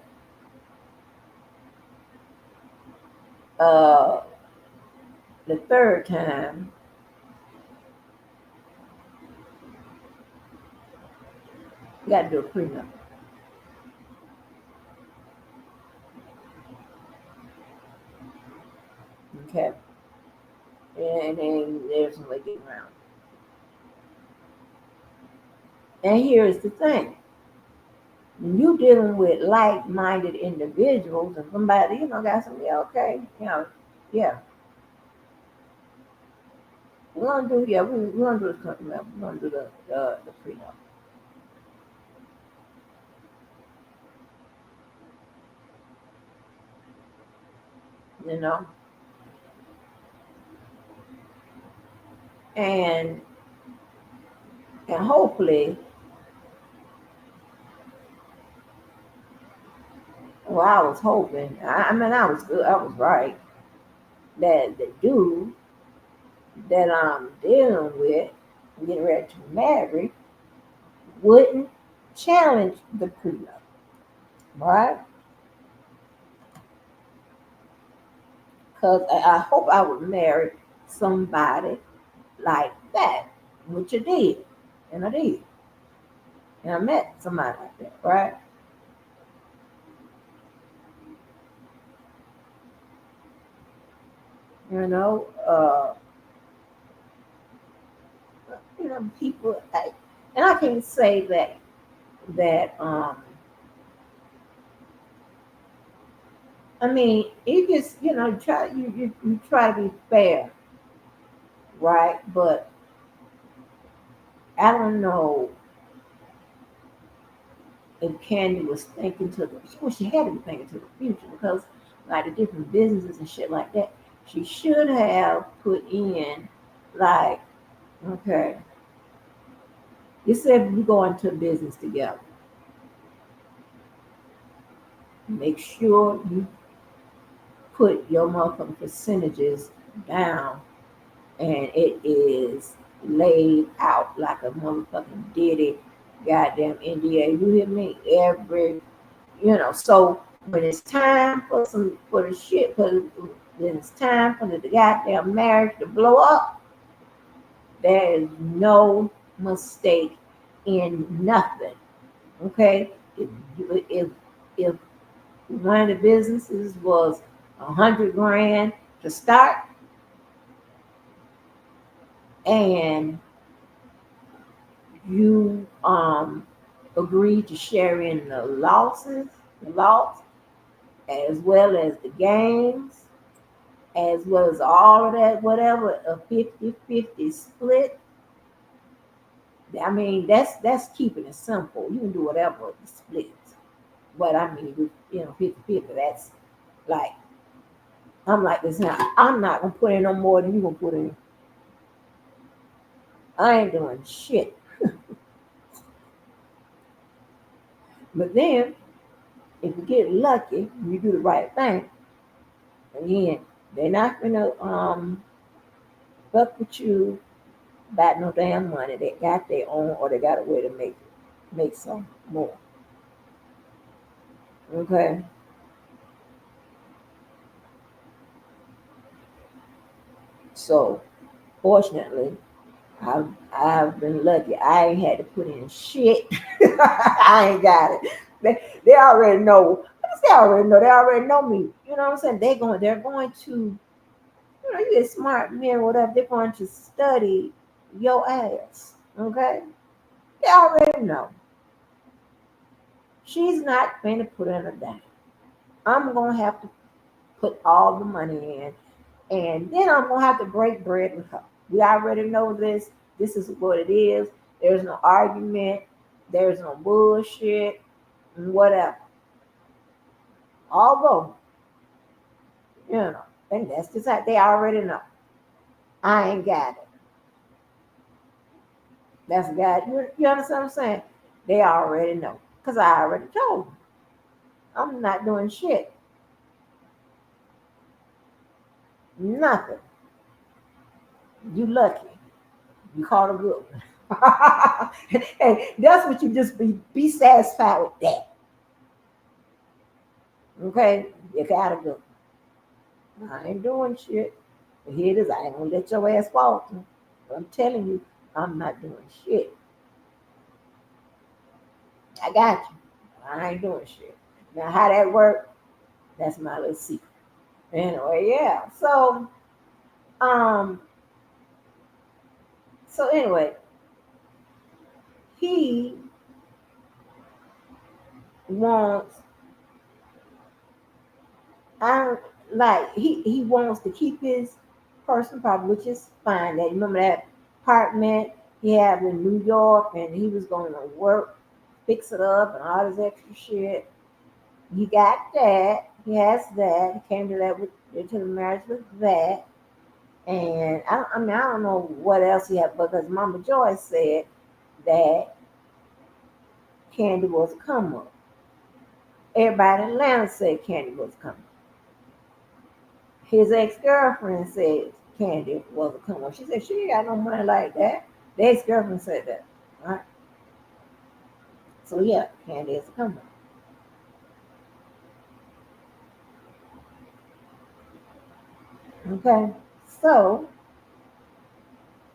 uh the third time, you gotta do a prenup. Okay. And then there's no way to get around it. And here's the thing. When you dealing with like-minded individuals and somebody, got some, yeah, okay, yeah, we're gonna do this company level. We're gonna do the prenup. You know, and hopefully, well, I was hoping. I mean, I was good. I was right that the dude that I'm dealing with, getting ready to marry, wouldn't challenge the prenup, right? Because I hope I would marry somebody like that, which I did, and I did, and I met somebody like that, right? You know, people, and I can say that. I mean, you just try you try to be fair, right? But I don't know if Kandi was thinking to the well, she had to be thinking to the future because like the different businesses and shit like that, she should have put in like, okay, you said we go into business together. Make sure you put your motherfucking percentages down and it is laid out like a motherfucking ditty goddamn NDA. You hear me? So when it's time for the shit, when it's time for the goddamn marriage to blow up, there is no mistake in nothing. Okay? If one of the businesses was 100 grand to start, and you agree to share in the loss, as well as the gains, as well as all of that, whatever, a 50-50 split. I mean, that's keeping it simple. You can do whatever with the splits. But I mean, 50-50, that's like, I'm like this now. I'm not gonna put in no more than you gonna put in. I ain't doing shit. But then, if you get lucky, you do the right thing. Again, they're not gonna fuck with you about no damn money. They got their own, or they got a way to make some more. Okay, so fortunately, I've been lucky. I ain't had to put in shit. I ain't got it. They already know. They already know. They already know me. You know what I'm saying? They're going to. You get smart men, whatever. They're going to study your ass. Okay, they already know. She's not going to put in a dime. I'm gonna have to put all the money in, and then I'm gonna have to break bread with her. We already know this. This is what it is. There's no argument. There's no bullshit. Whatever. Although, and that's just how they already know. I ain't got it. That's God. You understand what I'm saying? They already know. Because I already told them. I'm not doing shit. Nothing. You lucky. You caught a good one. And that's what you just be satisfied with that. Okay? You got a good one. I ain't doing shit. But here it is. I ain't gonna let your ass fall. But I'm telling you, I'm not doing shit. I got you. I ain't doing shit. Now how that work, that's my little secret. Anyway, yeah. So So anyway, he wants I like he wants to keep his personal property, which is fine. That remember that apartment he had in New York, and he was going to work, fix it up, and all this extra shit. He got that. He has that. He came to that with to the marriage with that. And I mean, I don't know what else he had because Mama Joy said that Kandi was a come up. Everybody in Atlanta said Kandi was a come up. His ex-girlfriend said Kandi was a come up. She said she ain't got no money like that. The ex-girlfriend said that. Right? So yeah, Kandi is a come up. Okay. So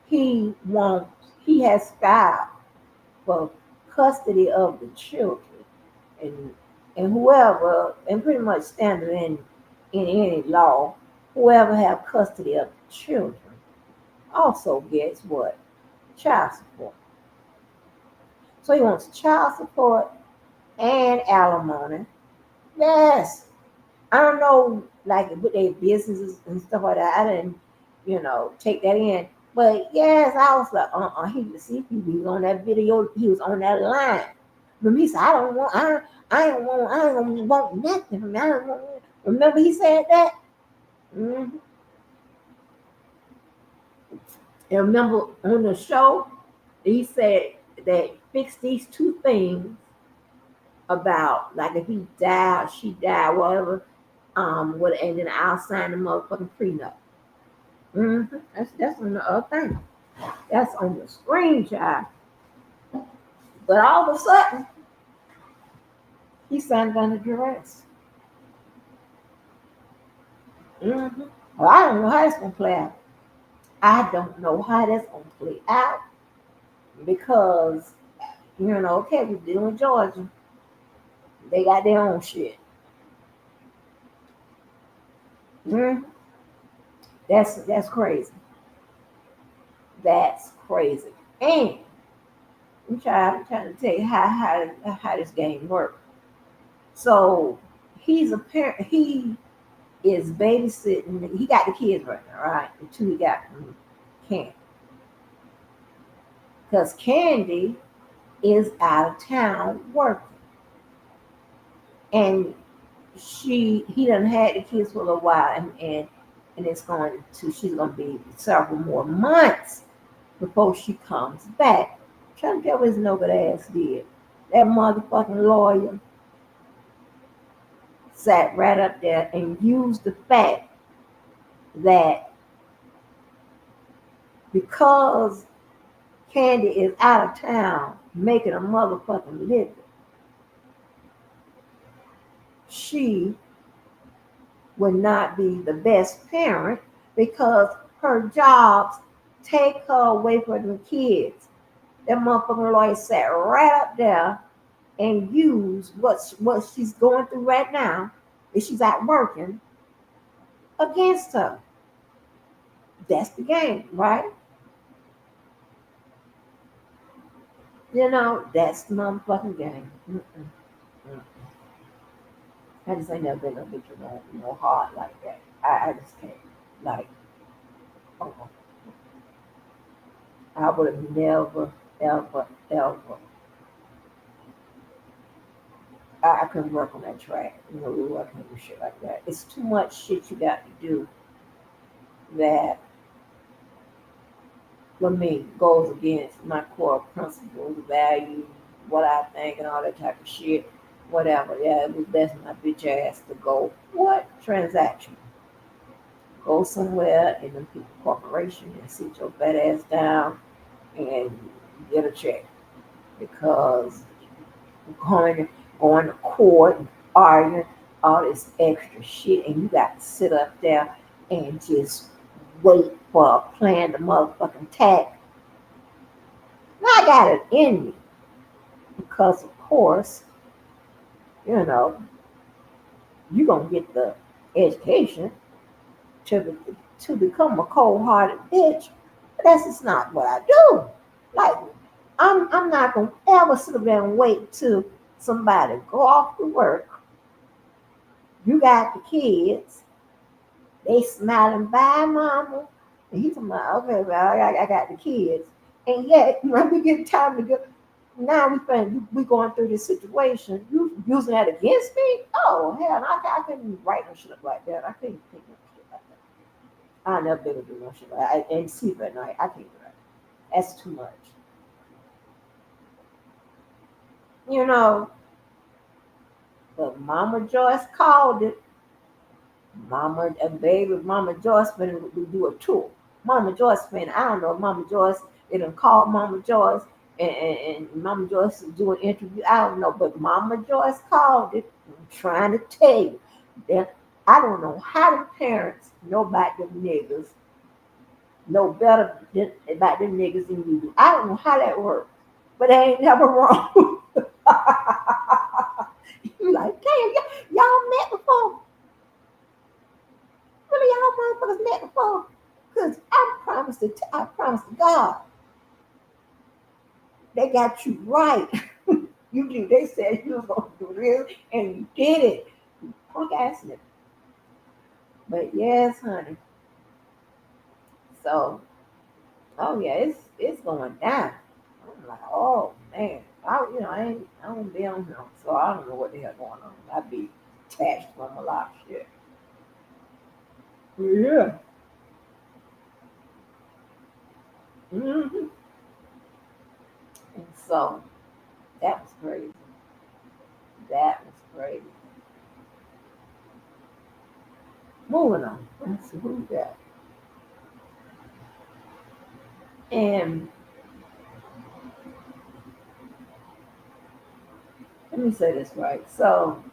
he has filed for custody of the children and whoever and pretty much standard in any law, whoever have custody of the children also gets what? Child support. So he wants child support and alimony. Yes. I don't know, like with their businesses and stuff like that. I didn't, take that in. But yes, I was like, he was see he was on that video, he was on that line. But he said, I don't want nothing from me. I don't want remember he said that? Mm-hmm. And remember on the show, he said that fix these two things about like if he died, she died, whatever, and then I'll sign the motherfucking prenup. Mm-hmm. That's on the other thing. That's on the screen, child. But all of a sudden, he signed under duress. Mm-hmm. Well, I don't know how it's gonna play out. I don't know how that's gonna play out because okay, we're dealing with Georgia. They got their own shit. Mm-hmm. That's crazy. That's crazy. And I'm trying to tell you how this game works. So he's a parent. He is babysitting. He got the kids right now, right? The two he got from Kandi. Because Kandi is out of town working. And he done had the kids for a little while and she's gonna be several more months before she comes back. I'm trying to tell what his no good ass did. That motherfucking lawyer sat right up there and used the fact that because Kandi is out of town making a motherfucking living, she would not be the best parent because her jobs take her away from the kids. That motherfucking lawyer sat right up there and used what she's going through right now, if she's out working, against her. That's the game, right? That's the motherfucking game. Mm-mm, mm-mm. I just ain't never been a bitch no hard like that. I just can't. Like, oh, I would have never, ever, ever. I couldn't work on that track. We working with shit like that. It's too much shit you got to do that, for me, goes against my core principles, values, what I think, and all that type of shit. Whatever. Yeah, it was best my bitch ass to go. What transaction? Go somewhere in the people corporation and sit your fat ass down and get a check because going going to court and arguing all this extra shit and you got to sit up there and just wait for a plan to motherfucking tax. And I got it in me because of course, you know, you're gonna get the education to become a cold hearted bitch. But that's just not what I do. Like I'm not gonna ever sit there and wait till somebody go off to work. You got the kids, they smiling, bye mama. And he's like, okay, well, I got the kids. And yet, when we get time to go, now we going through this situation. You using that against me? Oh hell, no, I couldn't write no shit up like that. I couldn't think no shit like that. I never be able to do no shit like that. And sleep at night. I can't do that. That's too much. You know, but Mama Joyce called it. Mama and baby, Mama Joyce finna do a tour. Mama Joyce finna, I don't know, Mama Joyce, they done called Mama Joyce and Mama Joyce is doing an interview. I don't know, but Mama Joyce called it. I'm trying to tell you that I don't know how the parents know about them niggas, know better about them niggas than you do. I don't know how that works, but they ain't never wrong. You like, damn, y'all met before. Really, y'all motherfuckers met before. Because I promised to God, they got you right. You do. They said you was going to do this, and you did it. Punk ass nigga. But yes, honey. So, oh yeah, it's going down. I'm like, oh man. I don't be on here, so I don't know what the hell going on. I be attached from a lot of shit. Yeah. hmm And so that was crazy. That was crazy. Moving on. Let's see who we got. And let me say this right. So,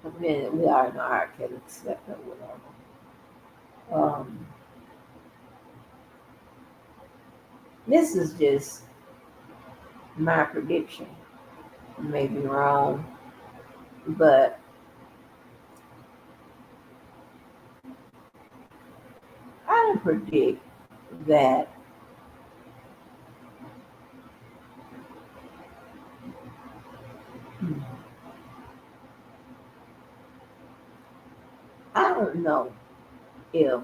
I mean, we are in our kid accept or whatever. Um, this is just my prediction. I may be wrong, but I predict that I don't know if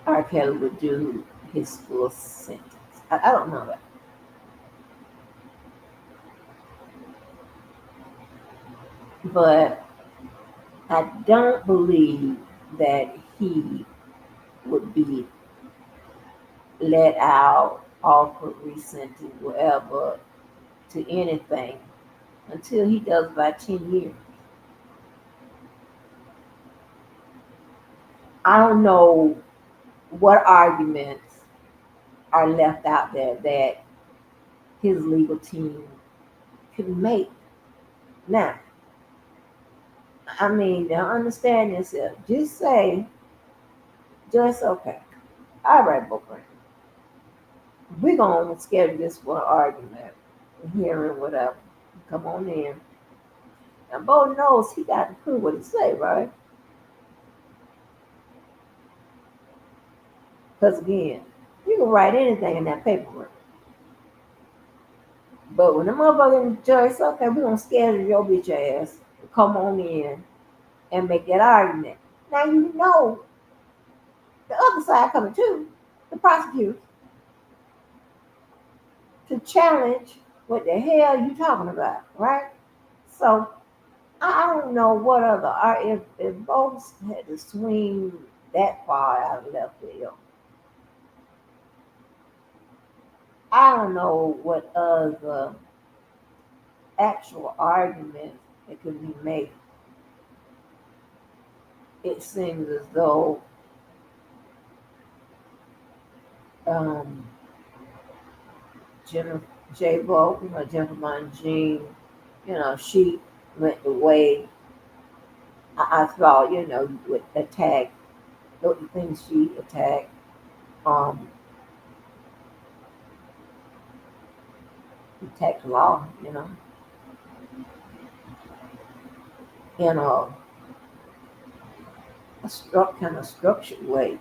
R. Kelly would do his full sentence. I don't know that. But I don't believe that he would be let out, offered, resented, whatever, to anything until he does about 10 years. I don't know what arguments are left out there that his legal team can make. Now, I mean, now understand this. Just say, just okay. All right, boyfriend. We're going to schedule this for an argument, hearing, whatever. Come on in. Now, Bo knows he got to prove what he say, right? Because again, you can write anything in that paperwork. But when the motherfucking judge says, okay, we're going to schedule your bitch ass to come on in and make that argument. Now you know the other side coming too, the prosecutor, to challenge what the hell you talking about, right? So I don't know what other if both had to swing that far out of left field. I don't know what other actual arguments that could be made. It seems as though um, Jennifer J. Bo, Jennifer Jean, she went the way I thought, would attack the things she attacked. Um, attacked law, you know, kind of structured way.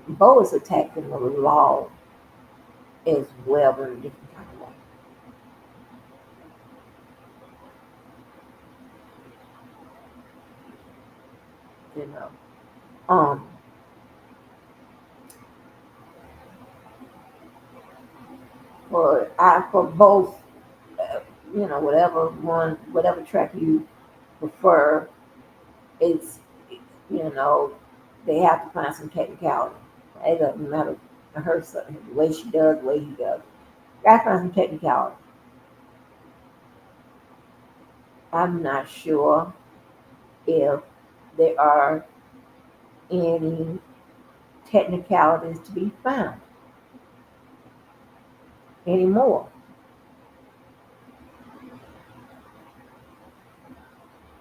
Bo is attacking the law as well, but in a different kind of way. You know, um, for both, whatever track you prefer, it's you know they have to find some technicality. It doesn't matter to her the way she does, the way he does. Gotta find some technicality. I'm not sure if there are any technicalities to be found anymore.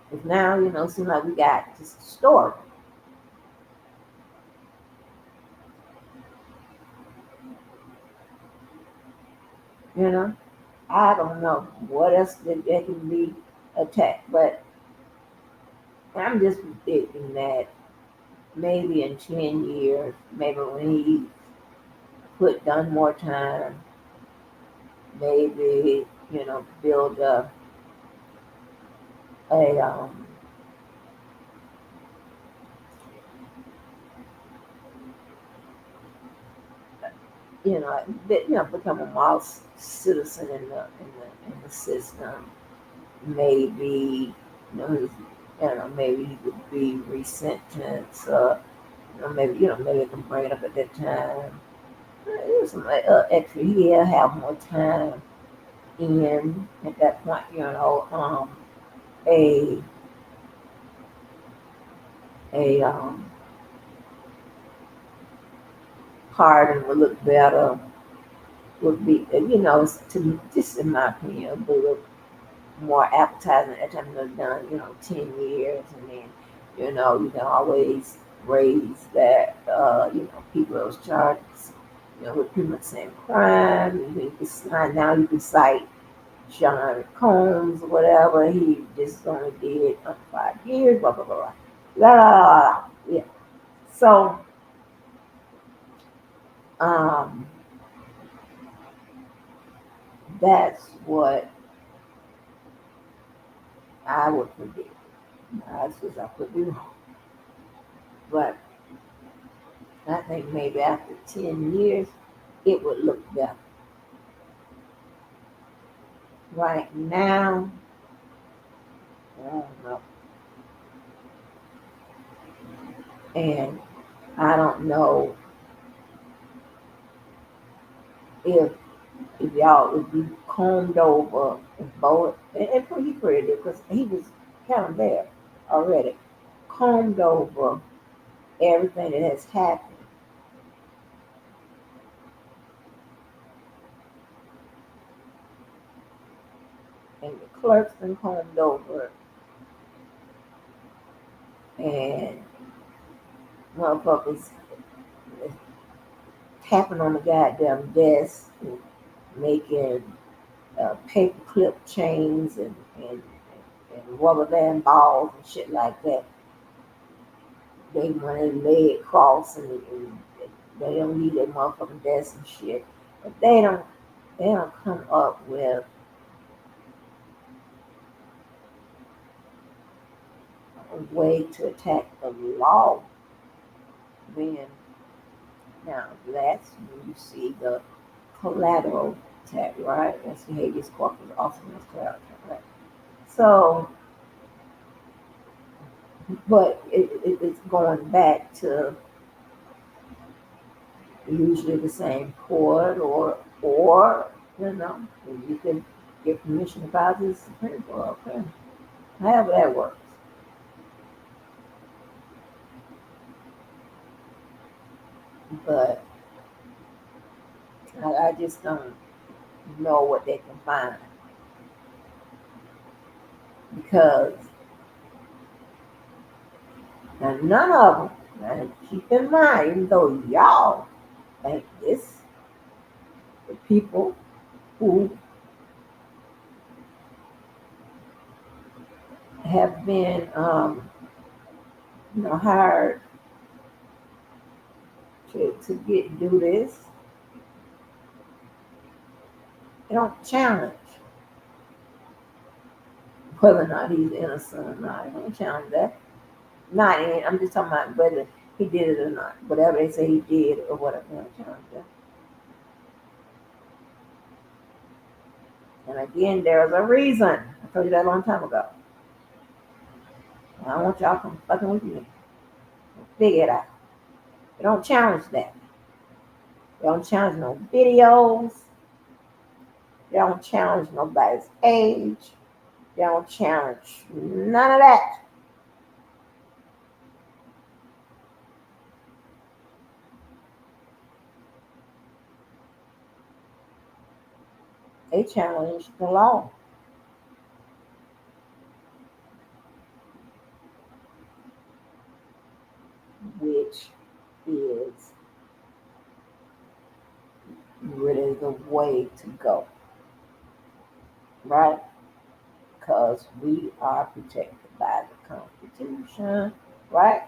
Because now, it seems like we got this story. You know, I don't know what else that can be attacked, but I'm just predicting that maybe in 10 years, maybe when he done more time, maybe, build a become a model citizen in the system. Maybe, maybe he would be resentenced. Maybe I can bring it up at that time. There's some extra year, have more time in at that point. A a pardon would look better. Would be, to just in my opinion, would look more appetizing at the time they're done, 10 years, and then, you can always raise that, people those charges, with pretty much the same crime. Now you can cite John Combs or whatever. He just only did 5 years, blah, blah, blah, blah. La, la, la, la. Yeah. So, um, that's what I would predict. I suppose I could be wrong. But I think maybe after 10 years, it would look better. Right now, I don't know. And I don't know if y'all would be combed over if both, and he pretty did because he was kind of there already, combed over everything that has happened. And the clerk's been combed over, and motherfuckers tapping on the goddamn desk and making paper clip chains and rubber band balls and shit like that. They want to lay it cross and they don't need that motherfucking desk and shit. But they don't come up with a way to attack the law. Then now that's when you see the collateral attack, right? That's the habeas corpus, also known as collateral attack, right? So, but it's going back to usually the same court or you can get permission to file to the Supreme Court. Okay, however that works. But I just don't know what they can find because now none of them. Now keep in mind, even though y'all think this, the people who have been hired to do this. They don't challenge whether or not he's innocent or not. They don't challenge that. Not in, I'm just talking about whether he did it or not. Whatever they say he did or whatever, they don't challenge that. And again, there's a reason. I told you that a long time ago. I don't want y'all come fucking with me. Figure it out. They don't challenge that. They don't challenge no videos. They don't challenge nobody's age. They don't challenge none of that. They challenge the law, which is really the way to go, right? Because we are protected by the Constitution, right?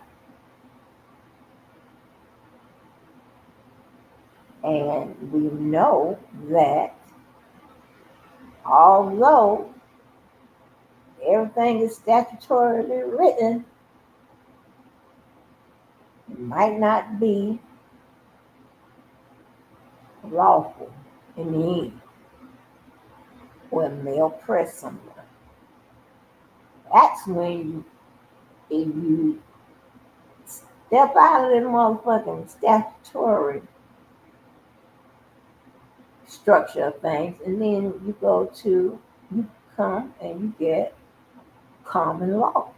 And we know that although everything is statutorily written, it might not be lawful in the end when they oppress someone. That's when if you step out of the motherfucking statutory structure of things, and then you come and you get common law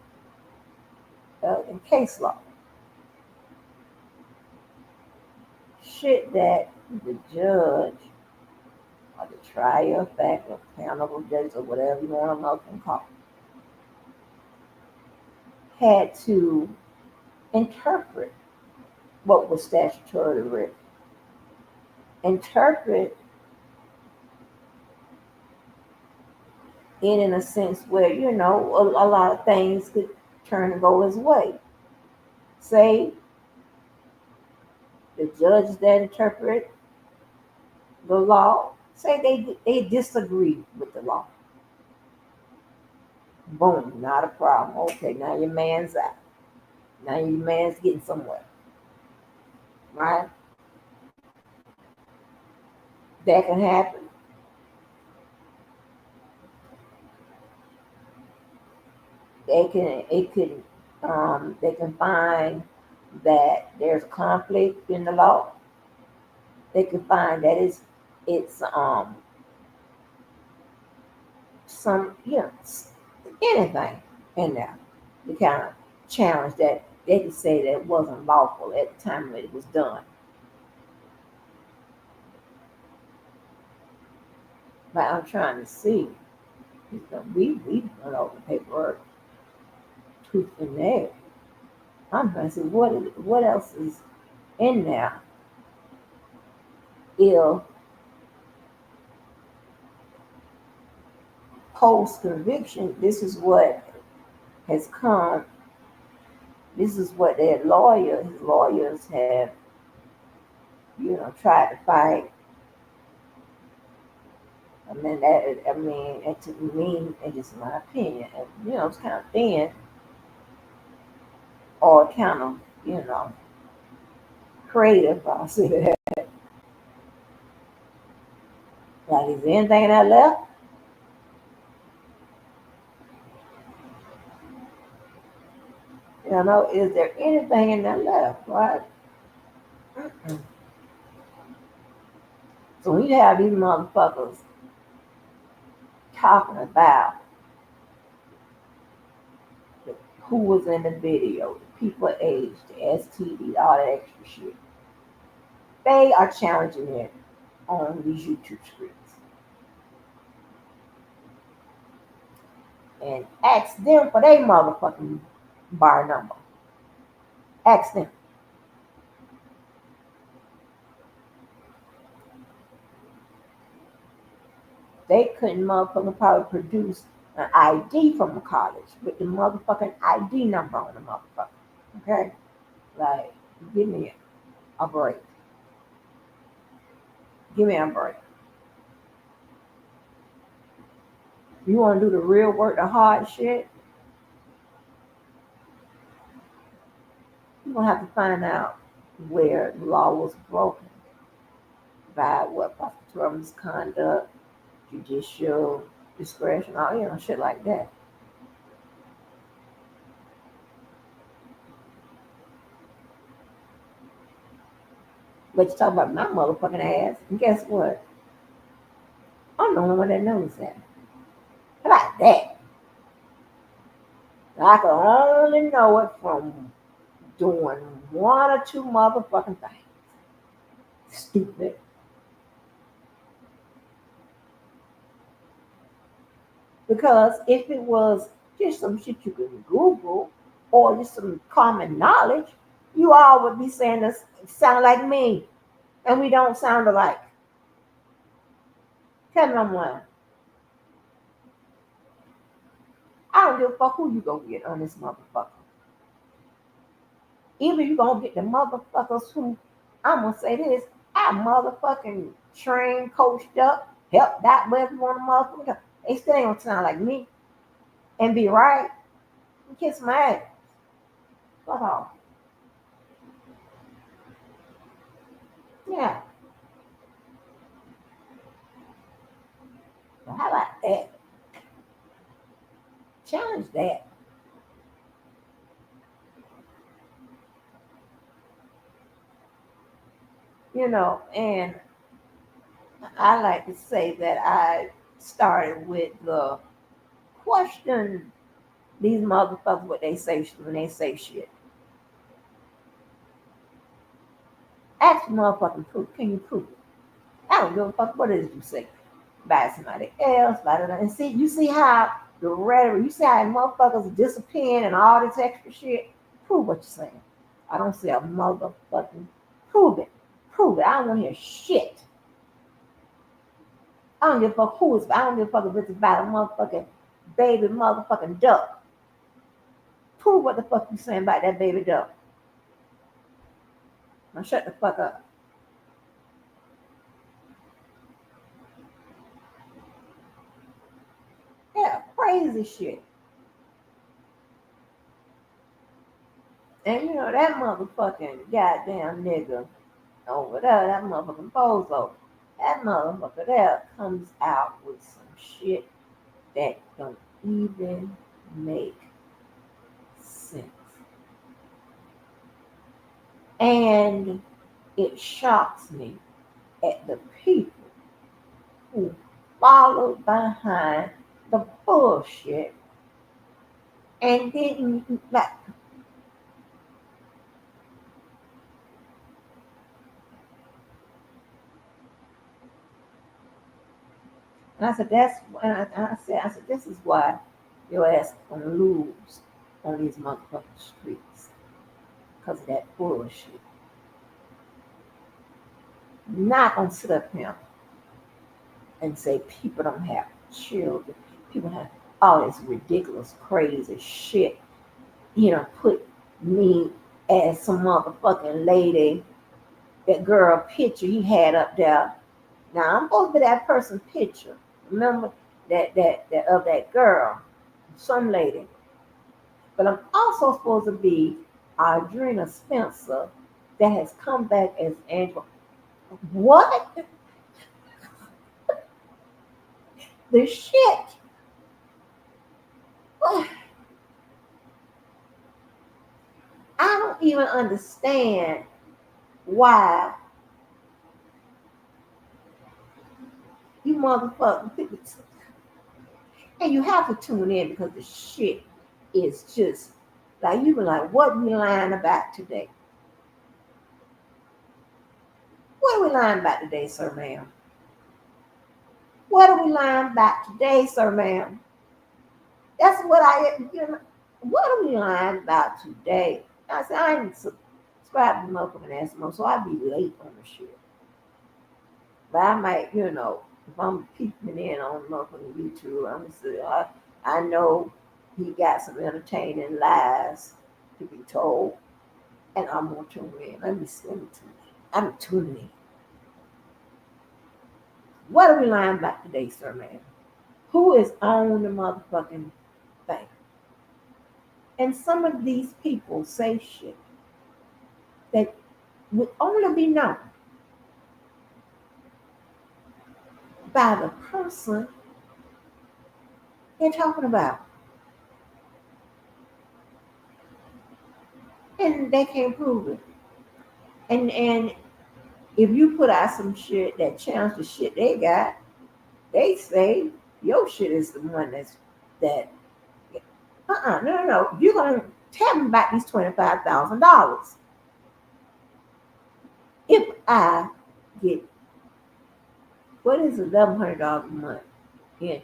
and case law. Shit that the judge or the trial fact or accountable judge or whatever you want to know and call had to interpret what was statutorily written. Interpret it in a sense where, a lot of things could turn and go his way. Say the judges that interpret the law, say they disagree with the law. Boom, not a problem. Okay, now your man's out. Now your man's getting somewhere. Right? That can happen. They can find that there's conflict in the law. They can find that it's some anything in there to kind of challenge that. They could say that it wasn't lawful at the time that it was done. But I'm trying to see. We went over the paperwork tooth and nail. I'm trying to see what else is in there if post conviction, this is what has come. This is what his lawyers have, tried to fight. And to me, it's just my opinion. And, it's kind of thin or kind of, creative, I'll say that. Like, is there anything in that left? Is there anything in that left, right? Mm-mm. So we have these motherfuckers talking about who was in the video, the people age, the STD, all that extra shit. They are challenging it on these YouTube screens. And ask them for their motherfucking bar number. Ask them. They couldn't motherfucking probably produce an ID from the college with the motherfucking ID number on the motherfucker. Okay? Like, give me a break. Give me a break. You want to do the real work, the hard shit, you're going to have to find out where the law was broken by what prosecutorial misconduct, judicial discretion, all shit like that. But you talk about my motherfucking ass, and guess what? I'm the only one that knows that. How about that? I can only know it from doing one or two motherfucking things. Stupid. Because if it was just some shit you can Google or just some common knowledge, you all would be saying this sound like me. And we don't sound alike. Tell me I'm lying. I don't give a fuck who you gonna get on this motherfucker. Either you gonna get the motherfuckers who, I'm gonna say this, I motherfucking trained, coached up, helped out wherever you want to motherfucker. They still ain't gonna sound like me and be right. You kiss my ass. Fuck off. Yeah. So how about that? Challenge that. And I like to say that I started with the question these motherfuckers what they say when they say shit. Ask the motherfucking proof. Can you prove it? I don't give a fuck what it is you say. By somebody else, by that. And see, you see how the rhetoric, you see how motherfuckers disappearing and all this extra shit. Prove what you're saying. I don't say a motherfucking prove it. Prove it. I don't want to hear shit. I don't give a fuck who is. I don't give a fuck if it's about a motherfucking baby motherfucking duck. Prove what the fuck you saying about that baby duck. Now shut the fuck up. Yeah, crazy shit. And that motherfucking goddamn nigga over there, that motherfucking bozo, that motherfucker there comes out with some shit that don't even make sense. And it shocks me at the people who follow behind the bullshit and didn't like. And I said, I said, this is why your ass gonna lose on these motherfucking streets because of that bullshit. Not gonna sit up here and say people don't have children. People have all this ridiculous, crazy shit. Put me as some motherfucking lady, that girl picture he had up there. Now I'm supposed to be that person's picture. Remember that of that girl, some lady. But I'm also supposed to be Audrina Spencer that has come back as Angela. What? The shit. I don't even understand why you motherfuckers. And you have to tune in because the shit is just like you be like, what we lying about today? What are we lying about today, sir, ma'am? What are we lying about today, sir, ma'am? That's what what are we lying about today? I said, I ain't subscribed to motherfucking ass so I'd be late on the shit. But I might, if I'm peeking in on motherfucking YouTube, I'm just I know he got some entertaining lies to be told. And I'm gonna tune in. Let me tune in. I'm tuning in. What are we lying about today, sir, man? Who is on the motherfucking thing? And some of these people say shit that would only be known by the person they're talking about. And they can't prove it. And if you put out some shit that challenge the shit they got, they say your shit is the one that no. You're gonna tell me about these $25,000. If I get what is $1,100 a month in,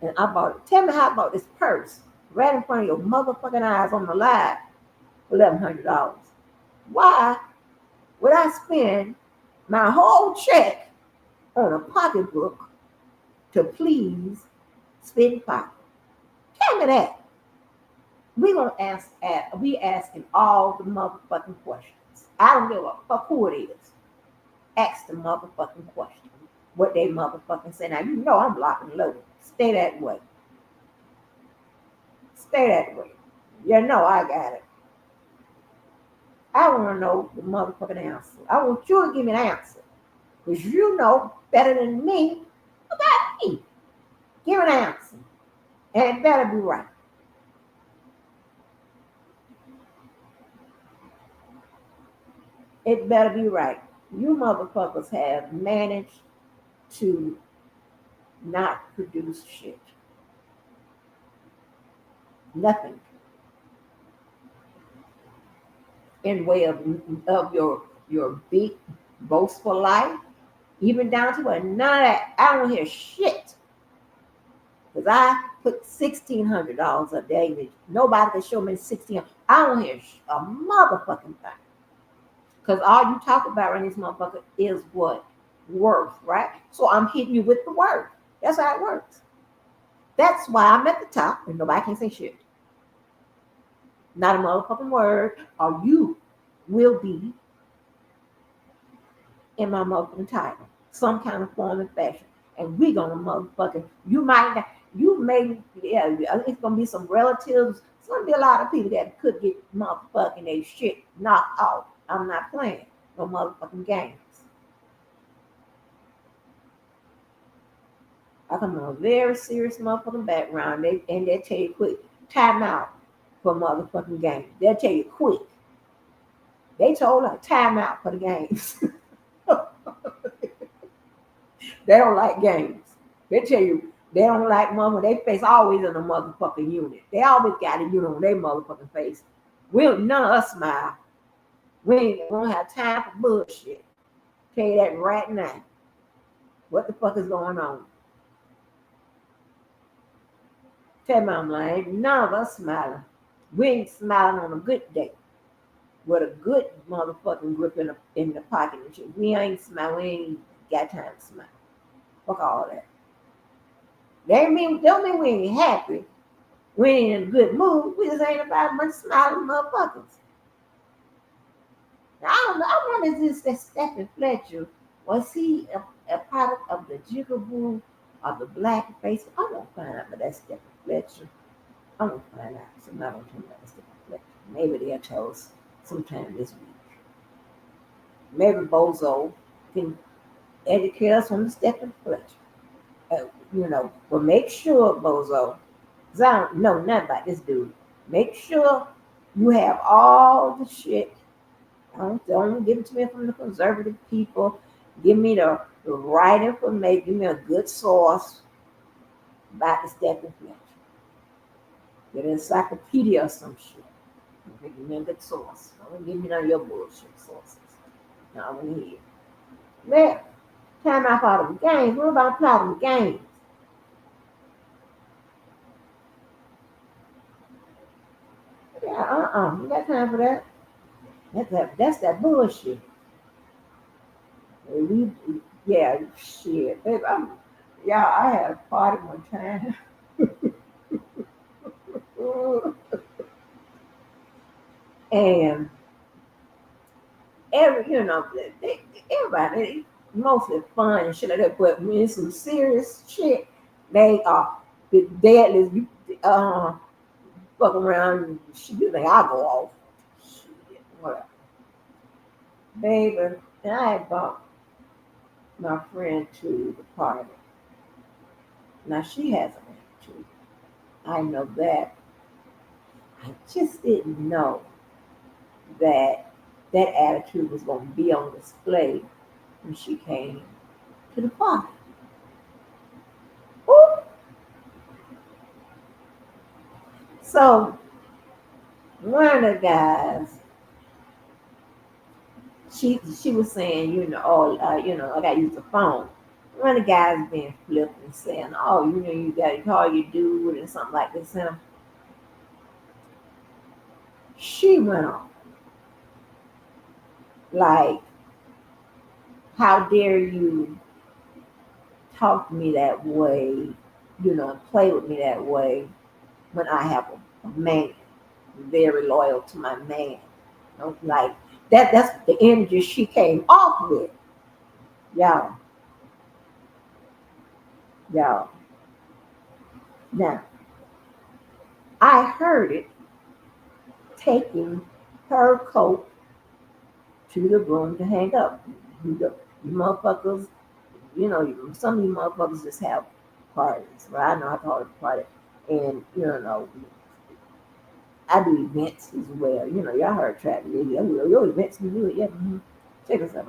and I bought it, tell me how I bought this purse right in front of your motherfucking eyes on the live for $1,100. Why would I spend my whole check on a pocketbook to please spend pocket? Tell me that. We asking all the motherfucking questions. I don't give a fuck who it is. Ask the motherfucking question. What they motherfucking say. Now you know I'm locked and loaded. Stay that way. Stay that way. You know I got it. I want to know the motherfucking answer. I want you to give me an answer. Because you know better than me about me. Give an answer. And it better be right. It better be right. You motherfuckers have managed to not produce shit. Nothing in way of your big boastful life, even down to it. None of that. I don't hear shit. Because I put $1,600 up there. Nobody can show me 16. I don't hear a motherfucking thing. Because all you talk about around this motherfucker is what? Worth, right? So I'm hitting you with the word. That's how it works. That's why I'm at the top and nobody can say shit. Not a motherfucking word, or you will be in my motherfucking title. Some kind of form and fashion. And we gonna motherfucking, you might not, you may, yeah, it's gonna be some relatives. It's gonna be a lot of people that could get motherfucking their shit knocked off. I'm not playing no motherfucking games. I come from a very serious motherfucking background. They tell you quick, time out for motherfucking games. They'll tell you quick. They told her time out for the games. They don't like games. They tell you they don't like mother. They face always in a motherfucking unit. They always got a unit on their motherfucking face. None of us smile. We don't have time for bullshit. Tell you that right now. What the fuck is going on? Tell me I'm lying. None of us smiling. We ain't smiling on a good day. With a good motherfucking grip in the pocket and shit. We ain't smiling. We ain't got time to smile. Fuck all that. Don't mean we ain't happy. We ain't in a good mood. We just ain't about a bunch of smiling motherfuckers. Now, I don't know. I wonder is this that Fletcher, was he a product of the jigaboo or the black face? I'm gonna find out, but that's Stephen Fletcher. I'm gonna find out. So I'm not gonna tell me about Stephen Fletcher. Maybe they'll tell us sometime this week. Maybe Bozo can educate us on the Stephen Fletcher. But make sure, Bozo, because I don't know nothing about this dude. Make sure you have all the shit. Don't give it to me from the conservative people. Give me the right information. Give me a good source about the Stephen Fletcher. Get an encyclopedia or some shit. Give me a good source. Don't give me none of your bullshit sources. Now I want to hear. Man, time out for all them games. What about plotting games? Yeah, you got time for that. That's that bullshit. Yeah, shit. Baby, I had a party one time. And everybody mostly fun and shit like that. But when it's some serious shit, they are the deadliest. Fuck around. You think I go off? Shit, whatever, baby. And I had brought my friend to the party. Now she has an attitude. I know that. I just didn't know that that attitude was going to be on display when she came to the party. Ooh. So one of the guys, she was saying, I got to use the phone. One of the guys being flipped and saying, oh, you got to call your dude and something like this. And she went on like, how dare you talk to me that way, and play with me that way when I have a man, very loyal to my man. Like that's the energy she came off with. Y'all, y'all. Now, I heard it taking her coat to the room to hang up. You motherfuckers, some of you motherfuckers just have parties. Well, I know I call it a party. And, I do events as well. Y'all heard Travis. Your events, you do it. Yeah, check us out.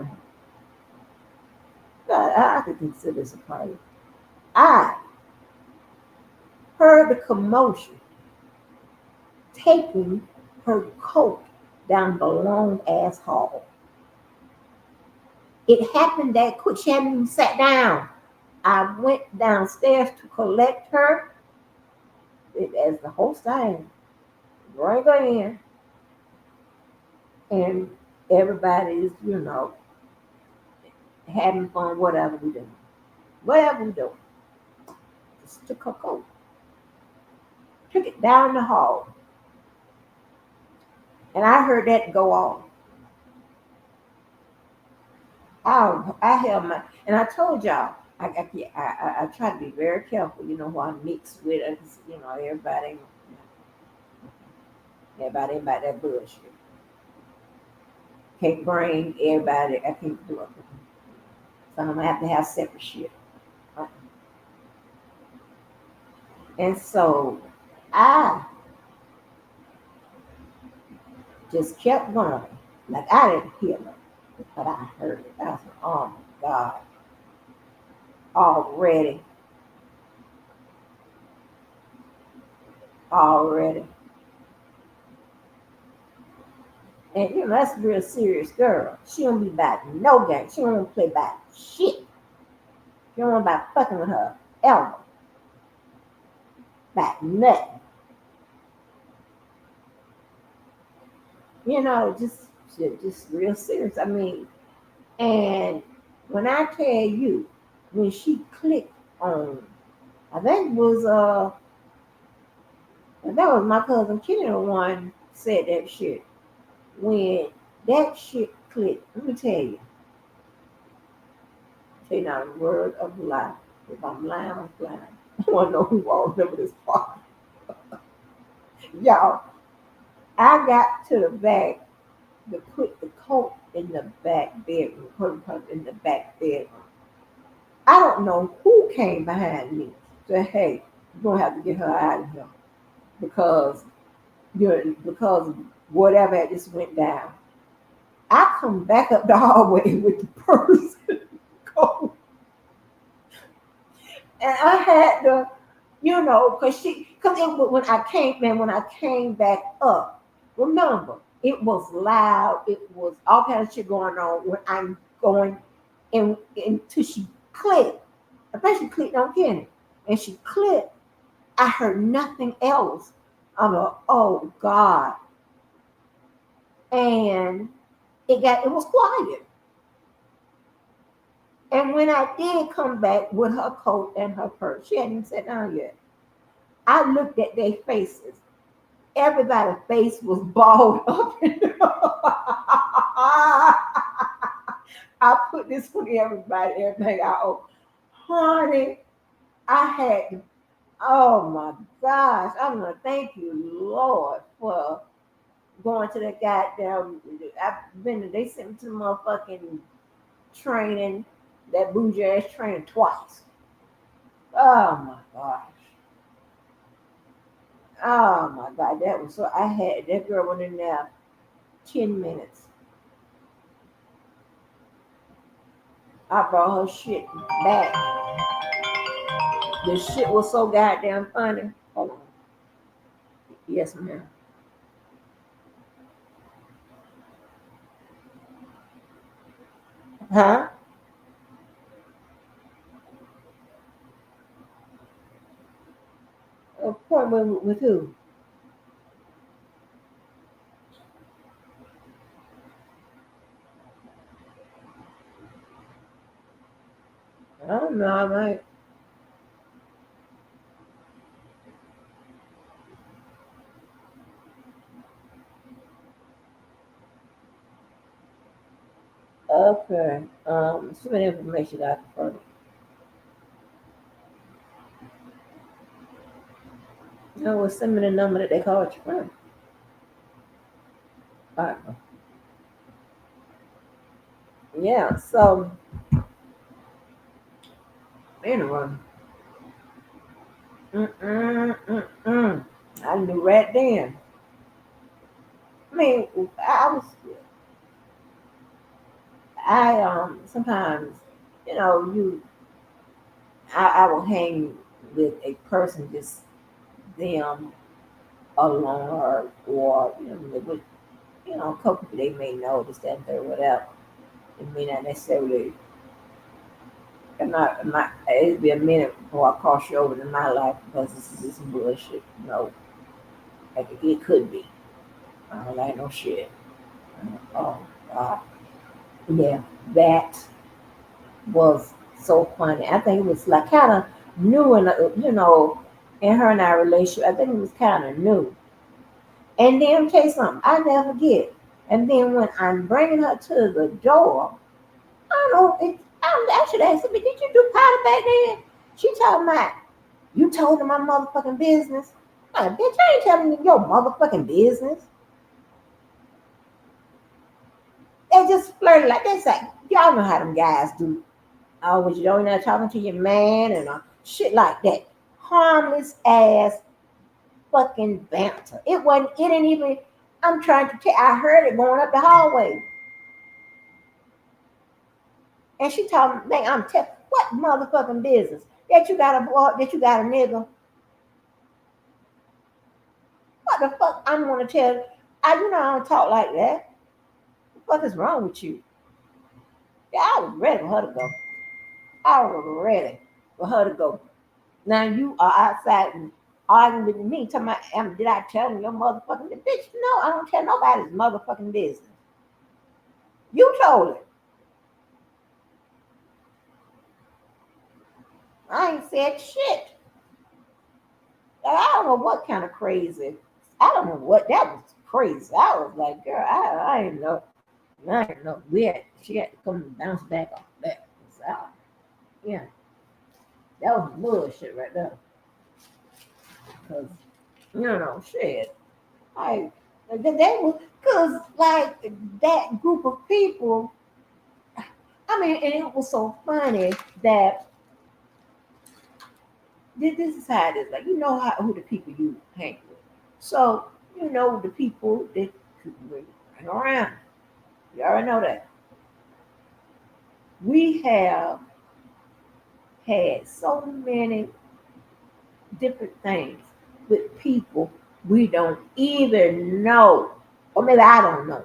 I could consider this a party. I heard the commotion taking her coat down the long ass hall. It happened that quick. She hadn't even sat down. I went downstairs to collect her. As the host I am, bring her in, and everybody's, having fun, whatever we do. Whatever we do. Just took her coat. Took it down the hall. And I heard that go off. I held my, and I told y'all, I try to be very careful, who I mix with, everybody ain't about that bullshit. Can't bring everybody, I can't do it. So I'm gonna have to have separate shit. And so I just kept going. Like I didn't hear it, but I heard it. I was like, oh my God. Already. And that's a real serious girl. She don't be back no game. She don't play back shit. She don't want about fucking with her ever. Back nothing. Just real serious. I mean, and when I tell you, when she clicked on, I think it was that was my cousin Kenny the one said that shit. When that shit clicked, let me tell you not a word of a lie. If I'm lying, I'm lying. I want to know who all remember this part. Y'all, I got to the back to put the coat in the back bedroom, put her in the back bedroom. I don't know who came behind me. Said, hey, you're going to have to get her out of here because because whatever had just went down. I come back up the hallway with the purse and the coat. And I had to, because when I came back up, remember, it was loud, it was all kinds of shit going on when I'm going until she clicked. I think she clicked on Kenny. And she clicked. I heard nothing else. I'm like, oh God. And it was quiet. And when I did come back with her coat and her purse, she hadn't even sat down yet. I looked at their faces Everybody's face was balled up. I put this on everybody, everything I owe. Honey, I had to, oh my gosh. I'm gonna thank you, Lord, for going to that goddamn. I've been, they sent me to the motherfucking training, that bougie ass training twice. Oh my gosh. Oh my God, that was so. I had that girl went in there 10 minutes. I brought her shit back. The shit was so goddamn funny. Hold on. Yes, ma'am. Huh? Appointment with who? I don't know. I might. Okay. Some of the information I can find. No, it's send me the number that they called you from. All right. Yeah. So anyway, mm. I knew right then. I mean, I was. Sometimes, you I will hang with a person, just them alone, or with a couple people they may know this, that, and third, whatever. It may not necessarily. I'm not. It'll be a minute before I cross you over in my life, because this is just some bullshit. Like it could be. I don't like no shit. Oh God. Yeah, that was so funny. I think it was like kind of new, and in her and our relationship. I think it was kind of new. And then, I'll tell you something, I never forget. And then when I'm bringing her to the door, I don't know. I should ask her, "Did you do powder back then?" She talking about, "You told her my motherfucking business." I'm like, bitch, I ain't telling you your motherfucking business. They just flirted like they say. Y'all know how them guys do. Oh, was you don't know talking to your man and shit like that. Harmless ass fucking banter. It wasn't. It didn't even. I'm trying to tell. I heard it going up the hallway, and she told me, "I'm telling what motherfucking business that you got a boy, that you got a nigga. What the fuck? I'm gonna tell. I don't talk like that. What the fuck is wrong with you?" Yeah, I was ready for her to go. I was ready for her to go. Now you are outside and arguing with me, talking about, did I tell him your motherfucking bitch? No, I don't tell nobody's motherfucking business. You told it. I ain't said shit. Like, I don't know what kind of crazy. I don't know what that was crazy. I was like, girl, I didn't know. I didn't know. She had to come and bounce back off that. So, yeah, that was bullshit right there. Cause shit. I they was, cause like that group of people. I mean, and it was so funny that this is how it is. Like, who the people you hang with. So the people that hang around. You already know that. We have had so many different things with people we don't even know, or maybe I don't know,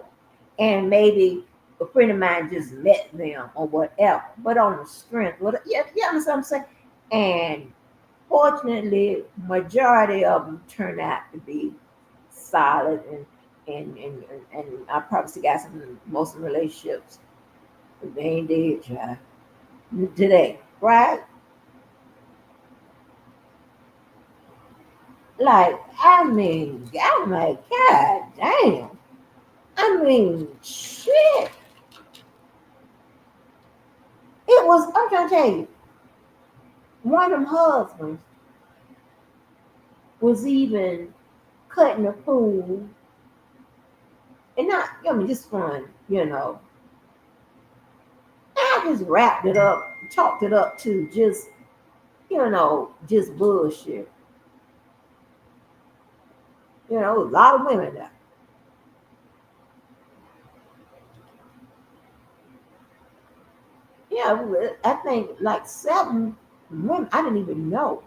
and maybe a friend of mine just met them or whatever. But on the strength, you understand what I'm saying? And fortunately, majority of them turn out to be solid, and I probably still got some most of the relationships. They ain't dead, child. Today, right? Like, I mean, I'm like, God damn. I mean, shit. It was, I'm trying to tell you, one of them husbands was even cutting the food and not, I mean, just fun, you know. I just wrapped it up, chalked it up to just, you know, just bullshit. You know, a lot of women there. Yeah, I think like 7 women I didn't even know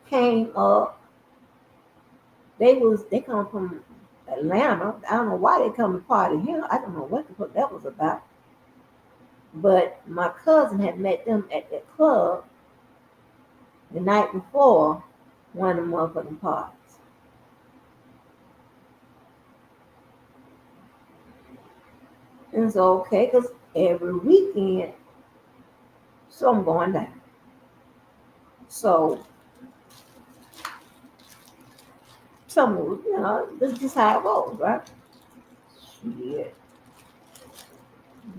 came up. They come from Atlanta. I don't know why they come to party here. I don't know what the fuck that was about. But my cousin had met them at that club the night before one of the motherfucking parties. And it's okay because every weekend something going down. So some, you know, this is just how it goes, right? Shit.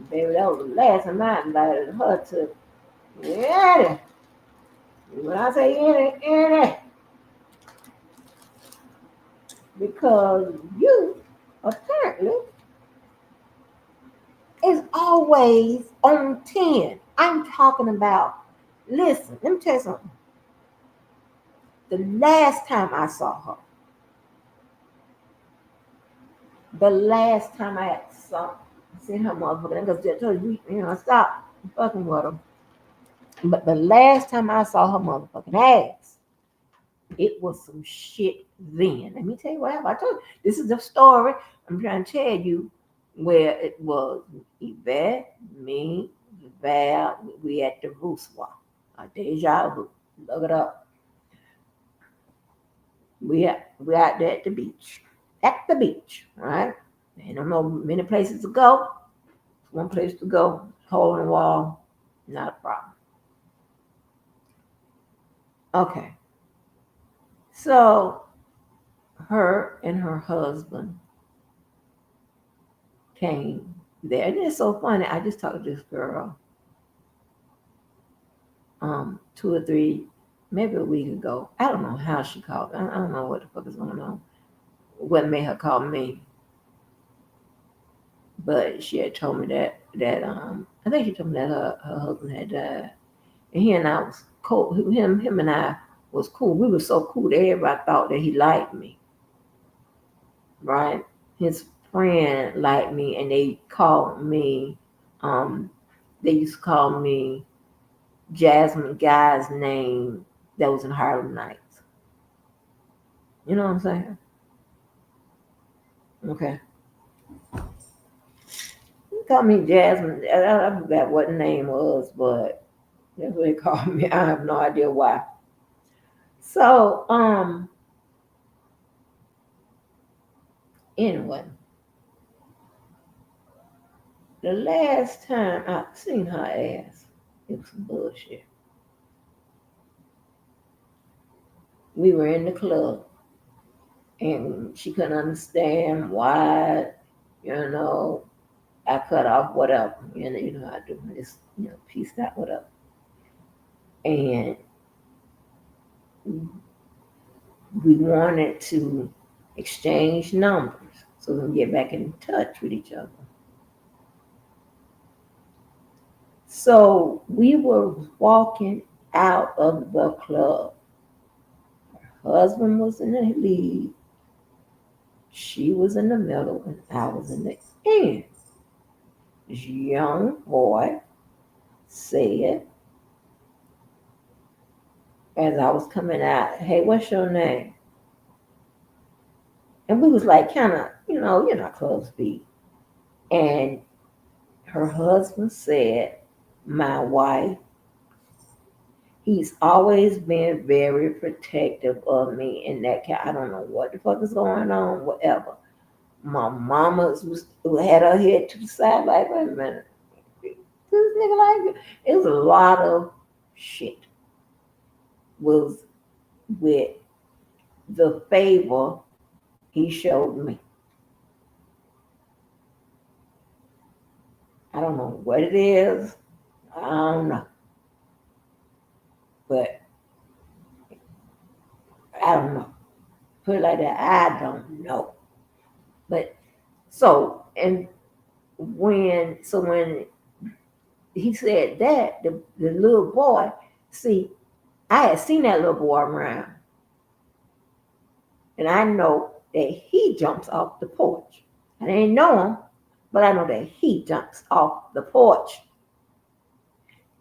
Baby, that was the last time I invited her to any. When I say any, because you apparently is always on 10. I'm talking about, listen, let me tell you something. The last time I saw her, the last time I saw seen her motherfucker, because I told you know, stop fucking with her. But the last time I saw her motherfucking ass, it was some shit then. Let me tell you what happened. I told you, this is the story I'm trying to tell you where it was Yvette, me, Val, we at the Voussoir. A deja vu. Look it up. We out there at the beach. At the beach, right? Ain't no many places to go. One place to go, hole in the wall, not a problem. Okay. So her and her husband came there. And it's so funny. I just talked to this girl 2 or 3, maybe a week ago. I don't know how she called. I don't know what the fuck is going on. What made her call me? But she had told me that I think she told me that her husband had died. And he and I was cool. Him and I was cool. We were so cool that everybody thought that he liked me. Right? His friend liked me and they called me they used to call me Jasmine guy's name that was in Harlem Nights. You know what I'm saying? Okay. They called me Jasmine. I forgot what the name was, but that's what they called me. I have no idea why. So, anyway, the last time I seen her ass, it was some bullshit. We were in the club and she couldn't understand why, you know, I cut off whatever. You know I do. I just, pieced out whatever. And we wanted to exchange numbers so we can get back in touch with each other. So we were walking out of the club. Her husband was in the lead, she was in the middle, and I was in the end. This young boy said, as I was coming out, "Hey, what's your name?" And we was like kind of, club speak. And her husband said, "My wife." He's always been very protective of me in that cat. I don't know what the fuck is going on, whatever. My mama had her head to the side, like, wait a minute. This nigga like it. It was a lot of shit was with the favor he showed me. I don't know what it is. I don't know. But I don't know. Put it like that. I don't know. But so and when he said that, the little boy, see, I had seen that little boy around. And I know that he jumps off the porch. I didn't know him, but I know that he jumps off the porch.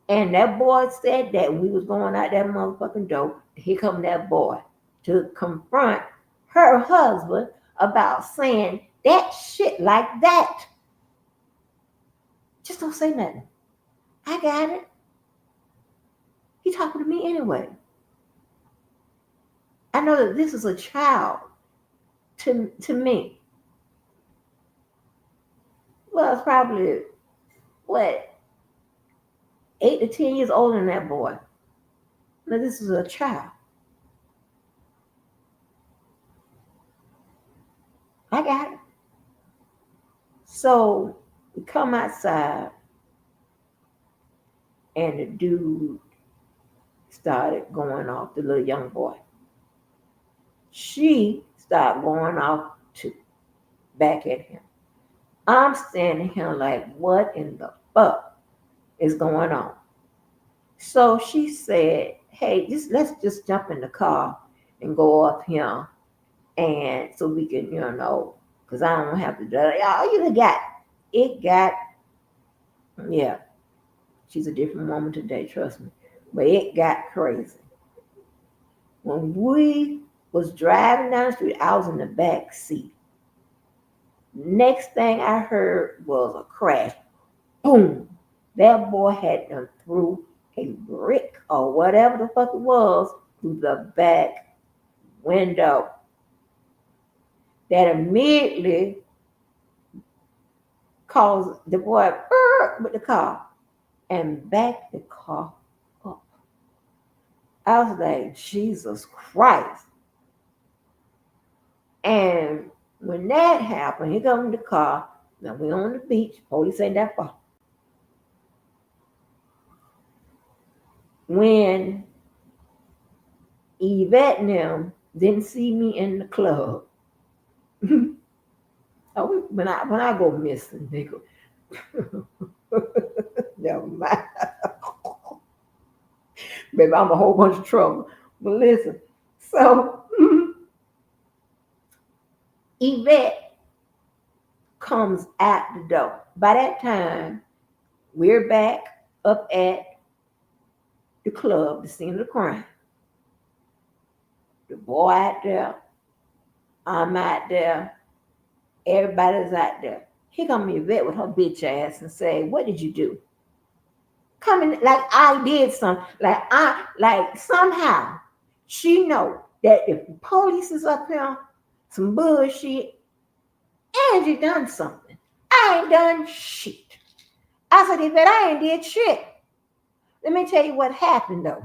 And that boy said that we was going out that motherfucking door. Here come that boy to confront her husband about saying that shit like that. Just don't say nothing. I got it. He talking to me anyway. I know that this is a child to me. Well, it's probably what 8 to 10 years older than that boy. Now this is a child. I got it. So we come outside, and the dude started going off, the little young boy. She started going off too, back at him. I'm standing here like, what in the fuck is going on? So she said, hey, let's just jump in the car and go up here, and so we can, because I don't have to do it. Yeah, she's a different woman today, trust me. But it got crazy. When we was driving down the street, I was in the back seat. Next thing I heard was a crash. Boom. That boy had done threw a brick or whatever the fuck it was through the back window. That immediately caused the boy with the car and backed the car up. I was like, Jesus Christ. And when that happened, he got in the car. Now we're on the beach. Police ain't that far. When Yvette and them didn't see me in the club. When I go missing, nigga. Never mind. Baby, I'm a whole bunch of trouble. But listen, so Yvette comes out the door. By that time, we're back up at the club, the scene of the crime. The boy out there, I'm out there, everybody's out there. Here come Yvette with her bitch ass and say, what did you do? Coming like I did something, like somehow she know that if the police is up here, some bullshit, Angie done something. I ain't done shit. I said, Yvette, I ain't did shit. Let me tell you what happened though.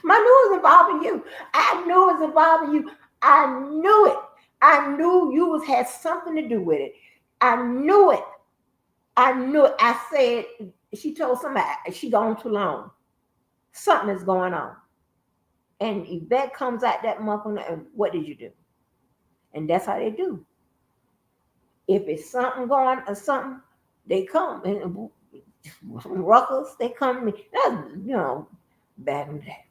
I knew it was involving you. I knew it was involving you. I knew it. I knew you had something to do with it. I knew it. I said, she told somebody, she gone too long. Something is going on. And Yvette comes out that motherfucker, and what did you do? And that's how they do. If it's something going or something, they come. And ruckers, they come to me. That's, back in the day.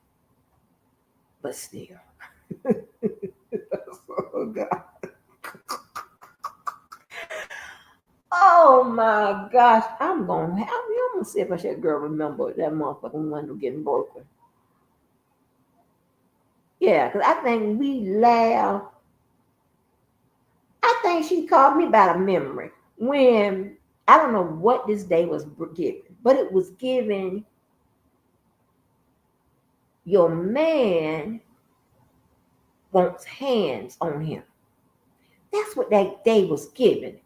But still. Oh, God. Oh my gosh, I'm gonna see if I should girl remember that motherfucking window getting broken. Yeah, because I think we laughed. I think she called me by a memory when I don't know what this day was given, but it was given your man wants hands on him. That's what that day was given.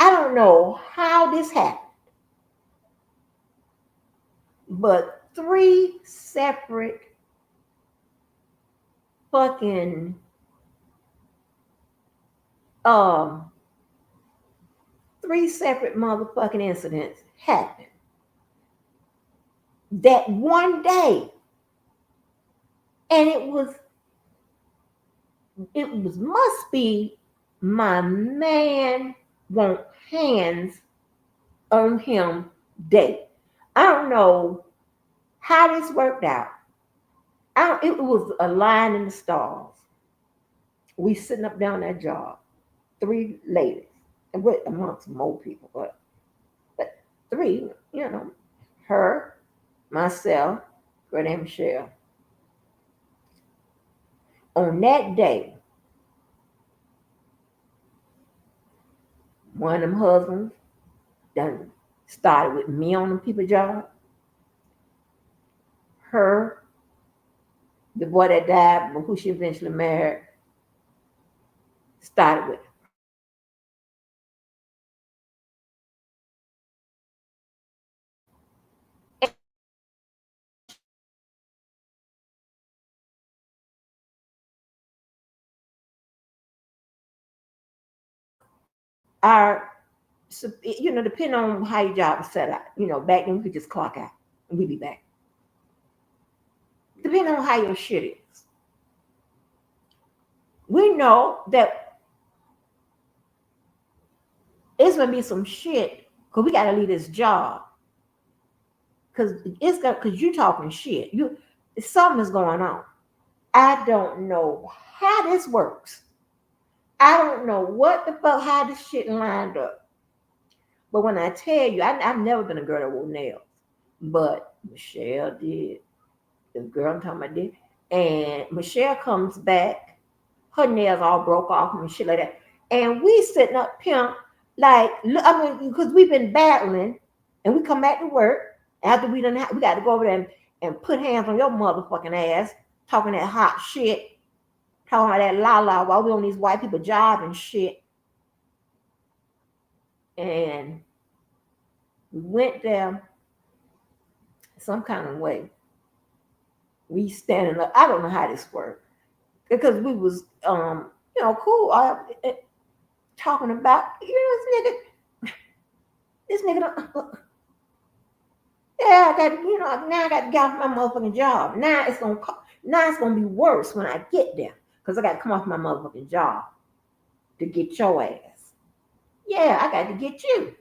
I don't know how this happened. But 3 separate fucking um 3 separate motherfucking incidents happened that one day. And it was must be my man want hands on him day. I don't know how this worked out. It was a line in the stars. We sitting up down that job, 3 ladies, and with amongst more people, but 3, her, myself, her name Michelle. On that day, one of them husbands done started with me on them people job. Her, the boy that died, but who she eventually married, started with. Our, depending on how your job was set out, back then we could just clock out and we'd be back. Depending on how your shit is. We know that it's gonna be some shit because we gotta leave this job. Because you're talking shit. Something is going on. I don't know how this works. I don't know what the fuck how this shit lined up. But when I tell you, I've never been a girl that wore nails. But Michelle did. The girl I'm talking about did. And Michelle comes back, her nails all broke off and shit like that. And we sitting up pimp, like, because we've been battling, and we come back to work after we got to go over there and put hands on your motherfucking ass, talking that hot shit, talking about that la while we on these white people job and shit. And we went there some kind of way. We standing up. I don't know how this worked because we was cool. Talking about this nigga. Yeah, I got now I got to get off my motherfucking job. Now it's gonna be worse when I get there because I got to come off my motherfucking job to get your ass. Yeah, I got to get you.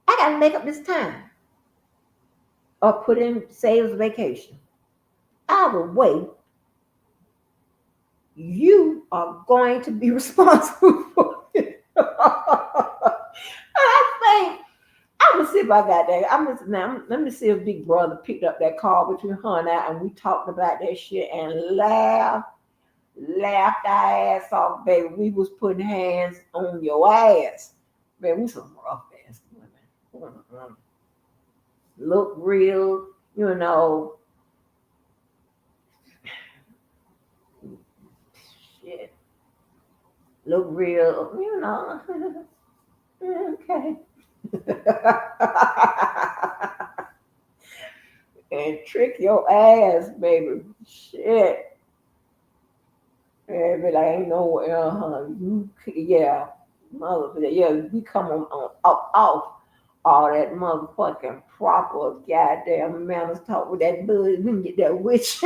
I got to make up this time or put in sales vacation. Either way, you are going to be responsible for it. I think I'm gonna see if I got that. Let me see if Big Brother picked up that call between her and I, and we talked about that shit and laughed our ass off, baby. We was putting hands on your ass, baby. We some rough ass women. Look real, shit. Look real, okay. And trick your ass, baby. Shit. Baby, like ain't no yeah. Mother, yeah, we come on off all that motherfucking proper goddamn manners talk with that bud. We can get that witch.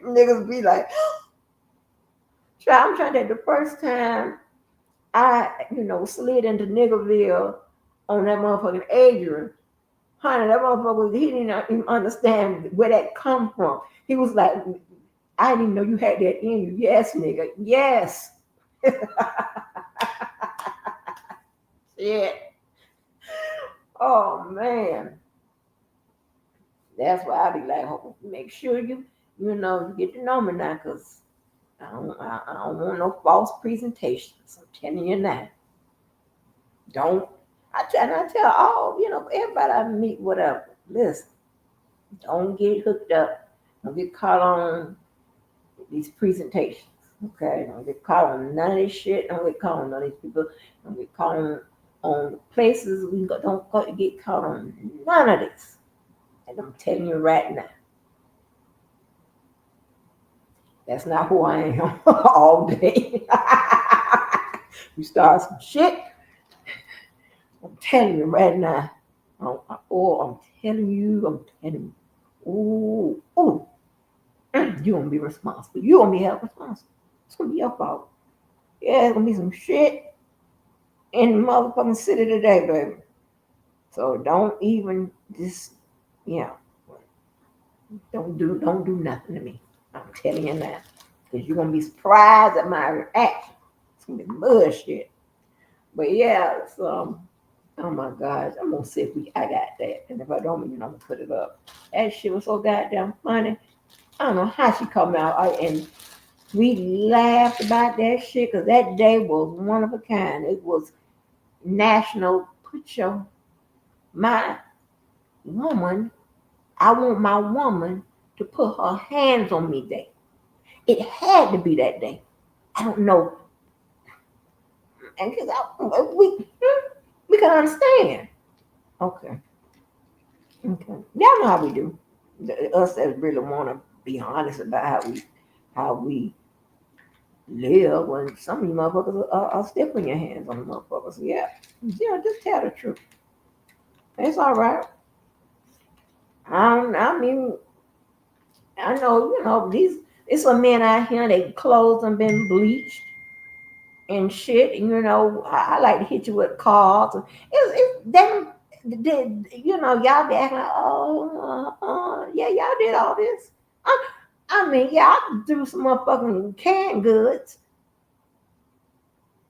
Niggas be like, I'm trying to the first time I, slid into Niggaville on that motherfucking Adrian. Honey, that motherfucker, he didn't even understand where that come from. He was like, I didn't even know you had that in you. Yes, nigga. Yes. Shit. Oh, man. That's why I be like, make sure you get to know me now, because I don't want no false presentations. I'm telling you now. Don't. I tell everybody I meet, whatever. Listen, don't get hooked up. Don't get caught on these presentations. Okay? Don't get caught on none of this shit. Don't get caught on none of these people. Don't get caught on places we go. Don't get caught on none of this. And I'm telling you right now. That's not who I am all day. You start some shit, I'm telling you right now. I'm telling you. Ooh, ooh, you're gonna be responsible. You're gonna be held responsible. It's gonna be your fault. Yeah, it's gonna be some shit in the motherfucking city today, baby. So don't even just, yeah, don't do nothing to me. I'm telling you now, because you're gonna be surprised at my reaction. It's gonna be bullshit. But yeah, so oh my gosh, I'm gonna see if I got that, and if I don't, I'm gonna put it up. That shit was so goddamn funny. I don't know how she come out, and we laughed about that shit because that day was one of a kind. It was National Put Your My Woman. I want my woman to put her hands on me day. It had to be that day. I don't know, and because we can understand. Okay, okay. Y'all know how we do. Us that really want to be honest about how we live. When some of you motherfuckers are still putting your hands on the motherfuckers. Yeah, just tell the truth. It's all right. I mean, I know, these it's some men out here, they clothes have been bleached and shit. And I like to hit you with cards. It's them. Y'all be acting like, oh, yeah, y'all did all this. I mean, yeah, I do some motherfucking canned goods.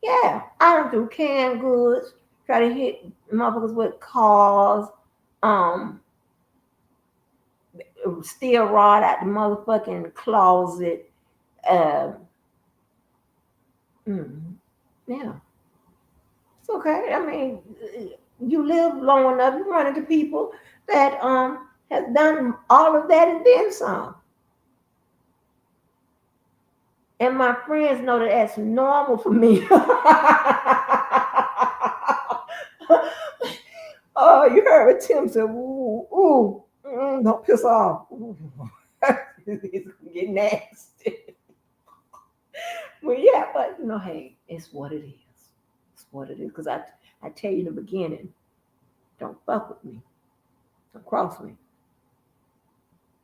Yeah, I don't do canned goods. Try to hit motherfuckers with cars. Um, Steal rod out the motherfucking closet. Uh, yeah, it's okay. I mean, you live long enough, you run into people that has done all of that and then some. And my friends know that that's normal for me. Oh, you heard what Tim said. Ooh, ooh, don't piss off. It's getting nasty. Well, yeah, but hey, it's what it is. It's what it is. Because I tell you in the beginning, don't fuck with me. Don't cross me.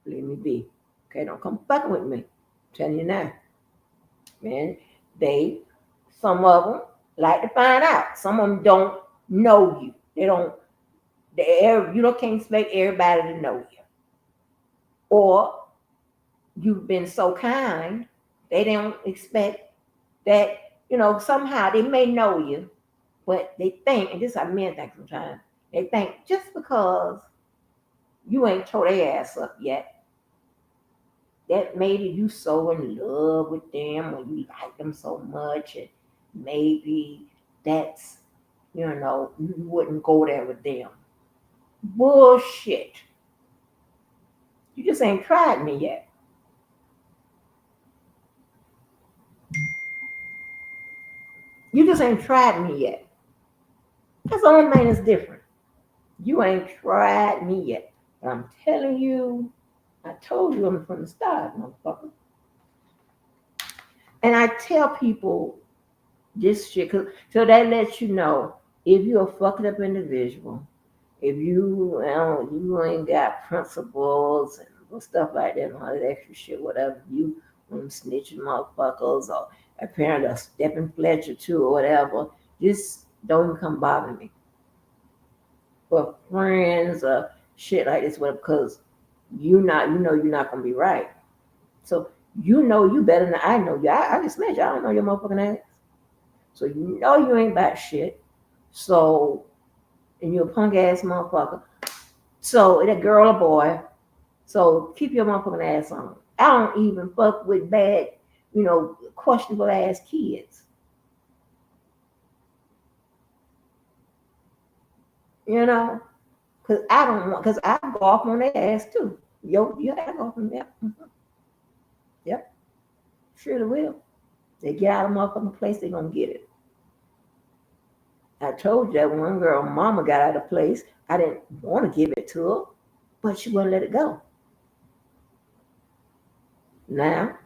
Leave me be. Okay, don't come fucking with me. I'm telling you now. Man, some of them like to find out. Some of them don't know you. You can't expect everybody to know you. Or you've been so kind, they don't expect that, somehow they may know you, but they think, and this is how men think sometimes, they think just because you ain't tore their ass up yet, that made you so in love with them or you like them so much, and maybe that's, you wouldn't go there with them. Bullshit. You just ain't tried me yet. You just ain't tried me yet. That's the only thing that's different. You ain't tried me yet. But I'm telling you, I told you from the start, motherfucker. And I tell people this shit, so that lets you know if you're a fucked up individual, if you ain't got principles and stuff like that, and all that extra shit, whatever, you snitching motherfuckers or apparently a stepping Fletcher too or whatever, just don't even come bother me. For friends or shit like this, because you're not gonna be right. So you better than I know you. I just met you. I don't know your motherfucking ass. So you ain't about shit. So, and you're a punk ass motherfucker. So that girl or boy. So keep your motherfucking ass on. I don't even fuck with bad, questionable ass kids. Cause I go off on their ass too. I go off on that. Yep. Surely will. They get out of motherfucking place, they gonna get it. I told you that one girl, mama got out of place. I didn't want to give it to her, but she wouldn't let it go. Now,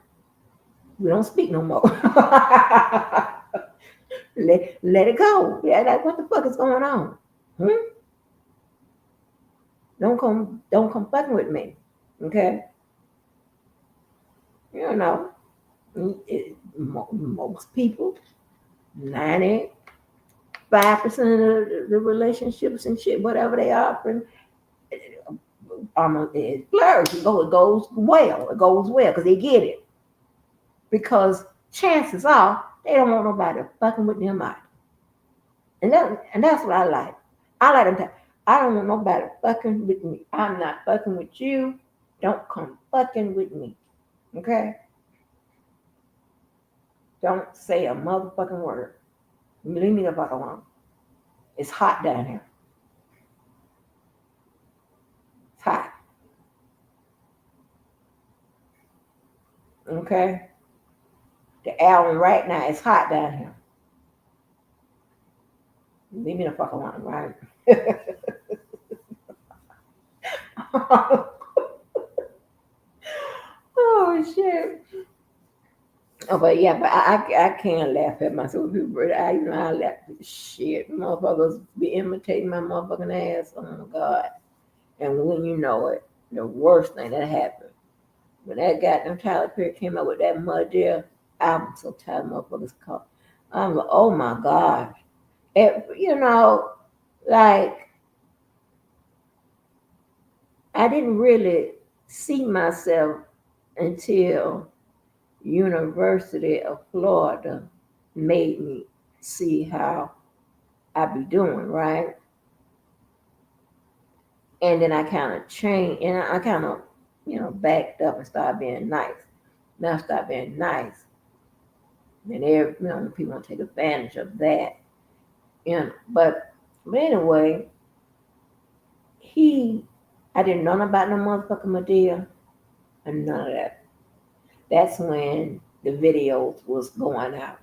We don't speak no more. Let it go. Yeah, like what the fuck is going on? Hmm? Don't come fucking with me. Okay? You know, most people, 95% of the relationships and shit, whatever they offer, it flourishes. It goes well. It goes well because they get it. Because chances are they don't want nobody fucking with them either. And that's what I like. I like them to, I don't want nobody fucking with me. I'm not fucking with you. Don't come fucking with me. Okay? Don't say a motherfucking word. Leave me the fuck alone. It's hot down here. It's hot. Okay? The hour right now it's hot down here. Leave me the fuck alone, right? Oh shit. Oh, but yeah, but I can't laugh at myself. People, I laugh at shit. Motherfuckers be imitating my motherfucking ass. Oh my god! And when you know it, the worst thing that happened when that goddamn Tyler Perry came out with that Mud Deal album, so tired of motherfuckers call. I'm like, oh my gosh. Like I didn't really see myself until University of Florida made me see how I be doing, right? And then I kind of changed, and I kind of, backed up and started being nice. Now I start being nice, and people want to take advantage of that, But anyway, I didn't know nothing about no motherfucking Medea and none of that. That's when the videos was going out.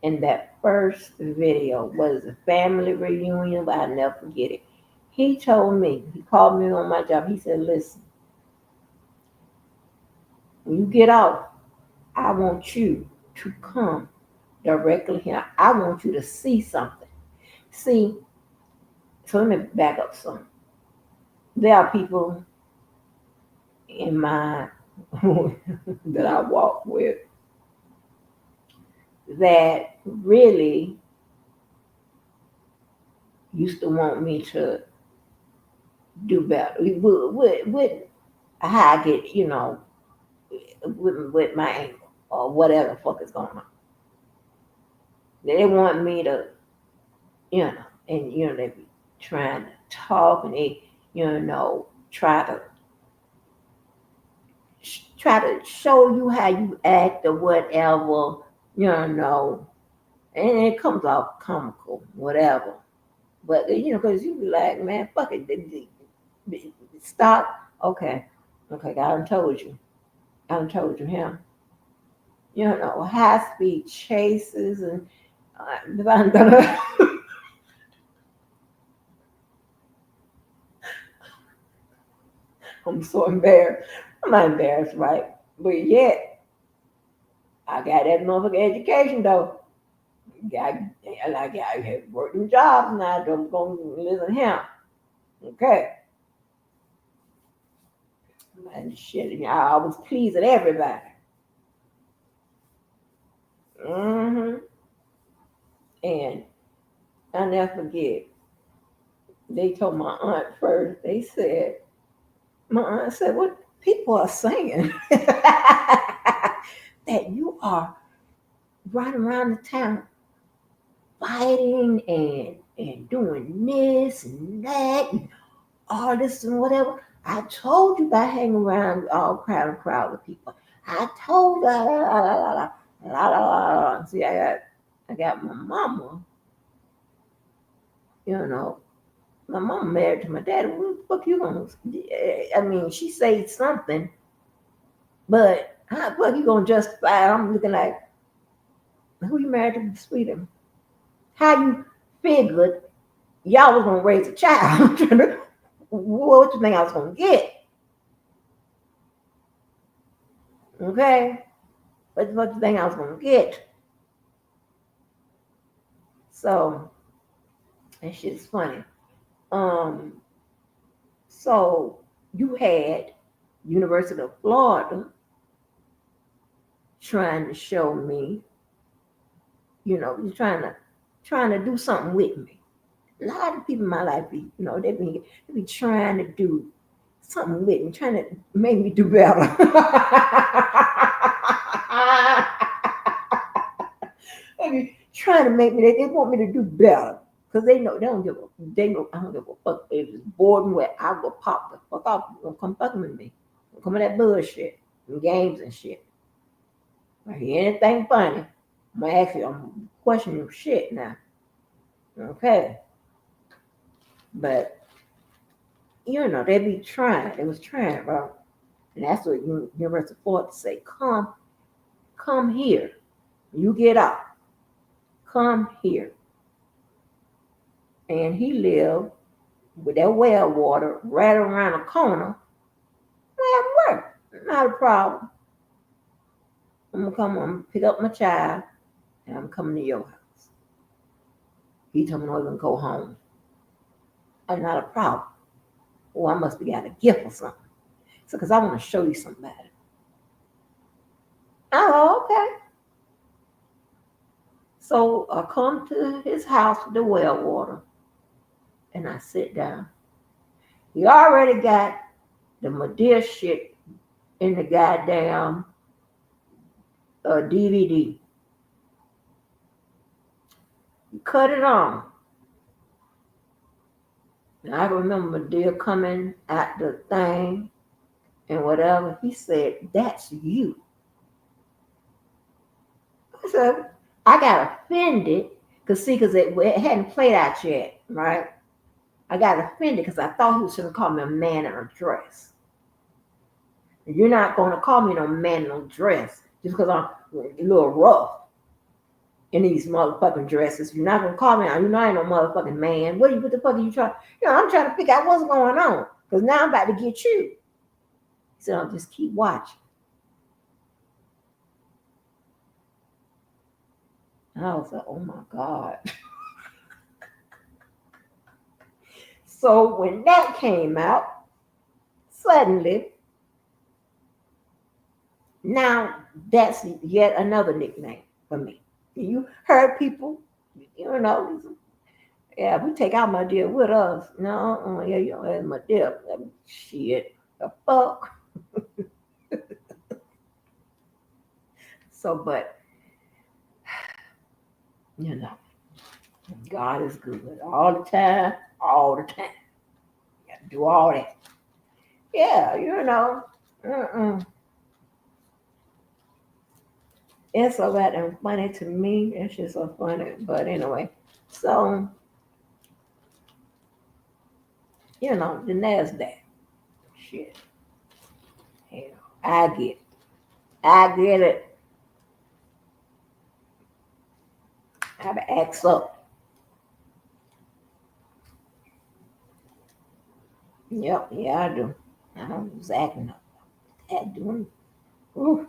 And that first video was a family reunion, but I'll never forget it. He told me, he called me on my job. He said, listen, when you get off, I want you to come directly here. I want you to see something. See, so let me back up some. There are people in my that I walk with that really used to want me to do better. With how I get, with my ankle or whatever the fuck is going on. They want me to, they be trying to talk and they, try to show you how you act or whatever, and it comes off comical, whatever. But because you be like, man, fuck it, stop. Okay, I done told you. Him. High speed chases and I'm so embarrassed. I'm not embarrassed, right? But yet, I got that motherfucking education though. I have working jobs now. I'm going to listen to him. Okay. And shit, I was pleasing everybody. And I never forget, they told my aunt first, my aunt said, what people are saying that you are riding around the town fighting and doing this and that and all this and whatever. I told you about hanging around all crowd of people. I told you. See, I got my mama. My mom married to my daddy. What the fuck you gonna? I mean, she said something, but how the fuck you gonna justify? I'm looking like, who you married to, sweetie? How you figured y'all was gonna raise a child? What you think I was gonna get? Okay. What the fuck you think I was gonna get? So that shit's funny. Um, so you had University of Florida trying to show me, you're trying to do something with me. A lot of people in my life be, they be trying to do something with me, trying to make me do better. They be trying to make me, they want me to do better. Because they know I don't give a fuck. If it's bored where I will pop the fuck off. You gonna come fucking with me. Come with that bullshit and games and shit. If I hear anything funny, I'm questioning your shit now. Okay. But they be trying. They was trying, bro. And that's what University of Florida say. Come here. You get out. Come here. And he lived with that well water right around the corner. Man, work. Not a problem. I'm gonna pick up my child and I'm coming to your house. He told me I'm gonna go home. I'm not a problem. Oh, I must be got a gift or something. So, because I want to show you something. Oh, okay. So I come to his house with the well water and I sit down. He already got the Medea shit in the goddamn DVD. He cut it on. And I remember Medea coming at the thing and whatever. He said, "That's you." So I got offended because it hadn't played out yet, right? I got offended because I thought he was going to call me a man in a dress. You're not going to call me no man in a dress just because I'm a little rough in these motherfucking dresses. You're not going to call me, I ain't no motherfucking man. What the fuck are you trying? I'm trying to figure out what's going on because now I'm about to get you. He said, I'll just keep watching. And I was like, oh my God. So when that came out, suddenly, now that's yet another nickname for me. You heard people, yeah, we take our Medea with us. No, yeah, you don't have Medea. Shit, the fuck. So, but, God is good all the time, all the time. You got to do all that. Yeah, It's so bad and funny to me. It's just so funny. But anyway, so, the NASDAQ. Shit. Hell, I get it. I have to act up. Yep, yeah, I do. I was acting up. Doing. Ooh,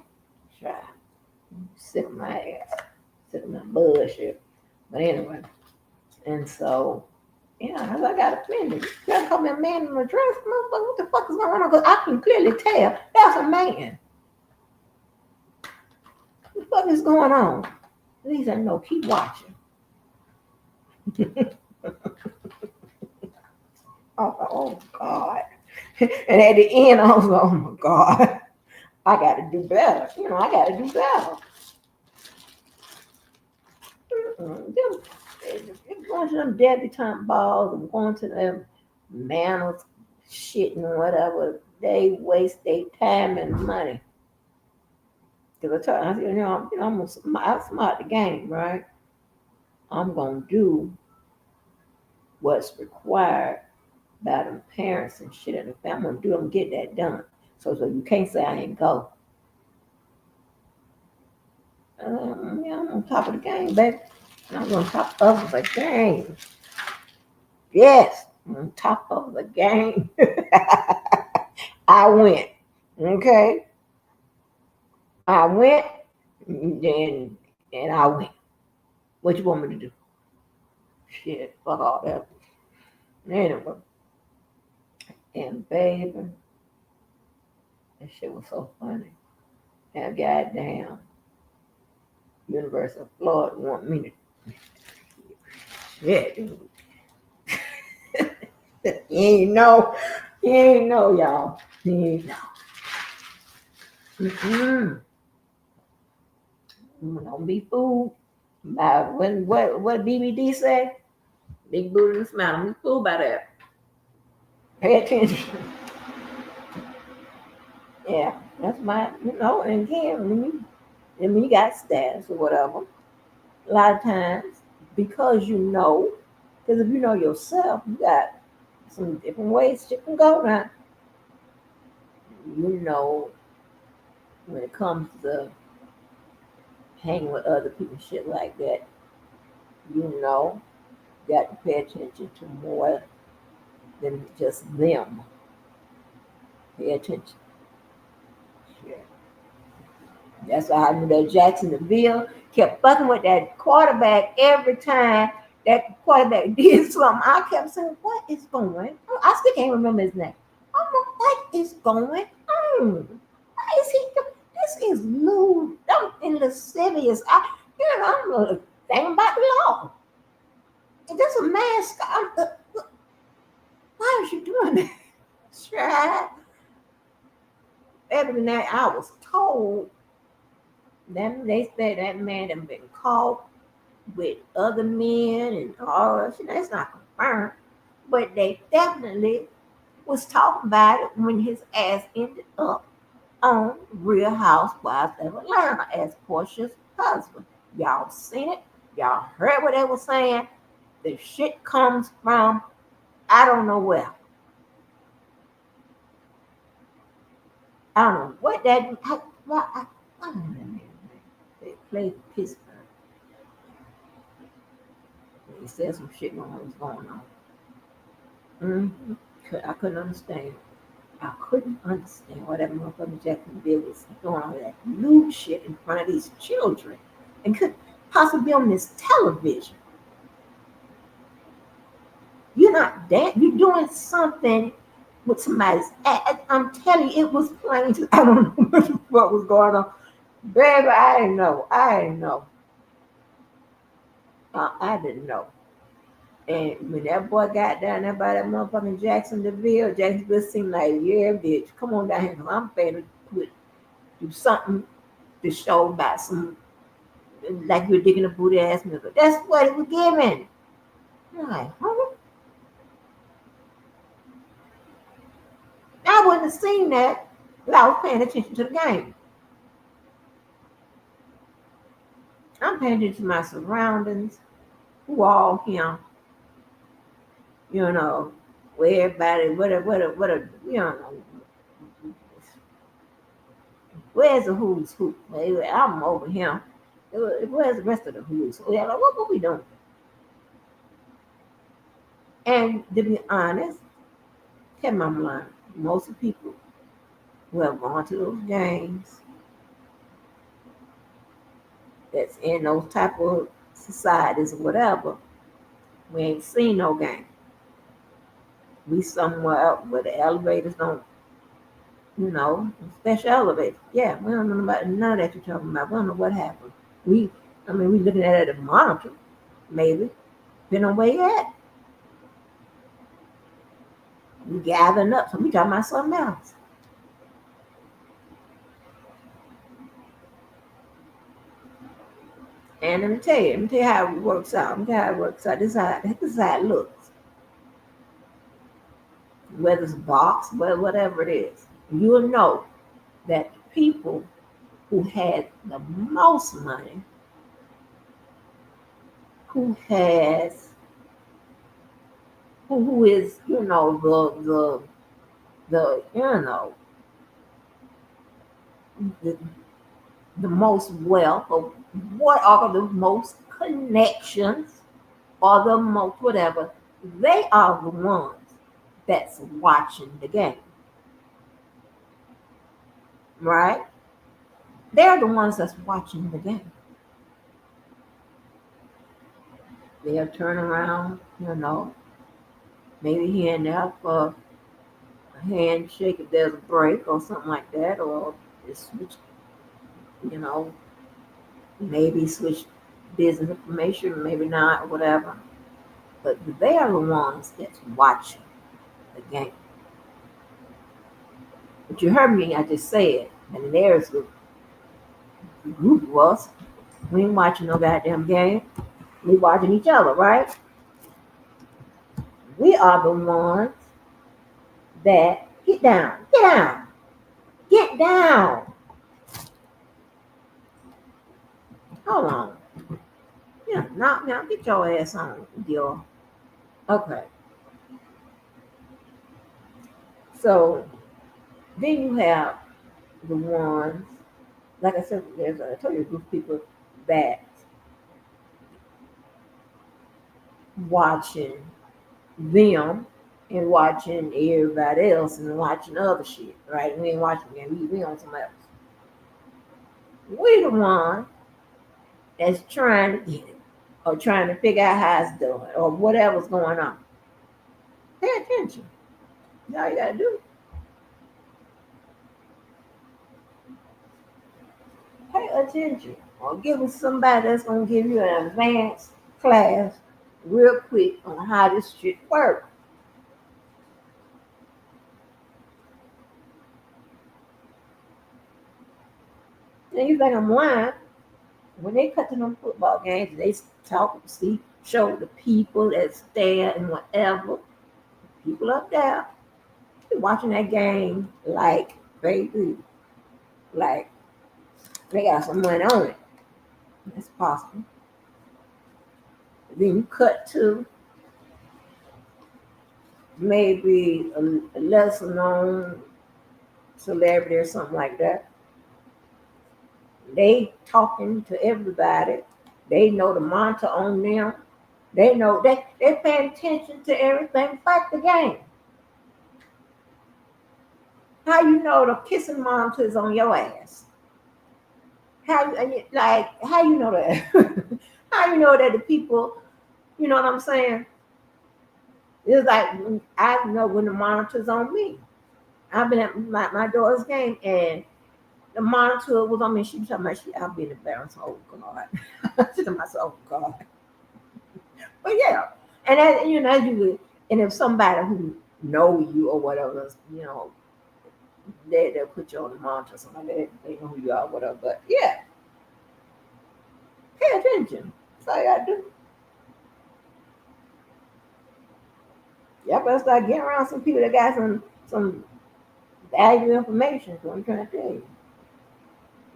try. Sick of my ass. Sick of my bullshit. But anyway, and so, I got offended. You gotta call me a man in a dress, motherfucker. What the fuck is going on? Because I can clearly tell that's a man. What the fuck is going on? At least I know. Keep watching. Oh God. And at the end, I was like, oh my God, I got to do better. I got to do better. Going to them debutante balls and going to them manners, shit and whatever, they waste their time and money. Because I said, I'm outsmart the game, right? I'm going to do what's required by the parents and shit and the family. I'm going to do them, get that done. So you can't say I ain't go. I'm on top of the game, baby. I'm on top of the game. Yes, on top of the game. I went. Okay. I went And I went. What you want me to do? Shit, fuck all that. Anyway, and baby, that shit was so funny. And goddamn, University of Florida want me to shit. You ain't know, y'all. You ain't know. Mm-mm. Don't be fooled by what BBD say. Big booty and smile. Don't be fooled by that. Pay attention. Yeah, that's my, and again, when you got status or whatever, a lot of times, because because if you know yourself, you got some different ways you can go now. You know, when it comes to hanging with other people, shit like that, you know, you got to pay attention to more than just them. Pay attention. Shit. That's why I knew that Jacksonville kept fucking with that quarterback every time that quarterback did something. I kept saying, "What is going on?" I still can't remember his name. I'm like, "What is going on? Why is he? This is Lou. I'm in the serious. I'm thinking about the law. That's a mask. Why is you doing that?" Try. Every night I was told that they said that man had been caught with other men and all that shit. That's not confirmed. But they definitely was talking about it when his ass ended up on Real Housewives of Atlanta as Portia's husband. Y'all seen it? Y'all heard what they were saying? The shit comes from I don't know where. I don't know what that. I don't know. They played Pittsburgh. They said some shit on what was going on. Mm-hmm. I couldn't understand. I couldn't understand why that motherfucker Jacksonville was doing all that lewd shit in front of these children and could possibly be on this television. You're not that. You're doing something with somebody's. I'm telling you, it was plain. I don't know what was going on, baby. I didn't know. I didn't know. I didn't know. And when that boy got down there by that motherfucking Jacksonville seemed like, yeah, bitch, come on down here, cause I'm finna do something to show about some, like you're digging a booty ass nigga. That's what it was giving. I'm like, huh? I wouldn't have seen that, but I was paying attention to the game. I'm paying attention to my surroundings, who all here, you know, where everybody, where's the who's who? I'm over here. Where's the rest of the who's who? Like, what we doing? And to be honest, tell my mind, most of the people who have gone to those games that's in those type of societies or whatever, we ain't seen no game. We somewhere up where the elevators don't, special elevators. Yeah, we don't know about none of that you're talking about. We don't know what happened. We looking at it at a monitor, maybe. Depending on where you at. We gathering up, so we talking about something else. And let me tell you how it works out. This is how it looks. Whether it's a box, whatever it is, you'll know that people who had the most money, who is, the the, the most wealth, or what are the most connections, or the most whatever, they are the ones that's watching the game. Right? They're the ones that's watching the game. They'll turn around, maybe here and there for a handshake if there's a break or something like that, or just switch, you know, maybe switch business information, maybe not, or whatever. But they are the ones that's watching the game. But you heard me, I just said, and there's the group of us. We ain't watching no goddamn game. We watching each other, right? We are the ones that get down, get down. Hold on. Yeah, now get your ass on, deal. Okay. So then you have the ones, like I said, I told you a group of people that watching them and watching everybody else and watching other shit, right? We ain't watching them, we on somebody else. We the one that's trying to get it or trying to figure out how it's doing or whatever's going on. Pay attention. That's all you gotta do. Pay attention. Or give us somebody that's gonna give you an advanced class real quick on how this shit works. And you think I'm lying? When they cut to them football games, they talk, see, show the people that's there and whatever. People up there watching that game like baby, like they got some money on it. That's possible. Then you cut to maybe a lesser known celebrity or something like that. They talking to everybody. They know the monitor on them. They know they paying attention to everything but the game. How you know the kissing monitor is on your ass? How you know that? How you know that the people, you know what I'm saying? It's like I know when the monitor's on me. I've been at my daughter's game and the monitor was on me. She was talking about I'll be in the balance. Oh God. She talking about oh God. But yeah. And that, and if somebody who know you or whatever, they'll put you on the monitor, so they know who you are, whatever. But yeah, pay attention. That's all you gotta do. Y'all better start getting around some people that got some valuable information. So I'm trying to tell you.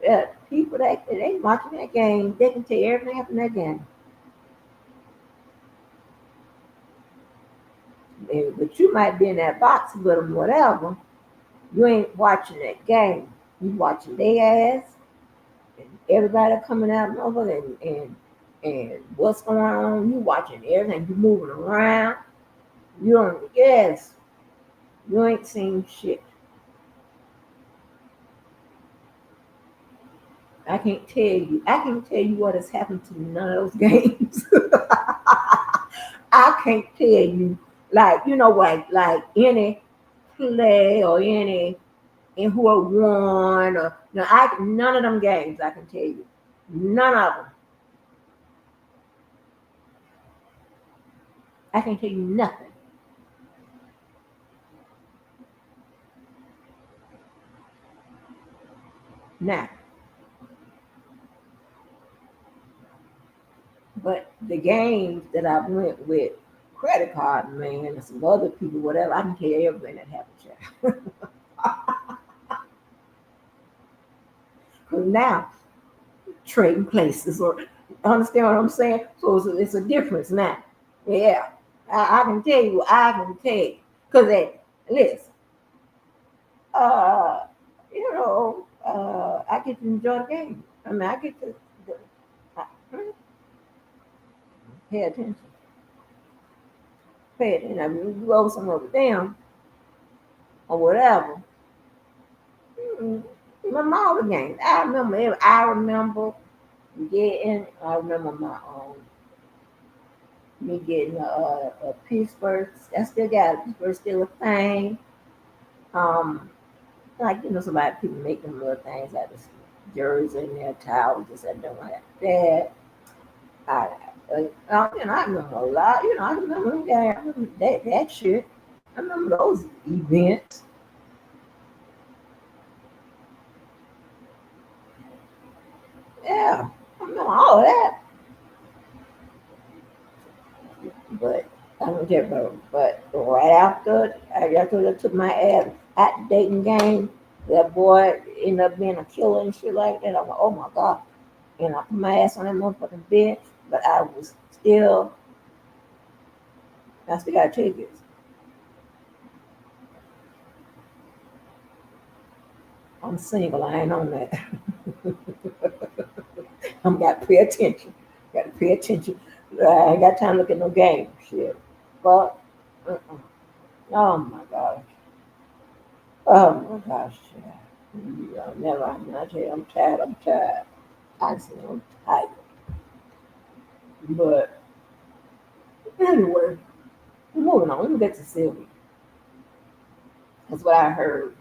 Yeah, people that they watching that game, they can tell you everything happened in that game. But you might be in that box with them, whatever. You ain't watching that game. You watching their ass and everybody coming out over and what's going on. You watching everything. You moving around. You don't. Yes, you ain't seen shit. I can't tell you. I can't tell you what has happened to none of those games. I can't tell you, like like any play or any and who have won or no, none of them games. I can tell you, none of them. I can tell you nothing. Now, but the games that I went with credit card man and some other people, whatever, I can tell you everything that happened. Because now trading places or understand what I'm saying? So it's a difference now. Yeah. I can tell you, I can tell you. Because listen, uh, I get to enjoy the game. I mean, I get to uh, pay attention. Pay attention. I mean, you go somewhere with them or whatever. Remember all the games. I remember I remember getting. I remember my me getting a Pittsburgh. I still got it. Pittsburgh still a thing. Um, like somebody people make them little things out of jersey and their towels. Just I don't like that. I remember a lot. I remember them guys. I remember that shit. I remember those events. Yeah, I remember all that. But I don't care about it. But right after I took my ass at the dating game, that boy ended up being a killer and shit like that. I'm like, oh my God. And I put my ass on that motherfucking bench, but I still got tickets. I'm single, I ain't on that. I'm got to pay attention. Got to pay attention. I ain't got time to look at no game shit. But, uh-uh. Oh my gosh. Oh my gosh. Yeah, never. I tell you, I'm tired. I'm tired. I say I'm tired. But anyway, moving on. Let me get to Sylvia. That's what I heard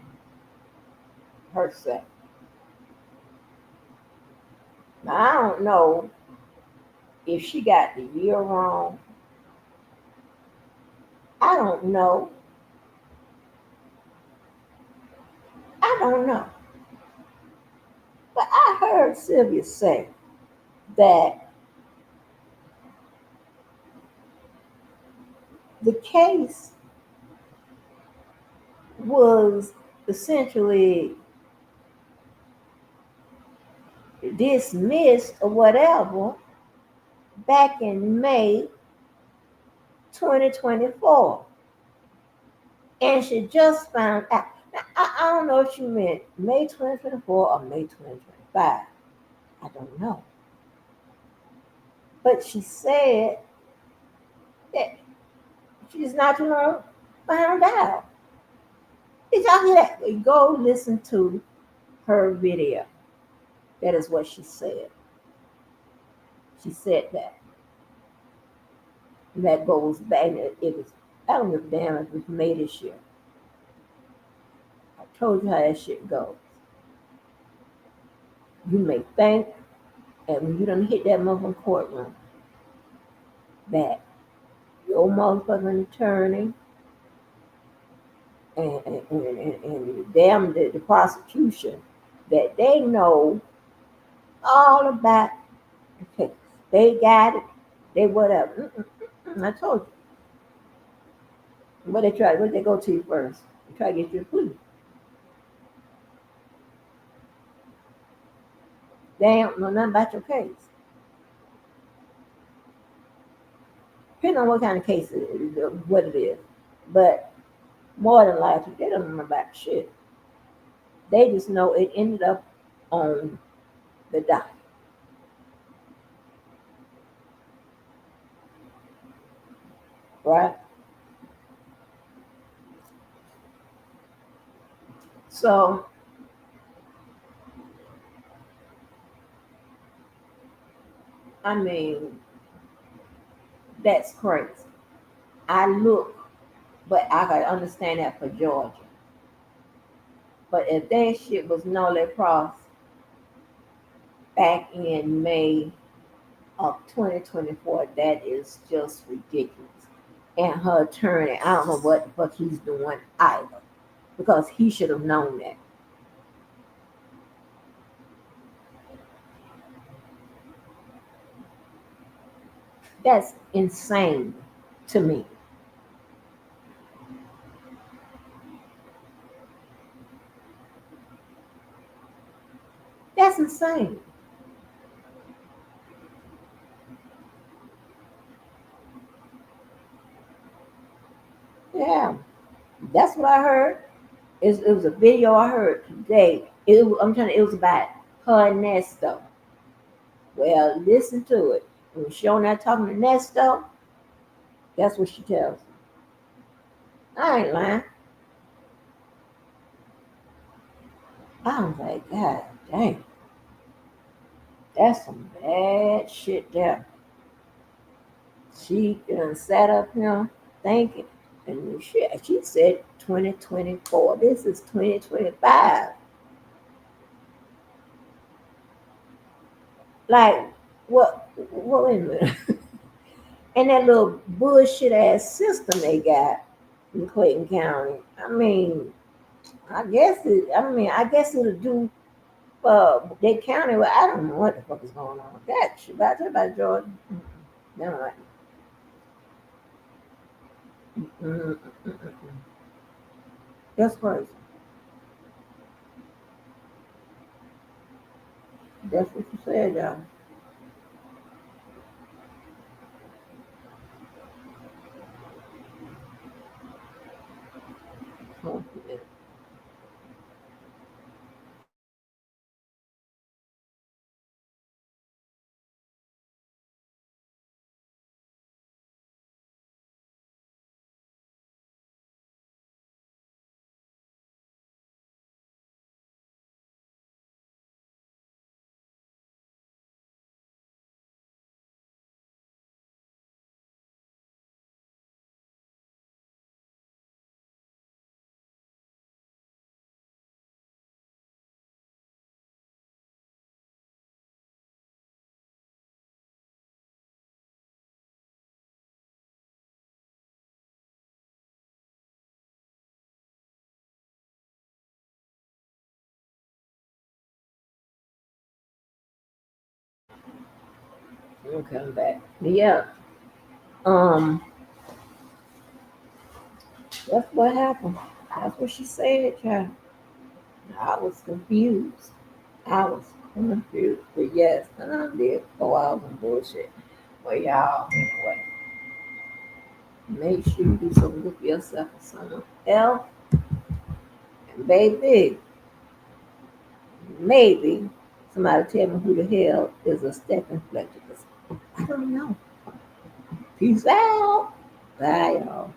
her say. Now I don't know if she got the year wrong. I don't know. I don't know. But I heard Sylvia say that the case was essentially dismissed or whatever back in May 2024. And she just found out. Now, I don't know if she meant May 2024 or May 2025. I don't know. But she said that she's not too long found out. Did y'all hear that? Go listen to her video. That is what she said. She said that. And that goes back. It was, I don't give a damn if it was May this year. I told you how that shit goes. You may think, and when you done hit that motherfucking courtroom, that your motherfucking attorney and damn the prosecution, that they know all about the case. They got it. They whatever. I told you. What they go to you first? They try to get you a plea. They don't know nothing about your case. Depending on what kind of case it is, what it is. But more than likely, they don't know about shit. They just know it ended up on the docket. Right? So, I mean, that's crazy. I look, but I can understand that for Georgia. But if that shit was Nolle Cross back in May of 2024, that is just ridiculous. And her attorney, I don't know what the fuck he's doing either, because he should have known that. That's insane to me. That's insane. Yeah, that's what I heard. It was a video I heard today. It was about her and Nesto. Well, listen to it. When she on that talking to Nesto, that's what she tells me. I ain't lying. I was like, God dang, that's some bad shit there. She sat up here thinking, and she said 2024. This is 2025. Like, what? Wait a minute. And that little bullshit ass system they got in Clayton County. I mean, I guess it'll do they county. Well, I don't know what the fuck is going on. That shit about Georgia. Never mind. Mm-mm, mm-mm. That's crazy. That's what you said, y'all. Oh, yeah. I'm coming back. But yeah, um, that's what happened. That's what she said, child. I was confused. I was confused. But yes, and I did go out and bullshit. But y'all, anyway, make sure you do something good for yourself or someone else. And baby, maybe somebody tell me who the hell is a stepping Fletcher. 'Cause I don't know. Peace out. Bye, y'all.